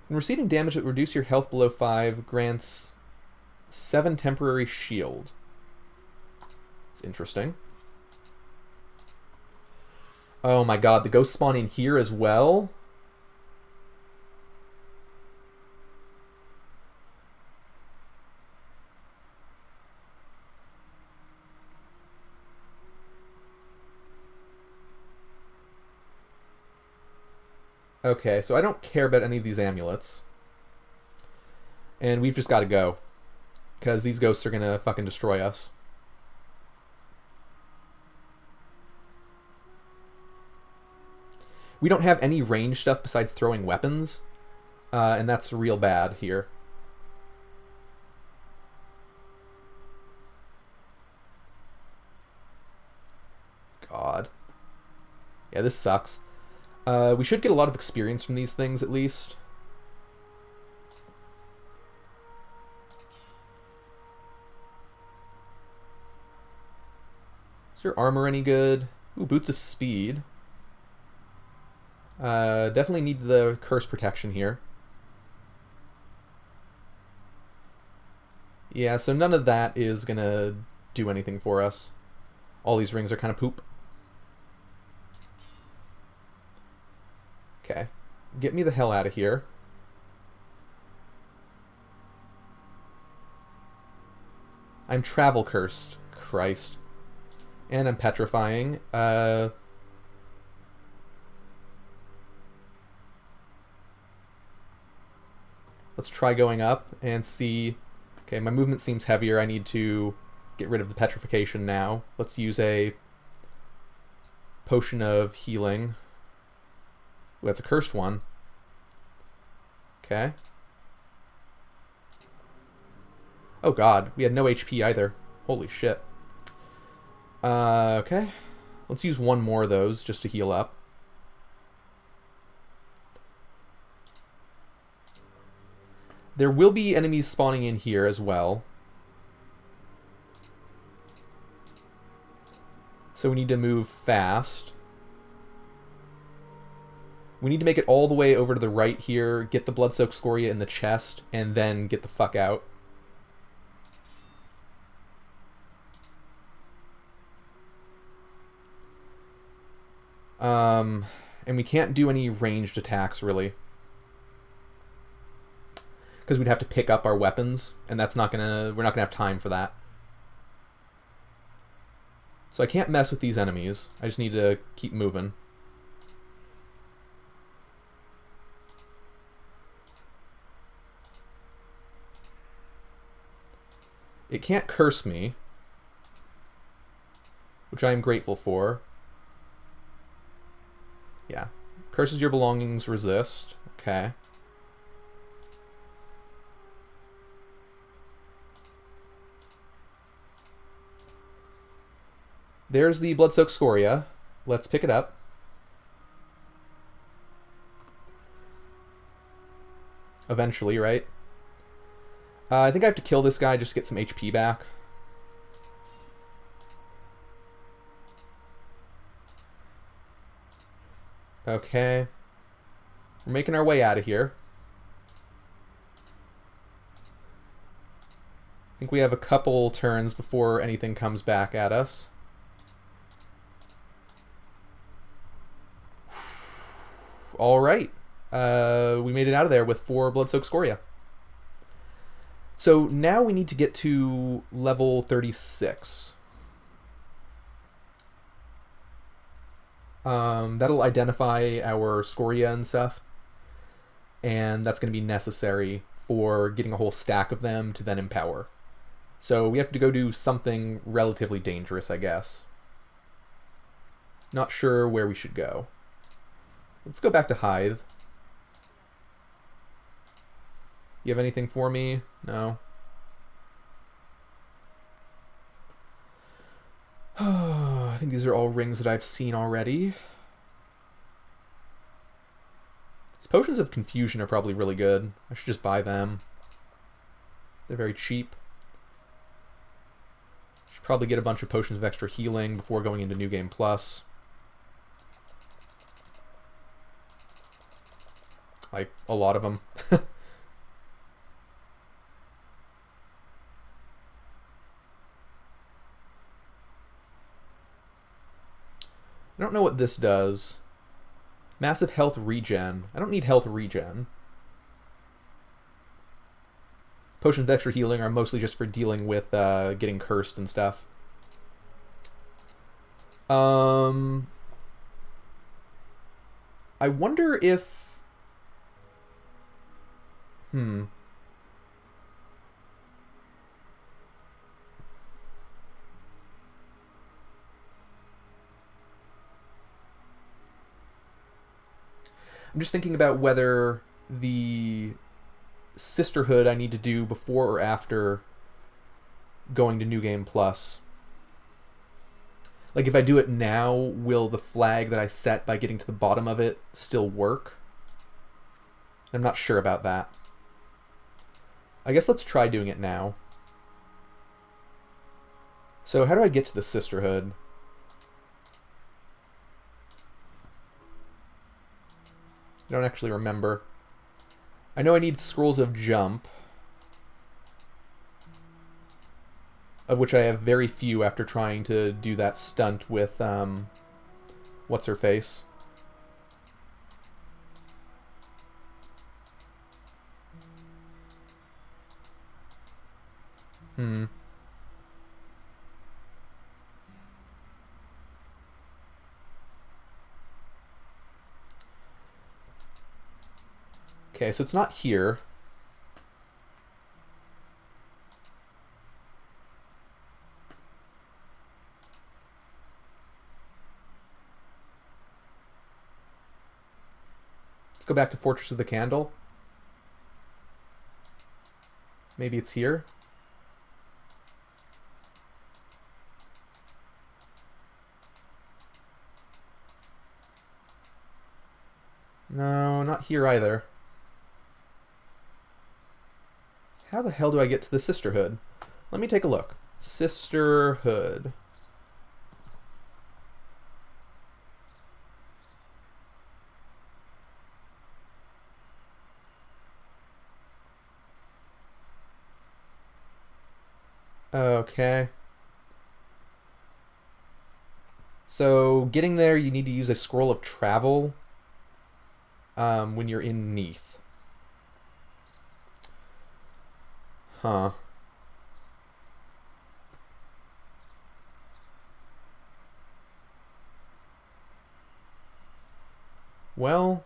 When receiving damage that reduces your health below 5, grants 7 temporary shield. It's interesting. Oh my god, the ghosts spawn in here as well? Okay, so I don't care about any of these amulets. And we've just got to go. Because these ghosts are going to fucking destroy us. We don't have any range stuff besides throwing weapons. And that's real bad here. God. Yeah, this sucks. We should get a lot of experience from these things, at least. Is your armor any good? Ooh, Boots of Speed. Definitely need the curse protection here. Yeah, so none of that is gonna do anything for us. All these rings are kind of poop. Okay. Get me the hell out of here. I'm travel cursed. Christ. And I'm petrifying. Let's try going up and see. Okay, my movement seems heavier. I need to get rid of the petrification now. Let's use a potion of healing. Ooh, that's a cursed one. Okay. Oh god, we had no HP either. Holy shit. Okay. Let's use one more of those just to heal up. There will be enemies spawning in here as well. So we need to move fast. We need to make it all the way over to the right here, get the blood-soaked Scoria in the chest, and then get the fuck out. And we can't do any ranged attacks, really. Because we'd have to pick up our weapons, and that's not gonna... we're not gonna have time for that. So I can't mess with these enemies. I just need to keep moving. It can't curse me, which I am grateful for. Yeah. Curses your belongings, resist. Okay. There's the blood-soaked Scoria. Let's pick it up. Eventually, right? I think I have to kill this guy just to get some HP back. Okay. We're making our way out of here. I think we have a couple turns before anything comes back at us. All right. We made it out of there with 4 blood-soaked Scoria. So now we need to get to level 36. That'll identify our Scoria and stuff. And that's going to be necessary for getting a whole stack of them to then empower. So we have to go do something relatively dangerous, I guess. Not sure where we should go. Let's go back to Hythe. You have anything for me? No. I think these are all rings that I've seen already. These potions of confusion are probably really good. I should just buy them. They're very cheap. Should probably get a bunch of potions of extra healing before going into New Game Plus. Like, a lot of them. I don't know what this does. Massive health regen. I don't need health regen. Potions of extra healing are mostly just for dealing with getting cursed and stuff. I wonder if... I'm just thinking about whether the sisterhood I need to do before or after going to New Game Plus. Like, if I do it now, will the flag that I set by getting to the bottom of it still work? I'm not sure about that. I guess let's try doing it now. So how do I get to the sisterhood? I don't actually remember. I know I need scrolls of jump, of which I have very few after trying to do that stunt with, what's-her-face? Okay, so it's not here. Let's go back to Fortress of the Candle. Maybe it's here. No, not here either. How the hell do I get to the Sisterhood? Let me take a look. Sisterhood. Okay. So, getting there, you need to use a scroll of travel when you're in Neath. Huh. Well...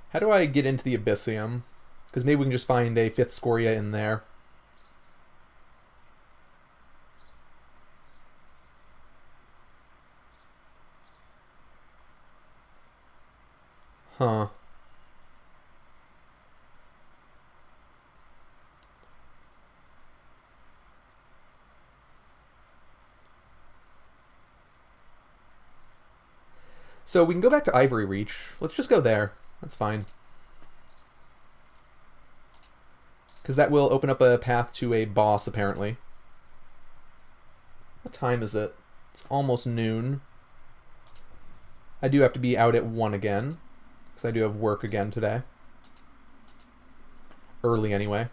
how do I get into the Abyssium? Because maybe we can just find a 5th Scoria in there. Huh. So we can go back to Ivory Reach. Let's just go there. That's fine. Because that will open up a path to a boss, apparently. What time is it? It's almost noon. I do have to be out at 1 again. Because I do have work again today. Early, anyway.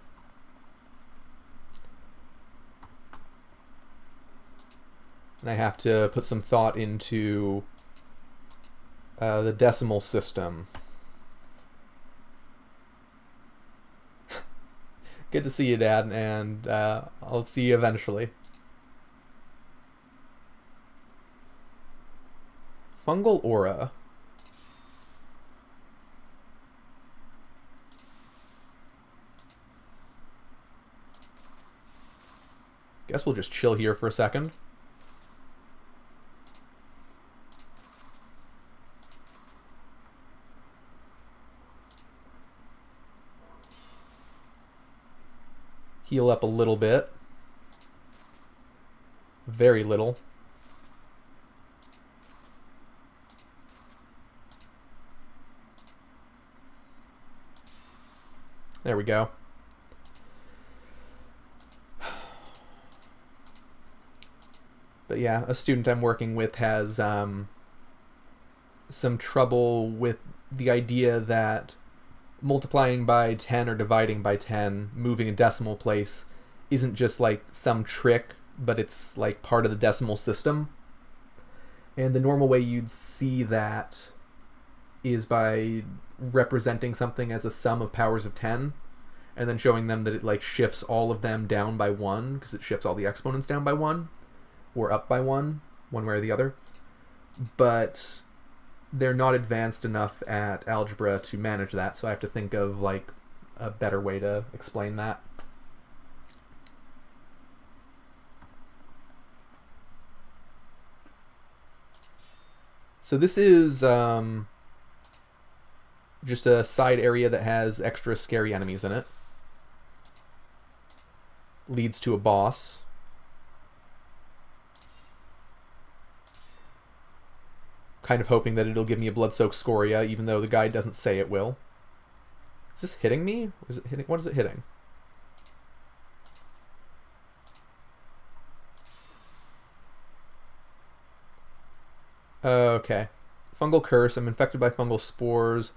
And I have to put some thought into the decimal system. Good to see you, Dad, and I'll see you eventually. Fungal aura. Guess we'll just chill here for a second. Heal up a little bit. Very little. There we go. But yeah, a student I'm working with has some trouble with the idea that multiplying by 10 or dividing by 10, moving a decimal place, isn't just like some trick, but it's like part of the decimal system. And the normal way you'd see that is by representing something as a sum of powers of 10, and then showing them that it like shifts all of them down by 1, because it shifts all the exponents down by 1, or up by 1 way or the other. But they're not advanced enough at algebra to manage that, so I have to think of like a better way to explain that. So this is just a side area that has extra scary enemies in it. Leads to a boss. Kind of hoping that it'll give me a blood-soaked Scoria, even though the guide doesn't say it will. Is this hitting me? Or is it hitting? What is it hitting? Okay. Fungal curse. I'm infected by fungal spores.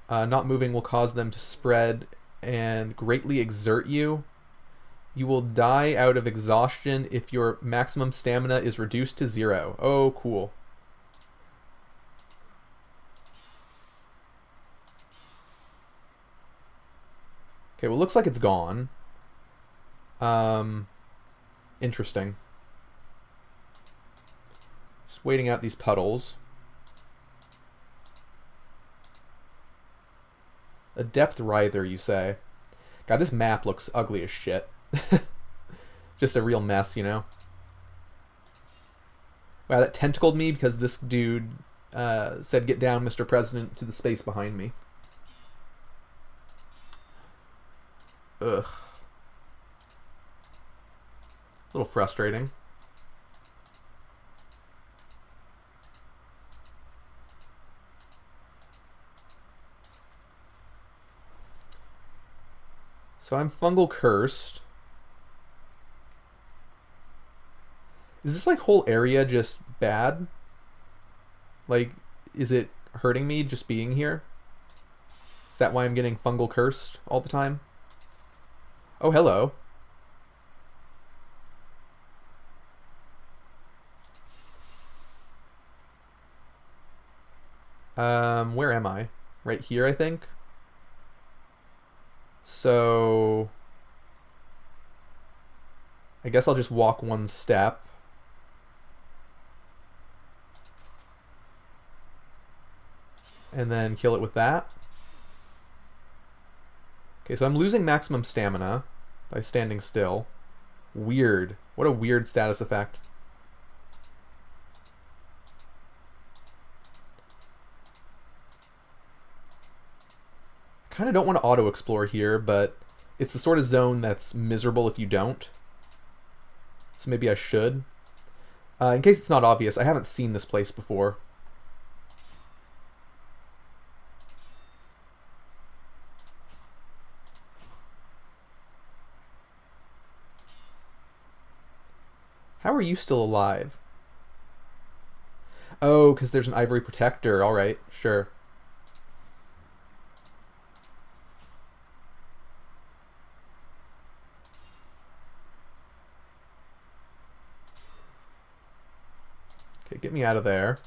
Not moving will cause them to spread and greatly exert you. You will die out of exhaustion if your maximum stamina is reduced to 0. Oh, cool. Okay, well, it looks like it's gone. Interesting. Just waiting out these puddles. A depth writher, you say? God, this map looks ugly as shit. Just a real mess, you know? Wow, that tentacled me because this dude said, "Get down, Mr. President," to the space behind me. Ugh. A little frustrating. So I'm fungal cursed. Is this like whole area just bad? Like, is it hurting me just being here? Is that why I'm getting fungal cursed all the time? Oh, hello. Where am I? Right here, I think. So I guess I'll just walk one step. And then kill it with that. Okay, so I'm losing maximum stamina by standing still. Weird. What a weird status effect. I kind of don't want to auto-explore here, but it's the sort of zone that's miserable if you don't. So maybe I should. In case it's not obvious, I haven't seen this place before. How are you still alive? Oh, because there's an ivory protector. Alright, sure. Okay, get me out of there.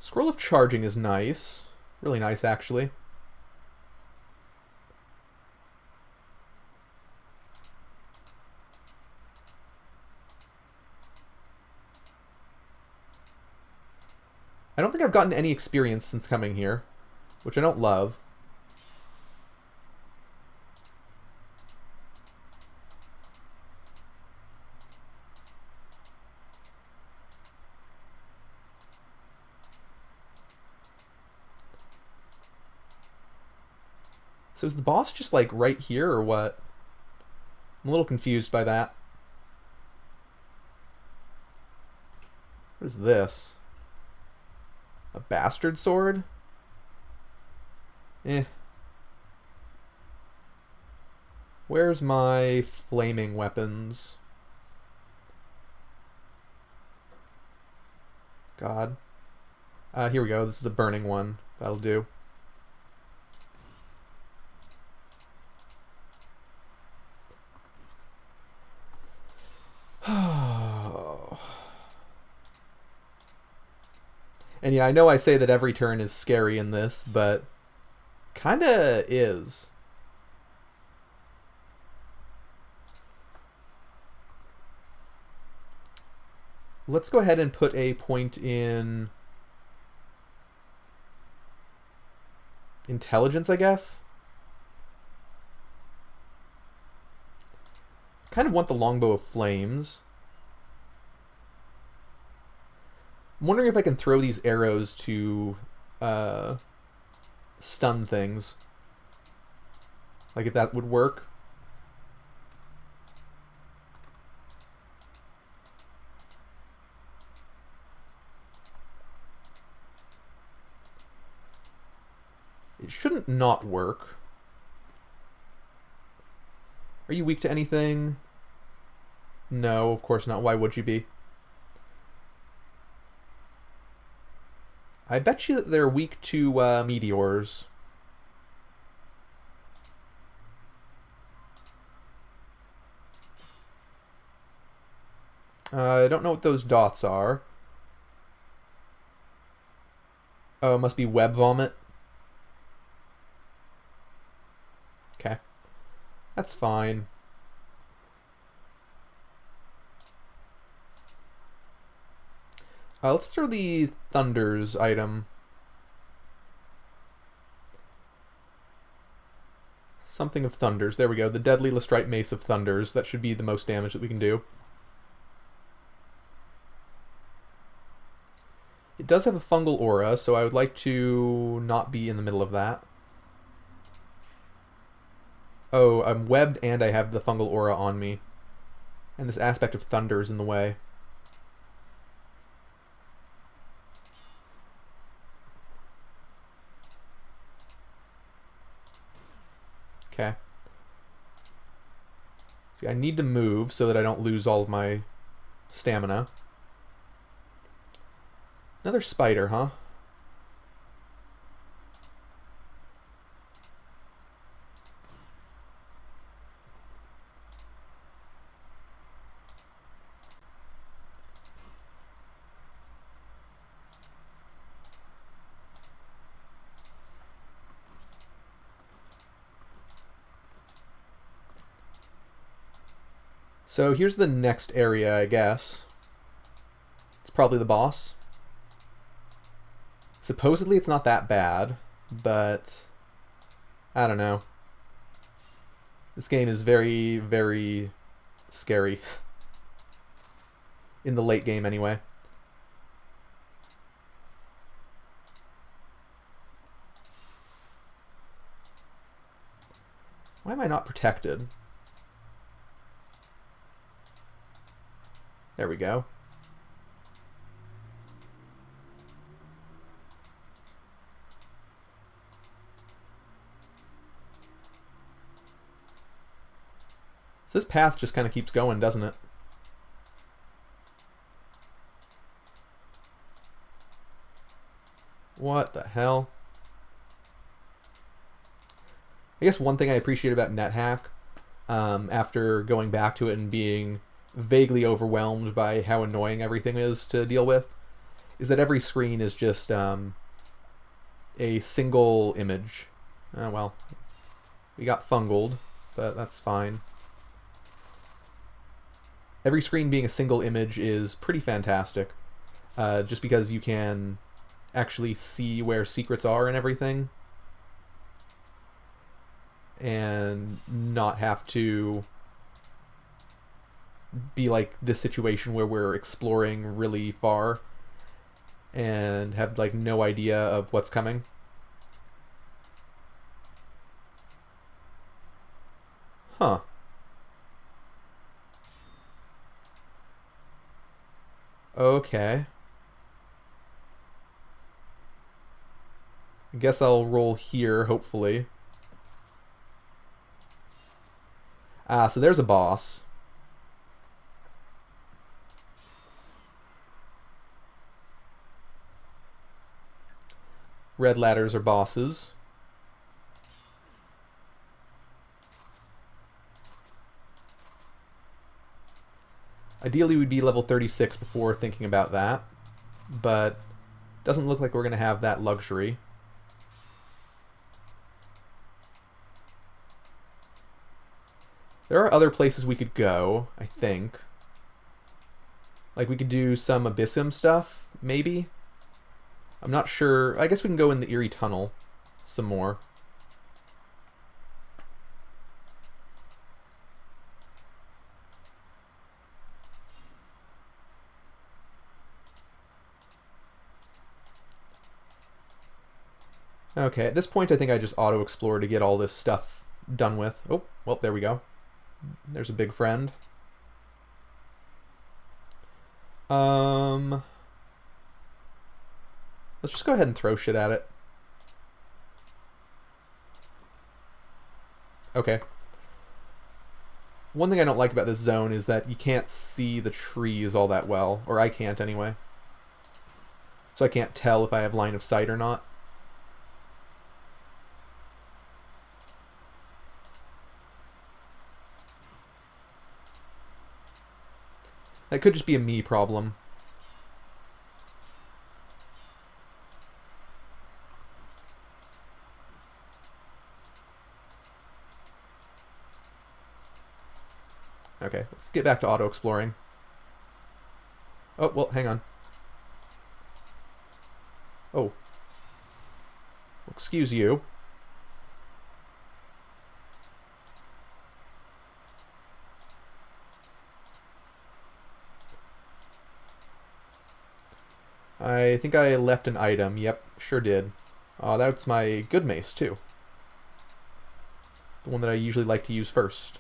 Scroll of Charging is nice. Really nice, actually. I don't think I've gotten any experience since coming here, which I don't love. So is the boss just like right here or what? I'm a little confused by that. What is this? A bastard sword? Eh. Where's my flaming weapons? God. Here we go. This is a burning one. That'll do. And yeah, I know I say that every turn is scary in this, but kinda is. Let's go ahead and put a point in intelligence, I guess. Kind of want the longbow of flames. I'm wondering if I can throw these arrows to stun things. Like if that would work. shouldn't not work. Are you weak to anything? No, of course not. Why would you be? I bet you that they're weak to meteors. I don't know what those dots are. Oh, it must be web vomit. Okay. That's fine. Let's throw the Thunders item. Something of Thunders. There we go. The Deadly Lestrite Mace of Thunders. That should be the most damage that we can do. It does have a fungal aura, so I would like to not be in the middle of that. Oh, I'm webbed and I have the fungal aura on me. And this aspect of Thunder is in the way. Okay. See, I need to move so that I don't lose all of my stamina. Another spider, huh? So here's the next area, I guess. It's probably the boss. Supposedly it's not that bad, but I don't know. This game is very, very scary. In the late game, anyway. Why am I not protected? There we go. So this path just kind of keeps going, doesn't it? What the hell? I guess one thing I appreciate about NetHack, after going back to it and being vaguely overwhelmed by how annoying everything is to deal with, is that every screen is just a single image. Well, we got fungled, but that's fine. Every screen being a single image is pretty fantastic, just because you can actually see where secrets are and everything, and not have to be like this situation where we're exploring really far and have like no idea of what's coming. Huh. Okay. I guess I'll roll here, hopefully. So there's a boss. Red ladders are bosses. Ideally, we'd be level 36 before thinking about that, but doesn't look like we're going to have that luxury. There are other places we could go, I think. Like, we could do some Abyssum stuff, maybe? I'm not sure. I guess we can go in the Eerie Tunnel some more. Okay, at this point I think I just auto-explore to get all this stuff done with. Oh, well, there we go. There's a big friend. Let's just go ahead and throw shit at it. Okay. One thing I don't like about this zone is that you can't see the trees all that well. Or I can't, anyway. So I can't tell if I have line of sight or not. That could just be a me problem. Okay, let's get back to auto-exploring. Oh, well, hang on. Oh. Excuse you. I think I left an item. Yep, sure did. That's my good mace, too. The one that I usually like to use first.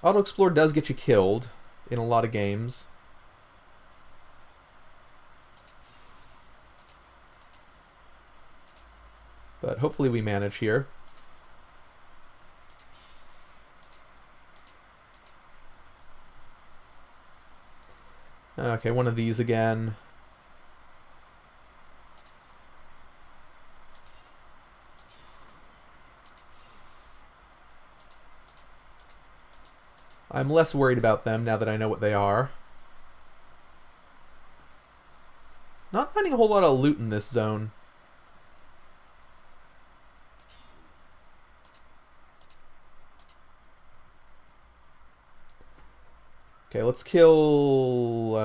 Auto-explore does get you killed in a lot of games. But hopefully we manage here. Okay, one of these again. I'm less worried about them now that I know what they are. Not finding a whole lot of loot in this zone. Okay, let's kill...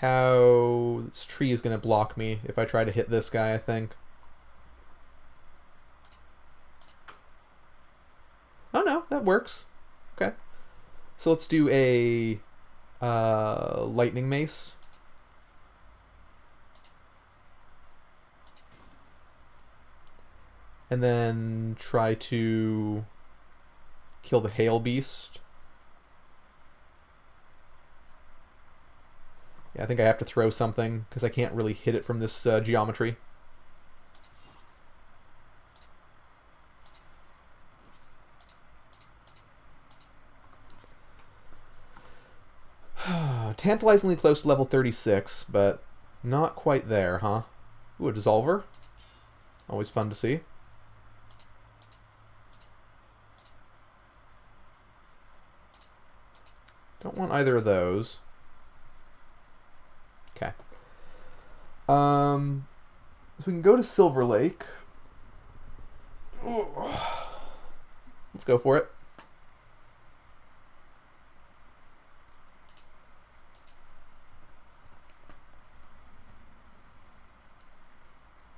How... This tree is going to block me if I try to hit this guy, I think. Oh no, that works. Okay. So let's do a lightning mace. And then try to kill the hail beast. Yeah, I think I have to throw something because I can't really hit it from this geometry. Tantalizingly close to level 36, but not quite there, huh? Ooh, a dissolver. Always fun to see. Don't want either of those. Okay. So we can go to Silver Lake. Let's go for it.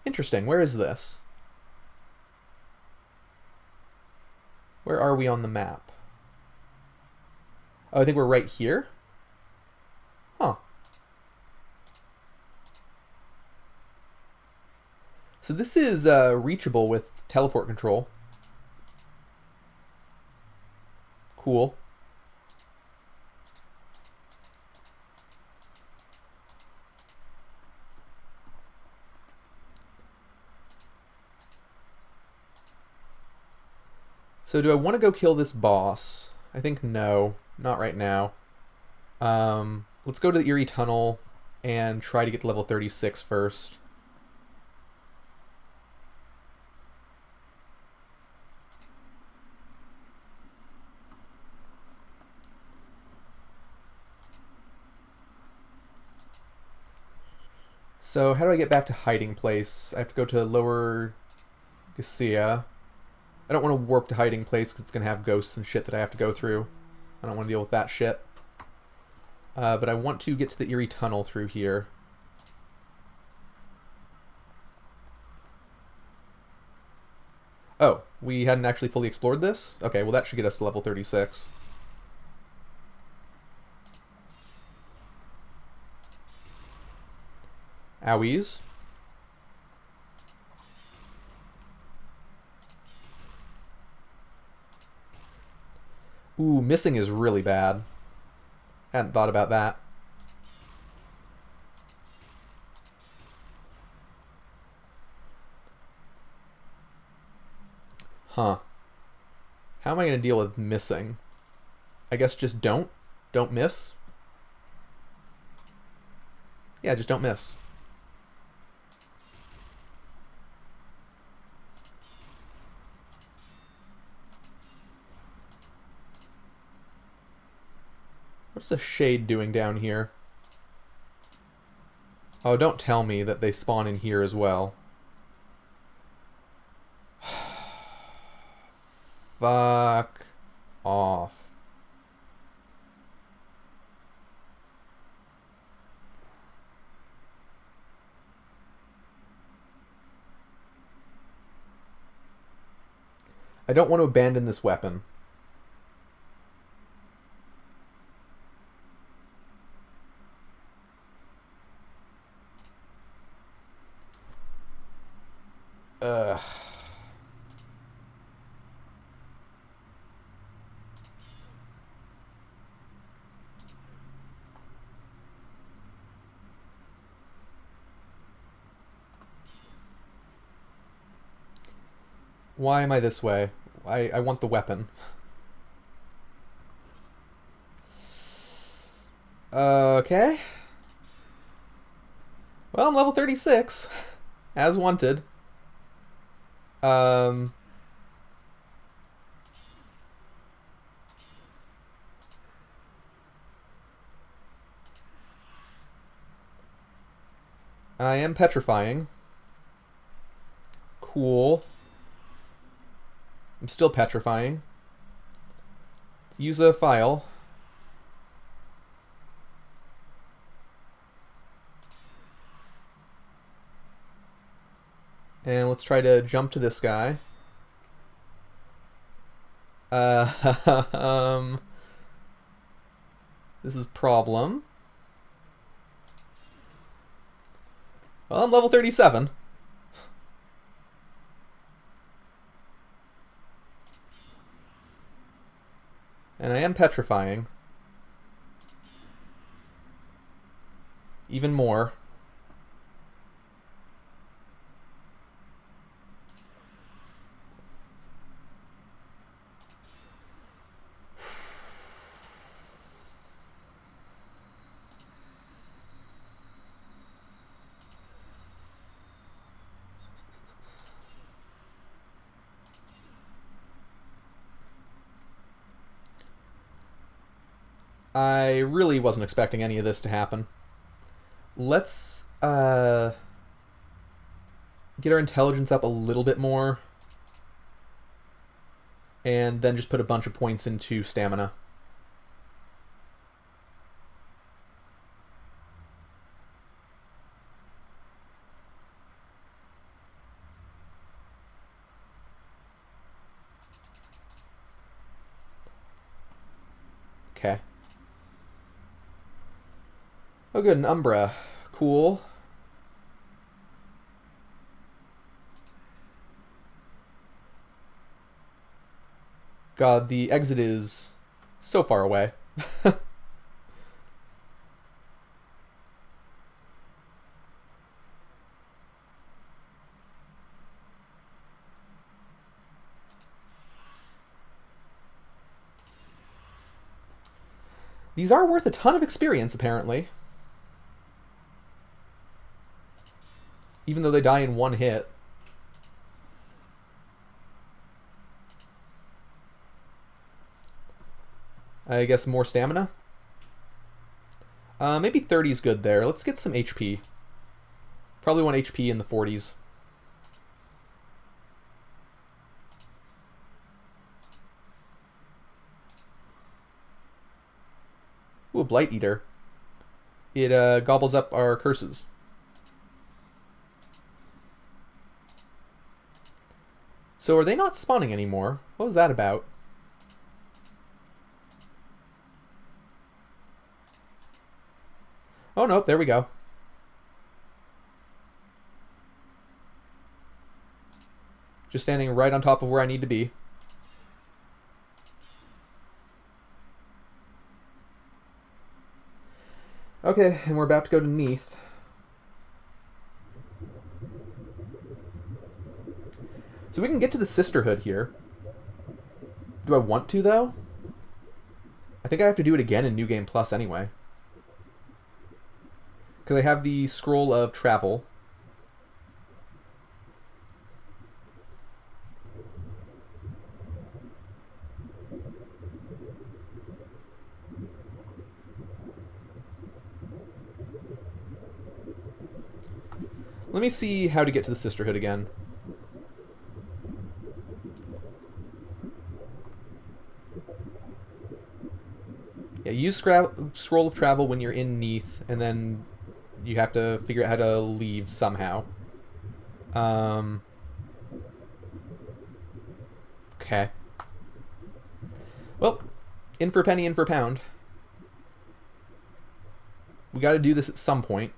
Interesting. Where is this? Where are we on the map? Oh, I think we're right here. Huh. So this is reachable with teleport control. Cool. So do I want to go kill this boss? I think no, not right now. Let's go to the Eerie Tunnel and try to get to level 36 first. So how do I get back to hiding place? I have to go to Lower Scoria. I don't want to warp to hiding place because it's going to have ghosts and shit that I have to go through. I don't want to deal with that shit. But I want to get to the Eerie Tunnel through here. Oh, we hadn't actually fully explored this? Okay, well that should get us to level 36. Owies. Ooh, missing is really bad. Hadn't thought about that. Huh. How am I going to deal with missing? I guess just don't. Don't miss. Yeah, just don't miss. What's the shade doing down here? Oh, don't tell me that they spawn in here as well. Fuck off. I don't want to abandon this weapon. Ugh. Why am I this way? I want the weapon. Okay. Well, I'm level 36. As wanted. I am petrifying. Cool. I'm still petrifying. Let's use a file. And let's try to jump to this guy. This is problem. Well, I'm level 37. And I am petrifying. Even more. I really wasn't expecting any of this to happen. Let's get our intelligence up a little bit more. And then just put a bunch of points into stamina. Okay. Oh good, an Umbra. Cool. God, the exit is so far away. These are worth a ton of experience, apparently. Even though they die in one hit. I guess more stamina? Maybe 30 is good there. Let's get some HP. Probably want HP in the 40s. Ooh, a Blight Eater. It gobbles up our curses. So are they not spawning anymore? What was that about? Oh, no, there we go. Just standing right on top of where I need to be. Okay, and we're about to go to Neath. So we can get to the Sisterhood here. Do I want to, though? I think I have to do it again in New Game Plus anyway. Because I have the Scroll of Travel. Let me see how to get to the Sisterhood again. Yeah, use Scroll of Travel when you're in Neath, and then you have to figure out how to leave somehow. Okay. Well, in for a penny, in for a pound. We got to do this at some point.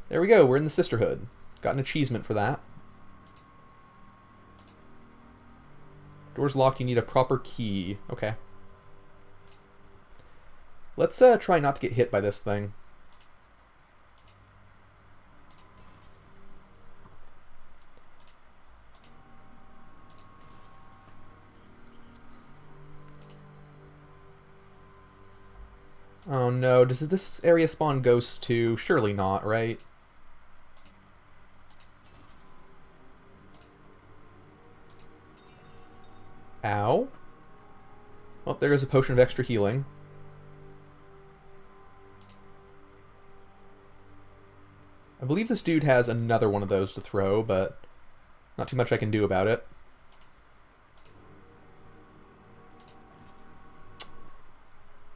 There we go, we're in the Sisterhood. Got an achievement for that. Door's locked, you need a proper key. Okay. Let's try not to get hit by this thing. Oh no, does this area spawn ghosts too? Surely not, right? Ow. Well, there's a potion of extra healing. I believe this dude has another one of those to throw, but not too much I can do about it.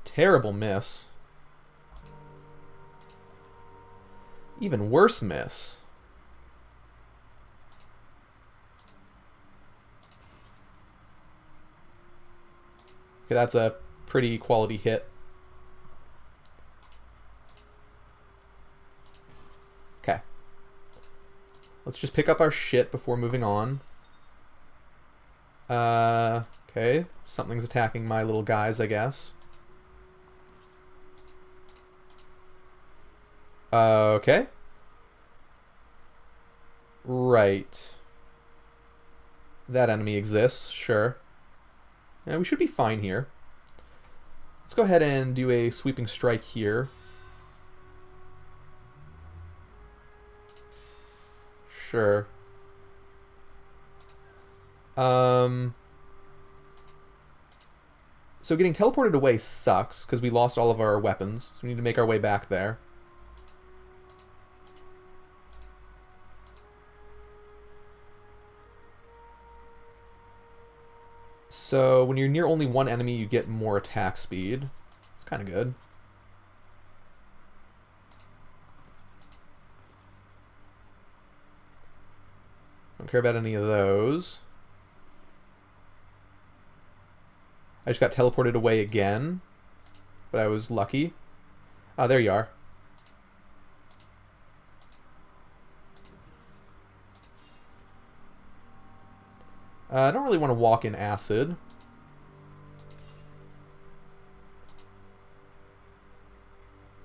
Terrible miss. Even worse miss. Okay, that's a pretty quality hit. Okay. Let's just pick up our shit before moving on. Okay. Something's attacking my little guys, I guess. Okay. Right. That enemy exists, sure. Yeah, we should be fine here. Let's go ahead and do a sweeping strike here. Sure. So getting teleported away sucks, because we lost all of our weapons, so we need to make our way back there. So when you're near only one enemy, you get more attack speed. It's kind of good. Don't care about any of those. I just got teleported away again, but I was lucky. Ah, there you are. I don't really want to walk in acid.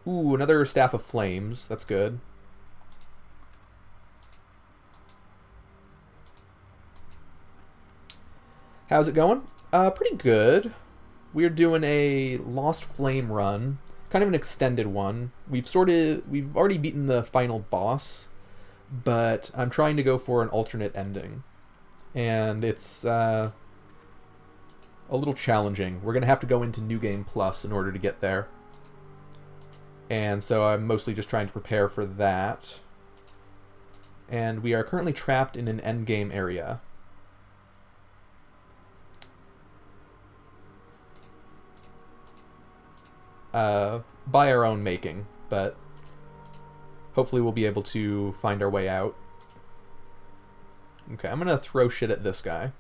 Ooh, another Staff of Flames. That's good. How's it going? Pretty good. We're doing a Lost Flame run. Kind of an extended one. We've already beaten the final boss, but I'm trying to go for an alternate ending. And it's a little challenging. We're going to have to go into New Game Plus in order to get there. And so I'm mostly just trying to prepare for that. And we are currently trapped in an endgame area. By our own making, but hopefully we'll be able to find our way out. Okay, I'm gonna throw shit at this guy.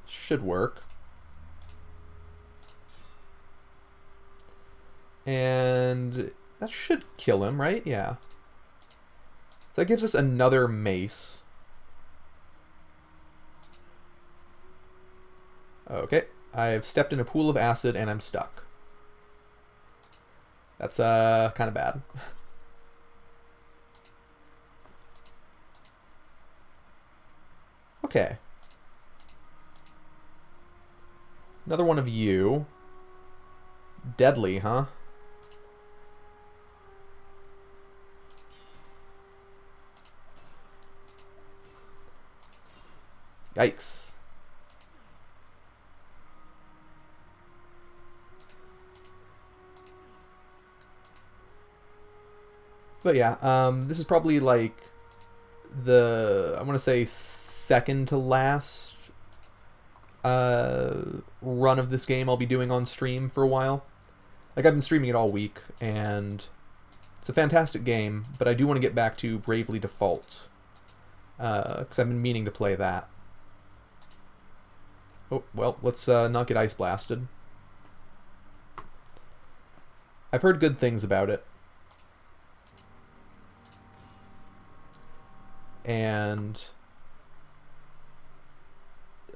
Should work. And that should kill him, right? Yeah. So that gives us another mace. Okay, I've stepped in a pool of acid and I'm stuck. That's kind of bad. Okay. Another one of you. Deadly, huh? Yikes. But yeah, this is probably like I want to say second to last run of this game I'll be doing on stream for a while. Like, I've been streaming it all week, and it's a fantastic game, but I do want to get back to Bravely Default, because I've been meaning to play that. Oh, well, let's not get ice blasted. I've heard good things about it. And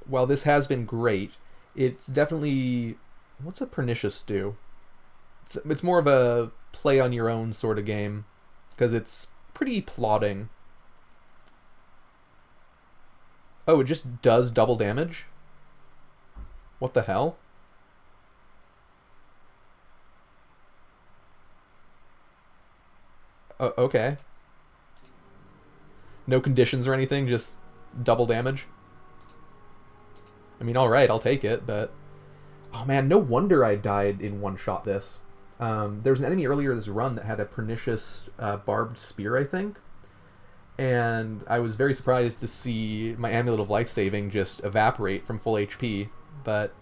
while this has been great, it's definitely... What's a Pernicious do? It's more of a play on your own sort of game, because it's pretty plodding. Oh, it just does double damage? What the hell? Okay. No conditions or anything, just double damage? I mean, alright, I'll take it, but... Oh man, no wonder I died in one shot this. There was an enemy earlier this run that had a Pernicious barbed spear, I think. And I was very surprised to see my Amulet of Life Saving just evaporate from full HP. But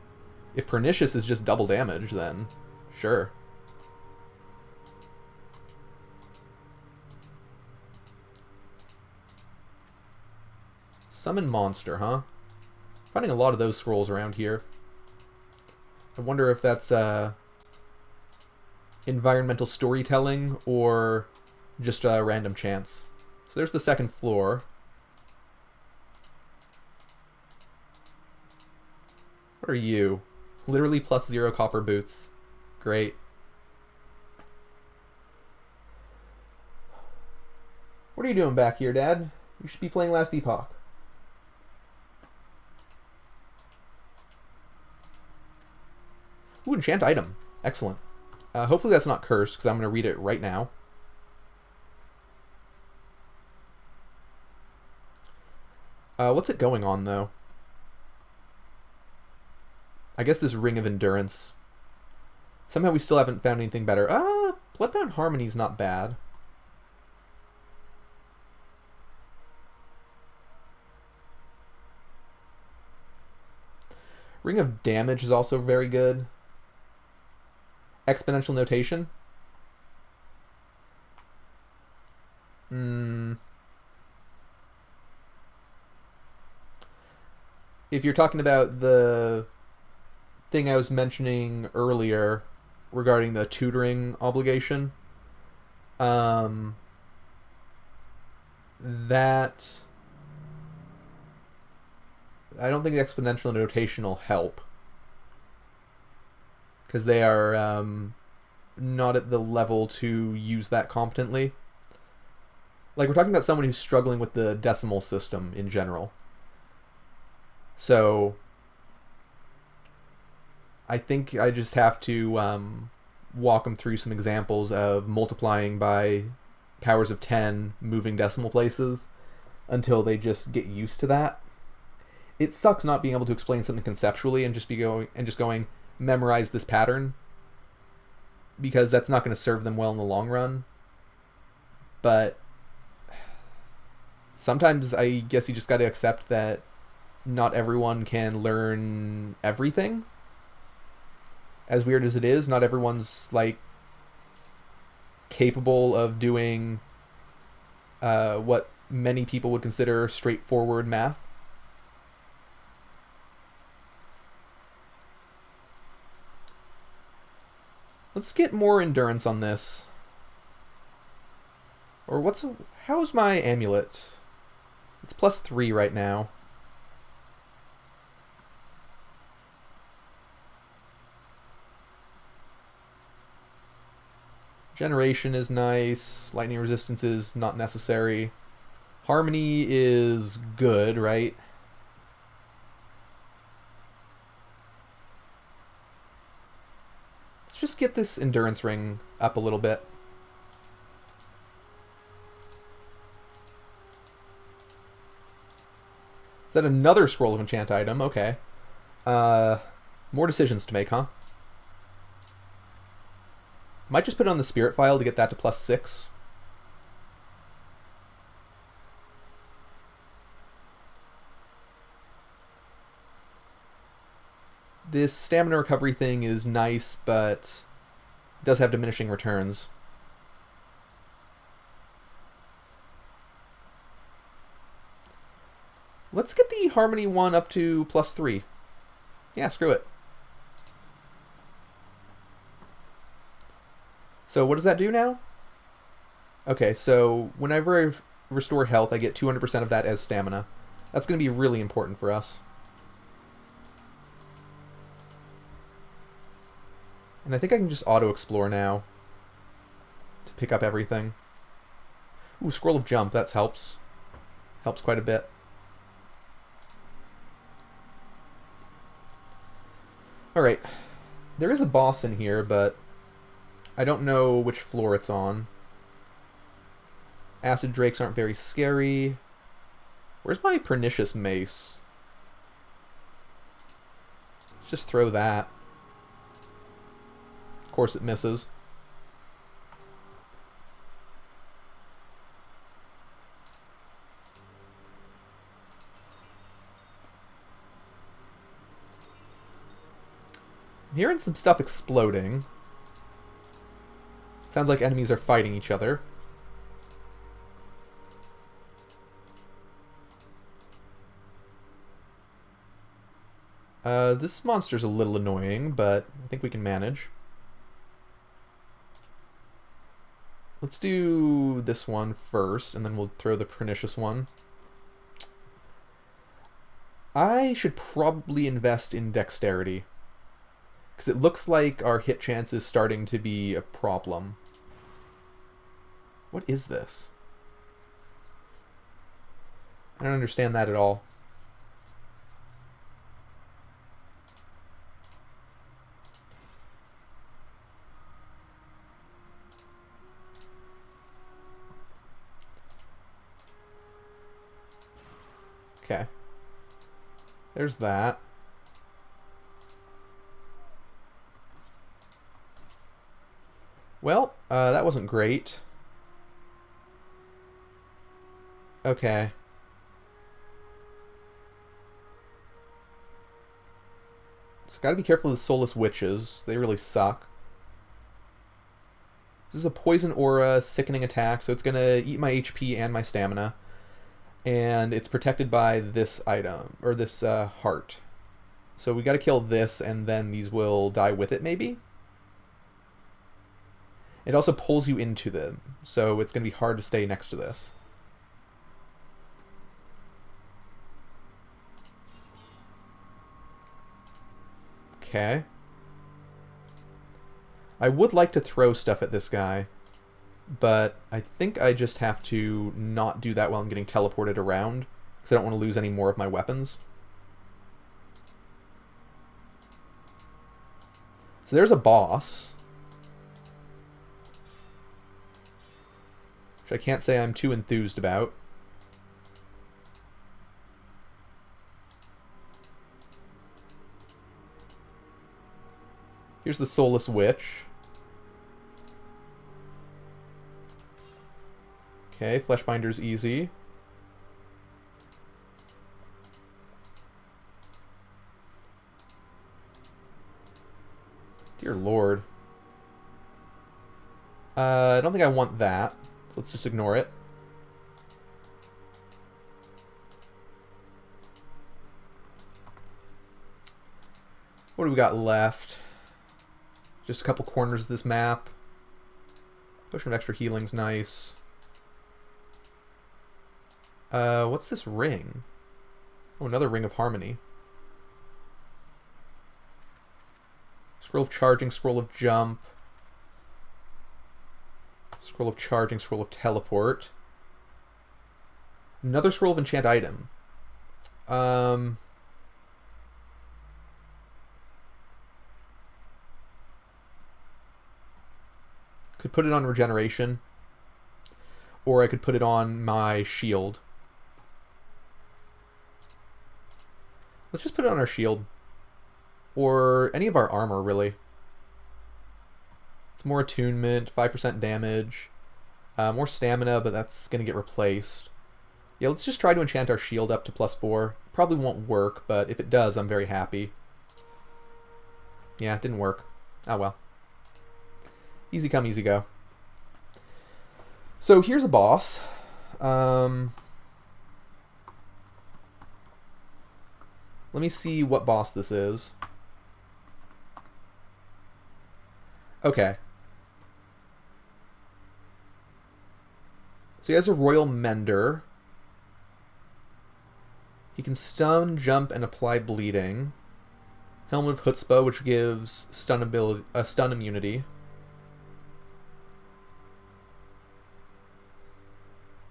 if Pernicious is just double damage, then sure. Summon monster, huh? Finding a lot of those scrolls around here. I wonder if that's environmental storytelling or just a random chance. So there's the second floor. What are you? Literally +0 copper boots. Great. What are you doing back here, Dad? You should be playing Last Epoch. Ooh, enchant item. Excellent. Hopefully that's not cursed, because I'm going to read it right now. What's it going on, though? I guess this Ring of Endurance. Somehow we still haven't found anything better. Bloodbound Harmony's not bad. Ring of Damage is also very good. Exponential Notation. If you're talking about the thing I was mentioning earlier regarding the tutoring obligation, that... I don't think exponential notation will help, because they are not at the level to use that competently. Like, we're talking about someone who's struggling with the decimal system in general. So I think I just have to walk them through some examples of multiplying by powers of 10 moving decimal places until they just get used to that. It sucks not being able to explain something conceptually and just going memorize this pattern, because that's not going to serve them well in the long run. But sometimes I guess you just got to accept that not everyone can learn everything. As weird as it is, not everyone's like capable of doing what many people would consider straightforward math. Let's get more endurance on this. Or How's my amulet? It's +3 right now. Generation is nice. Lightning resistance is not necessary. Harmony is good, right? Let's just get this endurance ring up a little bit. Is that another scroll of enchant item? Okay. More decisions to make, huh? Might just put it on the spirit file to get that to +6. This stamina recovery thing is nice, but it does have diminishing returns. Let's get the Harmony one up to +3. Yeah, screw it. So what does that do now? Okay, so whenever I restore health, I get 200% of that as stamina. That's going to be really important for us. And I think I can just auto-explore now to pick up everything. Ooh, Scroll of Jump, that helps. Helps quite a bit. Alright, there is a boss in here, but I don't know which floor it's on. Acid Drakes aren't very scary. Where's my Pernicious Mace? Let's just throw that. Of course it misses. I'm hearing some stuff exploding. Sounds like enemies are fighting each other. This monster's a little annoying, but I think we can manage. Let's do this one first, and then we'll throw the Pernicious one. I should probably invest in Dexterity, because it looks like our hit chance is starting to be a problem. What is this? I don't understand that at all. Okay. There's that. Well, that wasn't great. Okay. So gotta be careful of the Soulless Witches. They really suck. This is a Poison Aura, Sickening Attack, so it's gonna eat my HP and my stamina. And it's protected by this item, or this heart. So we gotta kill this, and then these will die with it, maybe? It also pulls you into them, so it's gonna be hard to stay next to this. Okay. I would like to throw stuff at this guy, but I think I just have to not do that while I'm getting teleported around, because I don't want to lose any more of my weapons. So there's a boss, which I can't say I'm too enthused about. Here's the Soulless Witch. Okay, Fleshbinder's easy. Dear Lord. I don't think I want that. So let's just ignore it. What do we got left? Just a couple corners of this map. Potion of Extra Healing's nice. What's this ring? Oh, another ring of harmony. Scroll of charging, scroll of jump. Scroll of charging, scroll of teleport. Another scroll of enchant item. Could put it on regeneration. Or I could put it on my shield. Let's just put it on our shield. Or any of our armor, really. It's more attunement, 5% damage. More stamina, but that's going to get replaced. Yeah, let's just try to enchant our shield up to +4. Probably won't work, but if it does, I'm very happy. Yeah, it didn't work. Oh well. Easy come, easy go. So here's a boss. Let me see what boss this is. Okay. So he has a Royal Mender. He can stun, jump, and apply bleeding. Helmet of Chutzpah, which gives stun immunity.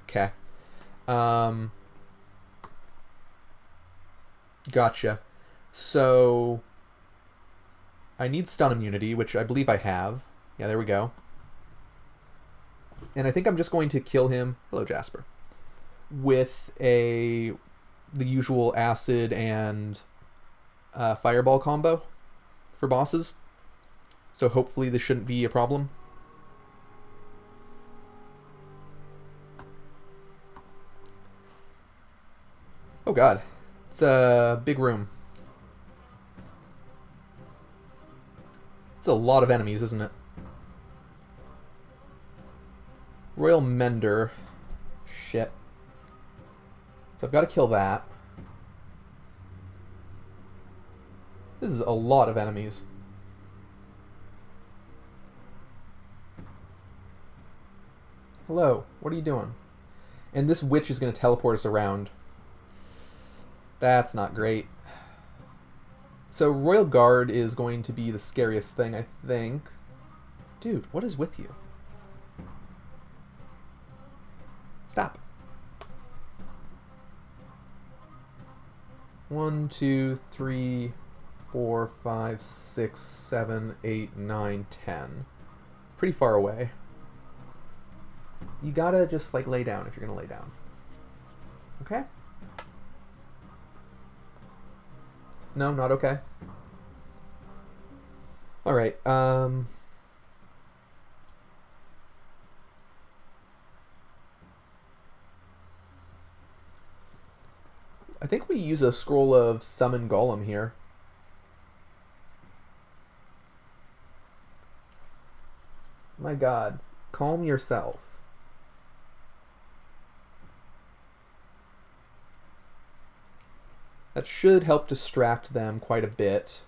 Okay. Gotcha. So I need stun immunity, which I believe I have. Yeah, there we go. And I think I'm just going to kill him. Hello, Jasper. With the usual acid and fireball combo for bosses. So hopefully this shouldn't be a problem. Oh god. It's a big room. It's a lot of enemies, isn't it? Royal Mender. Shit. So I've got to kill that. This is a lot of enemies. Hello, what are you doing? And this witch is going to teleport us around. That's not great. So Royal Guard is going to be the scariest thing, I think. Dude, what is with you? Stop. 1, 2, 3, 4, 5, 6, 7, 8, 9, 10. Pretty far away. You gotta just like lay down if you're gonna lay down. Okay? No, not okay. Alright, I think we use a scroll of summon golem here. My god, calm yourself. That should help distract them quite a bit.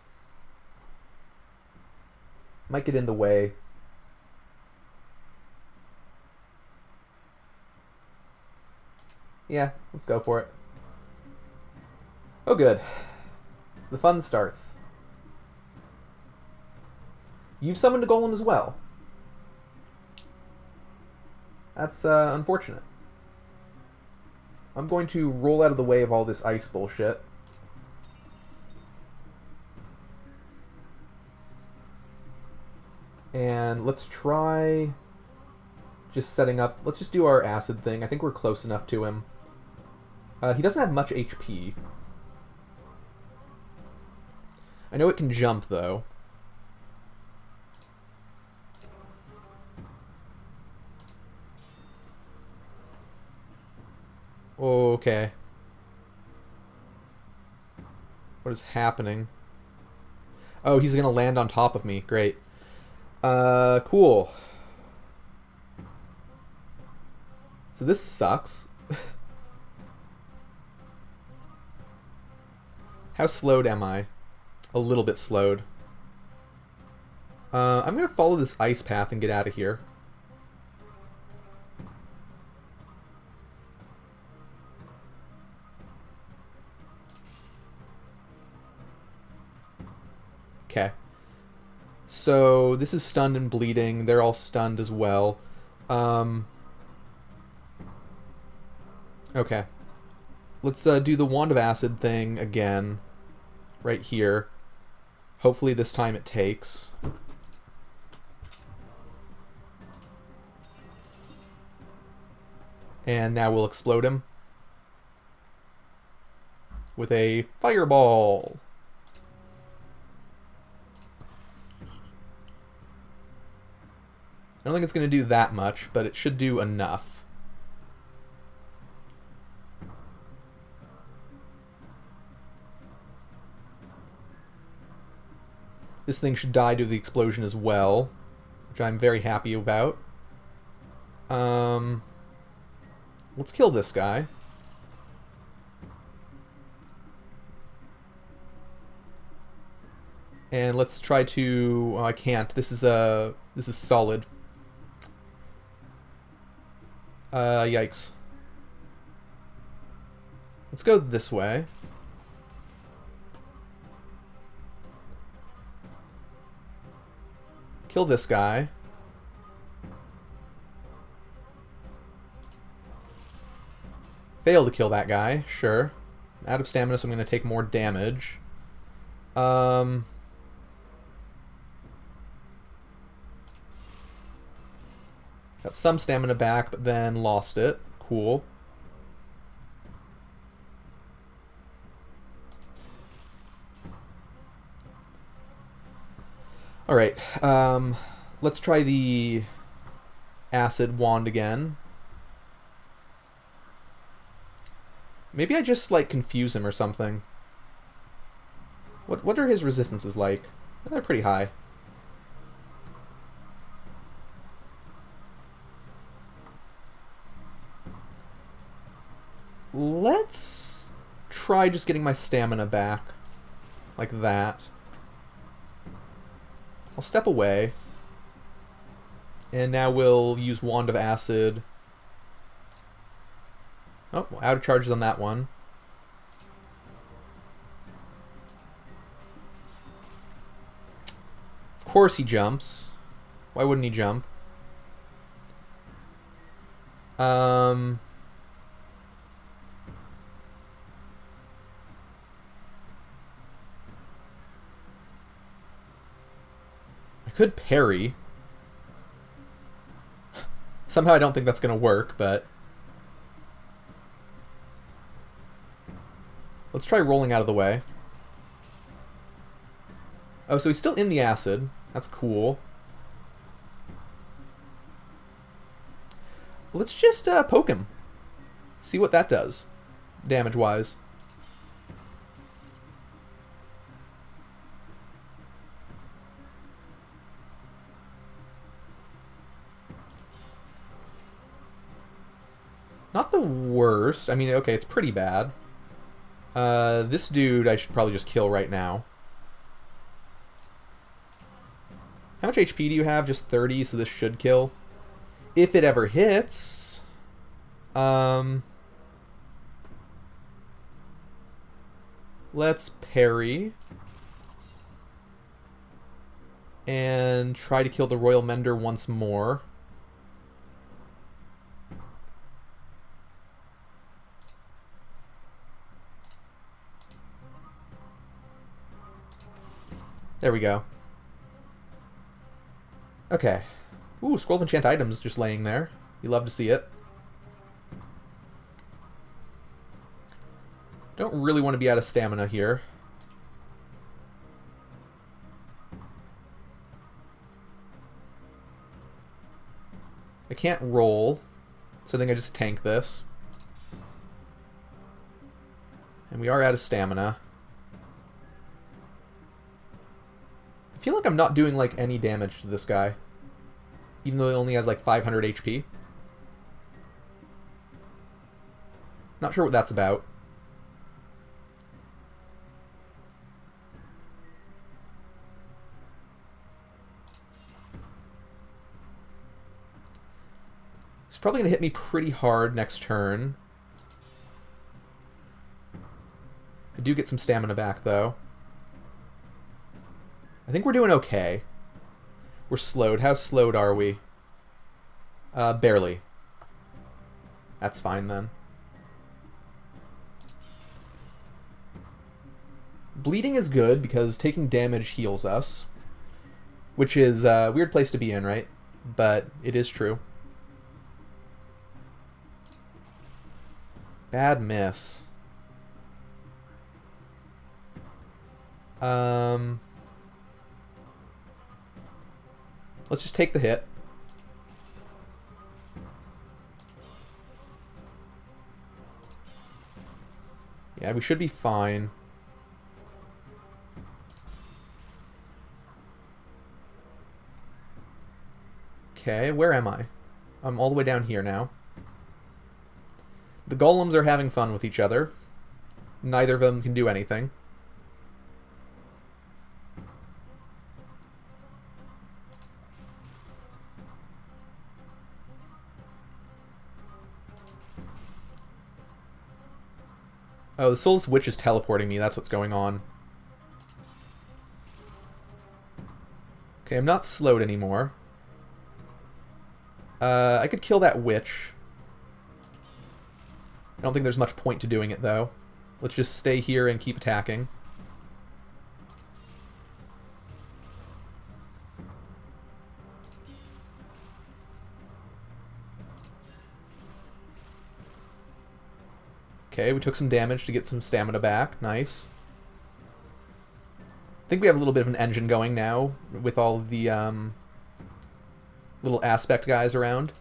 Might get in the way. Yeah, let's go for it. Oh good. The fun starts. You've summoned a golem as well. That's unfortunate. I'm going to roll out of the way of all this ice bullshit. And let's try just setting up... Let's just do our acid thing. I think we're close enough to him. He doesn't have much HP. I know it can jump, though. Okay. What is happening? Oh, he's gonna land on top of me. Great. Cool. So this sucks. How slowed am I? A little bit slowed. I'm gonna follow this ice path and get out of here. So this is stunned and bleeding. They're all stunned as well. Okay. Let's do the Wand of Acid thing again. Right here. Hopefully this time it takes. And now we'll explode him. With a fireball. I don't think it's going to do that much, but it should do enough. This thing should die due to the explosion as well, which I'm very happy about. Let's kill this guy. And let's try to... Oh, I can't. This is solid. Yikes. Let's go this way. Kill this guy. Fail to kill that guy, sure. Out of stamina, so I'm going to take more damage. Got some stamina back, but then lost it. Cool. Alright, let's try the acid wand again. Maybe I just, like, confuse him or something. What are his resistances like? They're pretty high. Let's try just getting my stamina back. Like that. I'll step away. And now we'll use Wand of Acid. Oh, out of charges on that one. Of course he jumps. Why wouldn't he jump? I could parry. Somehow I don't think that's going to work, but... Let's try rolling out of the way. Oh, so he's still in the acid. That's cool. Let's just poke him. See what that does, damage-wise. Not the worst. I mean, okay, it's pretty bad. This dude I should probably just kill right now. How much HP do you have? Just 30, so this should kill. If it ever hits. Let's parry. And try to kill the Royal Mender once more. There we go. Okay. Ooh, Scroll of Enchant items just laying there. You love to see it. Don't really want to be out of stamina here. I can't roll, so I think I just tank this. And we are out of stamina. I feel like I'm not doing, like, any damage to this guy. Even though he only has, like, 500 HP. Not sure what that's about. He's probably going to hit me pretty hard next turn. I do get some stamina back, though. I think we're doing okay. We're slowed. How slowed are we? Barely. That's fine then. Bleeding is good because taking damage heals us. Which is a weird place to be in, right? But it is true. Bad miss. Let's just take the hit. Yeah, we should be fine. Okay, where am I? I'm all the way down here now. The golems are having fun with each other. Neither of them can do anything. Oh, the Soulless Witch is teleporting me. That's what's going on. Okay, I'm not slowed anymore. I could kill that witch. I don't think there's much point to doing it, though. Let's just stay here and keep attacking. Okay, we took some damage to get some stamina back. Nice. I think we have a little bit of an engine going now with all of the little aspect guys around.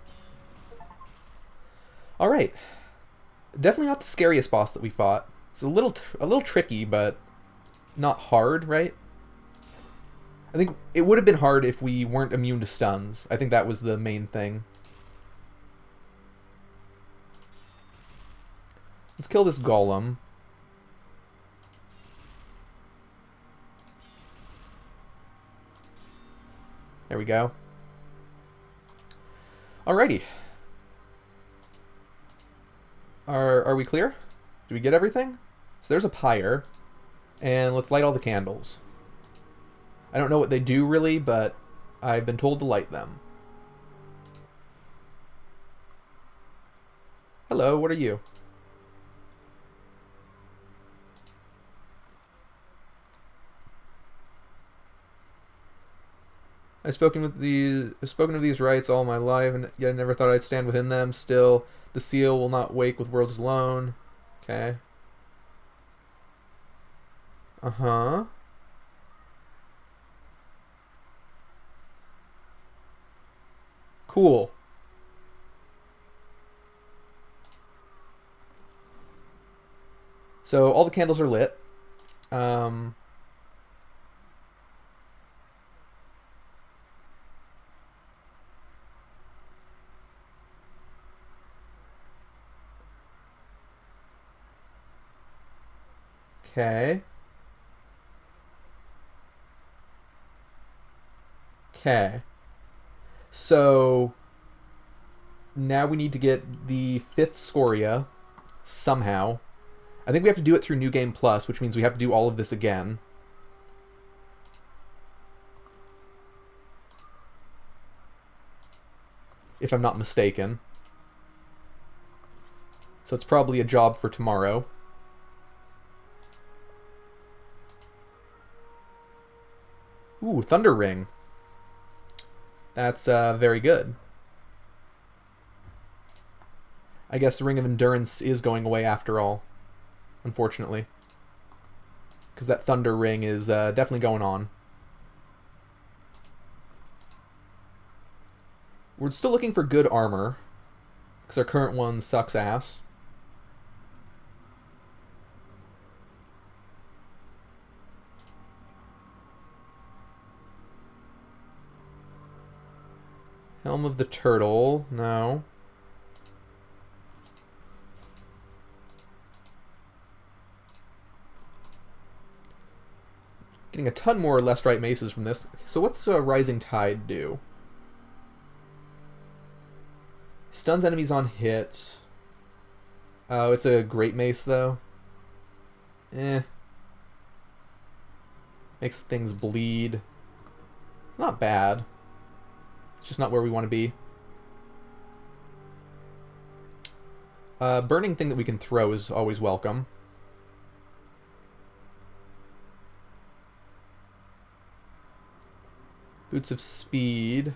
Alright. Definitely not the scariest boss that we fought. It's a little tricky, but not hard, right? I think it would have been hard if we weren't immune to stuns. I think that was the main thing. Let's kill this golem. There we go. Alrighty. Are we clear? Did we get everything? So there's a pyre. And let's light all the candles. I don't know what they do really, but I've been told to light them. Hello, what are you? I've spoken of these rights all my life, and yet I never thought I'd stand within them. Still, the seal will not wake with worlds alone. Okay. Uh-huh. Cool. So all the candles are lit. Okay. Okay. So now we need to get the 5th Scoria somehow. I think we have to do it through New Game Plus, which means we have to do all of this again. If I'm not mistaken. So it's probably a job for tomorrow. Ooh, Thunder Ring. That's very good. I guess the Ring of Endurance is going away after all. Unfortunately. Because that Thunder Ring is definitely going on. We're still looking for good armor. Because our current one sucks ass. Helm of the Turtle. No. Getting a ton more Lest Right Maces from this. So what's Rising Tide do? Stuns enemies on hit. Oh, it's a Great Mace, though. Eh. Makes things bleed. It's not bad. It's just not where we want to be. Burning thing that we can throw is always welcome. Boots of Speed.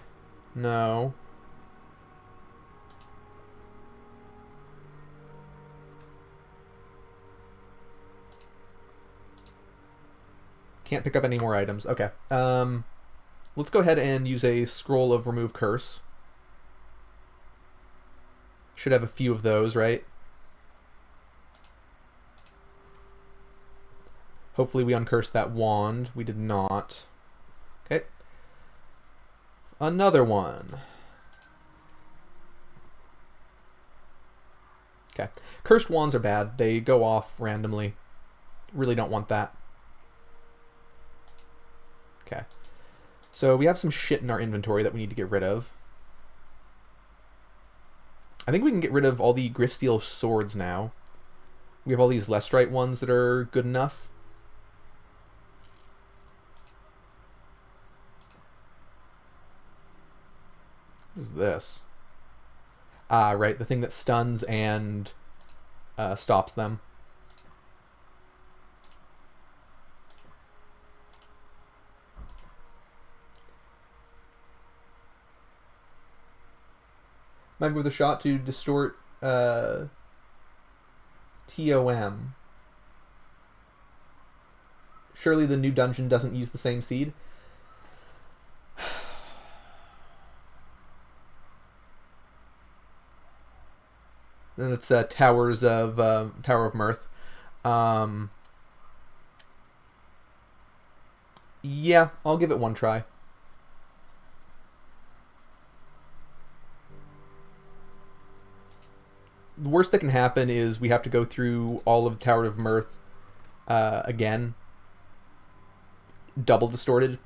No. Can't pick up any more items. Okay. Let's go ahead and use a Scroll of Remove Curse. Should have a few of those, right? Hopefully we uncursed that wand. We did not. Okay. Another one. Okay. Cursed wands are bad. They go off randomly. Really don't want that. Okay. So we have some shit in our inventory that we need to get rid of. I think we can get rid of all the Griffsteel swords now. We have all these Lestrite ones that are good enough. What is this? Ah, right, the thing that stuns and stops them. Might be with a shot to distort TOM. Surely the new dungeon doesn't use the same seed. Then it's Tower of Mirth. Yeah, I'll give it one try. The worst that can happen is we have to go through all of Tower of Mirth again, double distorted,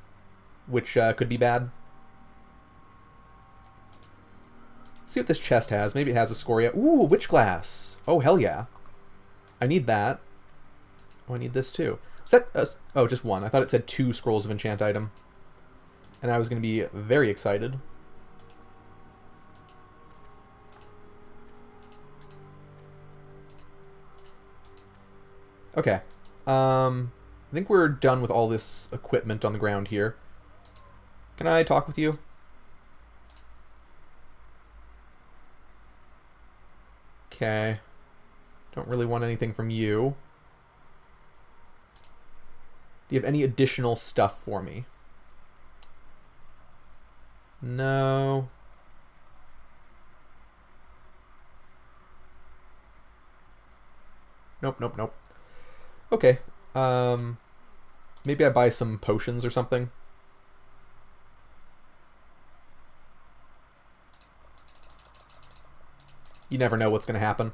which could be bad. Let's see what this chest has. Maybe it has a Scoria. Ooh, Witch Glass. Oh, hell yeah. I need that. Oh, I need this too. Is that... oh, just one. I thought it said 2 Scrolls of Enchant item. And I was going to be very excited. Okay. I think we're done with all this equipment on the ground here. Can I talk with you? Okay. Don't really want anything from you. Do you have any additional stuff for me? No. Nope, nope, nope. Okay. Maybe I buy some potions or something. You never know what's going to happen.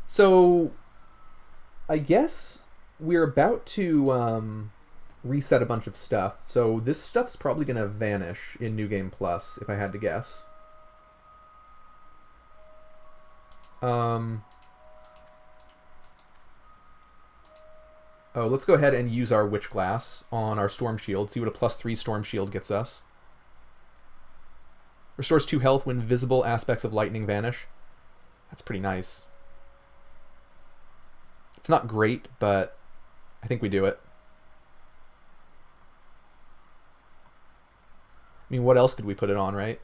So, I guess we're about to reset a bunch of stuff. So this stuff's probably going to vanish in New Game Plus, if I had to guess. Oh, let's go ahead and use our Witch Glass on our Storm Shield. See what a +3 Storm Shield gets us. Restores 2 health when visible aspects of lightning vanish. That's pretty nice. It's not great, but I think we do it. I mean, what else could we put it on, right?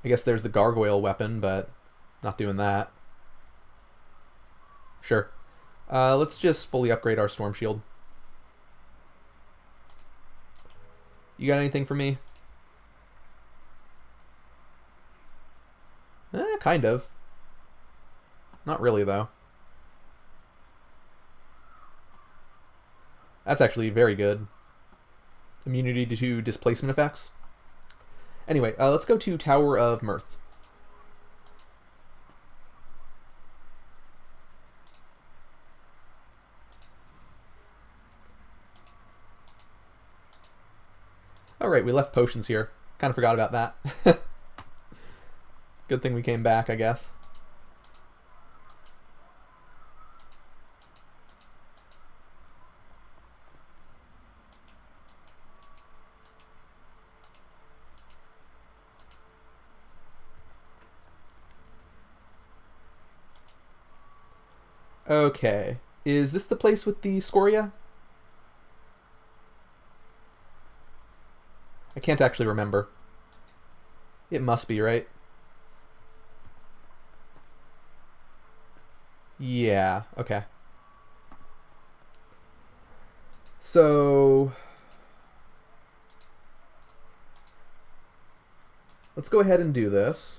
I guess there's the gargoyle weapon, but not doing that. Sure. Let's just fully upgrade our Storm Shield. You got anything for me? Kind of. Not really, though. That's actually very good. Immunity to displacement effects. Anyway, let's go to Tower of Mirth. Alright, we left potions here. Kind of forgot about that. Good thing we came back, I guess. Okay. Is this the place with the Scoria? I can't actually remember. It must be, right? Yeah, okay. So let's go ahead and do this.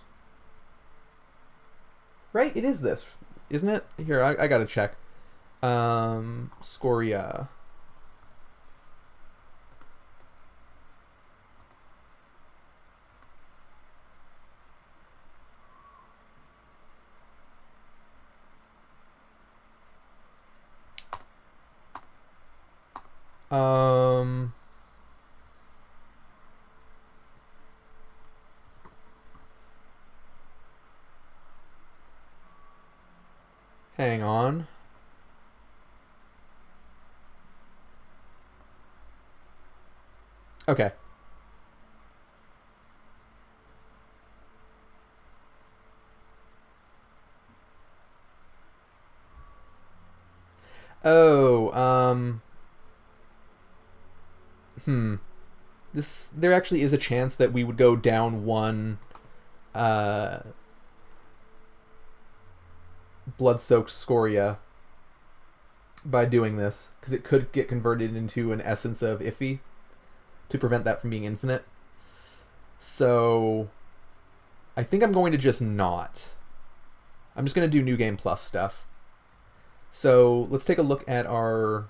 Right? It is this, isn't it? Here, I gotta check. Scoria. Um, Hang on. Okay. Oh, hmm. There actually is a chance that we would go down one uh blood-soaked Scoria by doing this, because it could get converted into an essence of Iffy to prevent that from being infinite. So I think I'm going to just not. I'm just going to do New Game Plus stuff. So let's take a look at our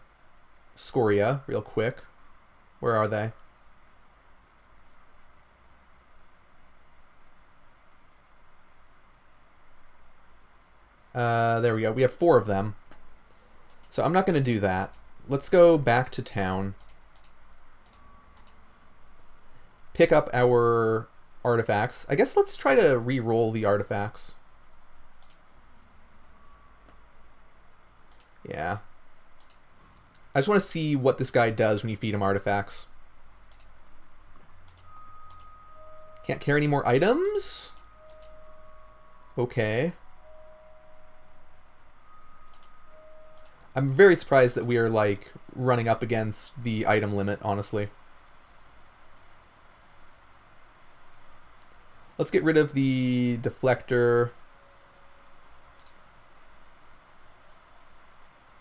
Scoria real quick. Where are they? There we go. We have 4 of them. So I'm not going to do that. Let's go back to town. Pick up our artifacts. I guess let's try to re-roll the artifacts. Yeah. I just want to see what this guy does when you feed him artifacts. Can't carry any more items? Okay. I'm very surprised that we are, like, running up against the item limit, honestly. Let's get rid of the deflector.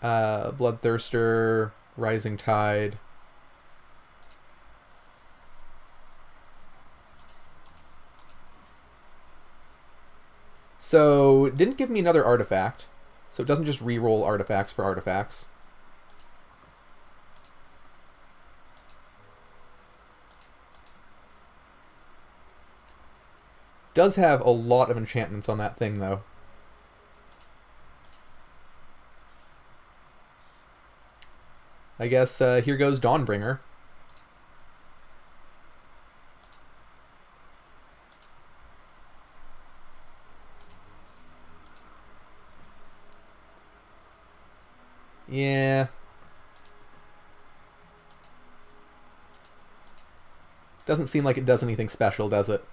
Bloodthirster, Rising Tide. So, it didn't give me another artifact. So it doesn't just re-roll artifacts for artifacts. Does have a lot of enchantments on that thing, though. I guess here goes Dawnbringer. Yeah. Doesn't seem like it does anything special, does it?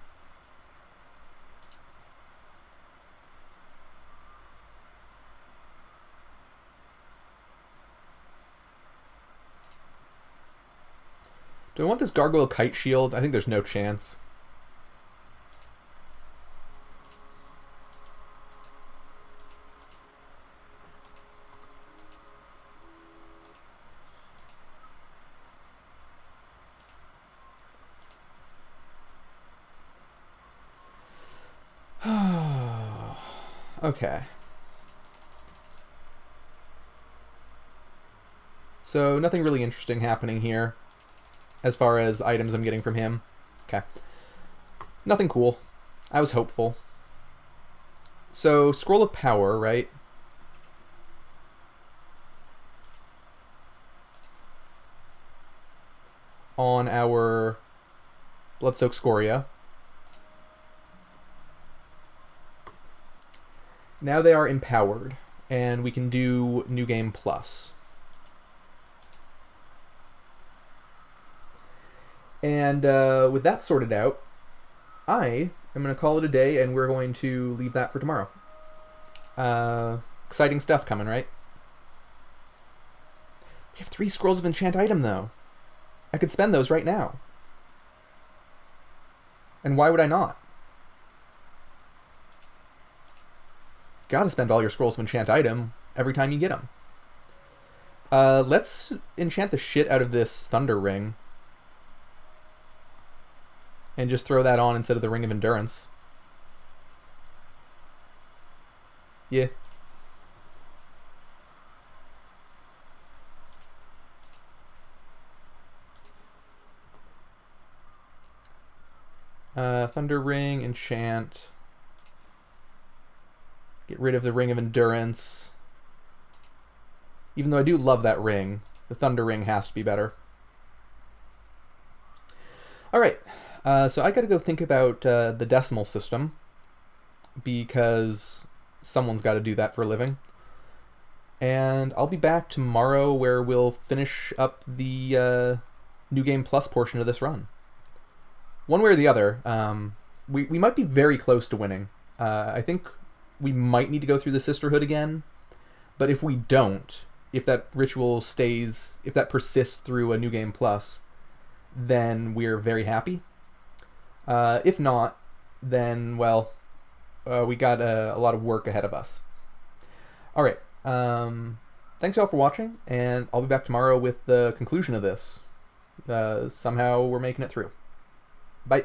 Do I want this Gargoyle Kite Shield? I think there's no chance. Okay. So nothing really interesting happening here as far as items I'm getting from him. Okay. Nothing cool. I was hopeful. So, Scroll of Power, right? On our Bloodsoaked Scoria. Now they are empowered, and we can do New Game Plus. And with that sorted out, I am going to call it a day, and we're going to leave that for tomorrow. Exciting stuff coming, right? We have 3 scrolls of enchant item, though. I could spend those right now. And why would I not? Gotta spend all your scrolls of enchant item every time you get them. Let's enchant the shit out of this Thunder Ring. And just throw that on instead of the Ring of Endurance. Yeah. Thunder Ring, enchant. Get rid of the Ring of Endurance. Even though I do love that ring, the Thunder Ring has to be better. Alright, so I gotta go think about the decimal system, because someone's gotta do that for a living. And I'll be back tomorrow where we'll finish up the New Game Plus portion of this run. One way or the other, we might be very close to winning. I think we might need to go through the Sisterhood again, but if we don't, if that ritual stays, if that persists through a New Game Plus, then we're very happy. If not, then, well, we got a lot of work ahead of us. Alright, thanks y'all for watching, and I'll be back tomorrow with the conclusion of this. Somehow we're making it through. Bye.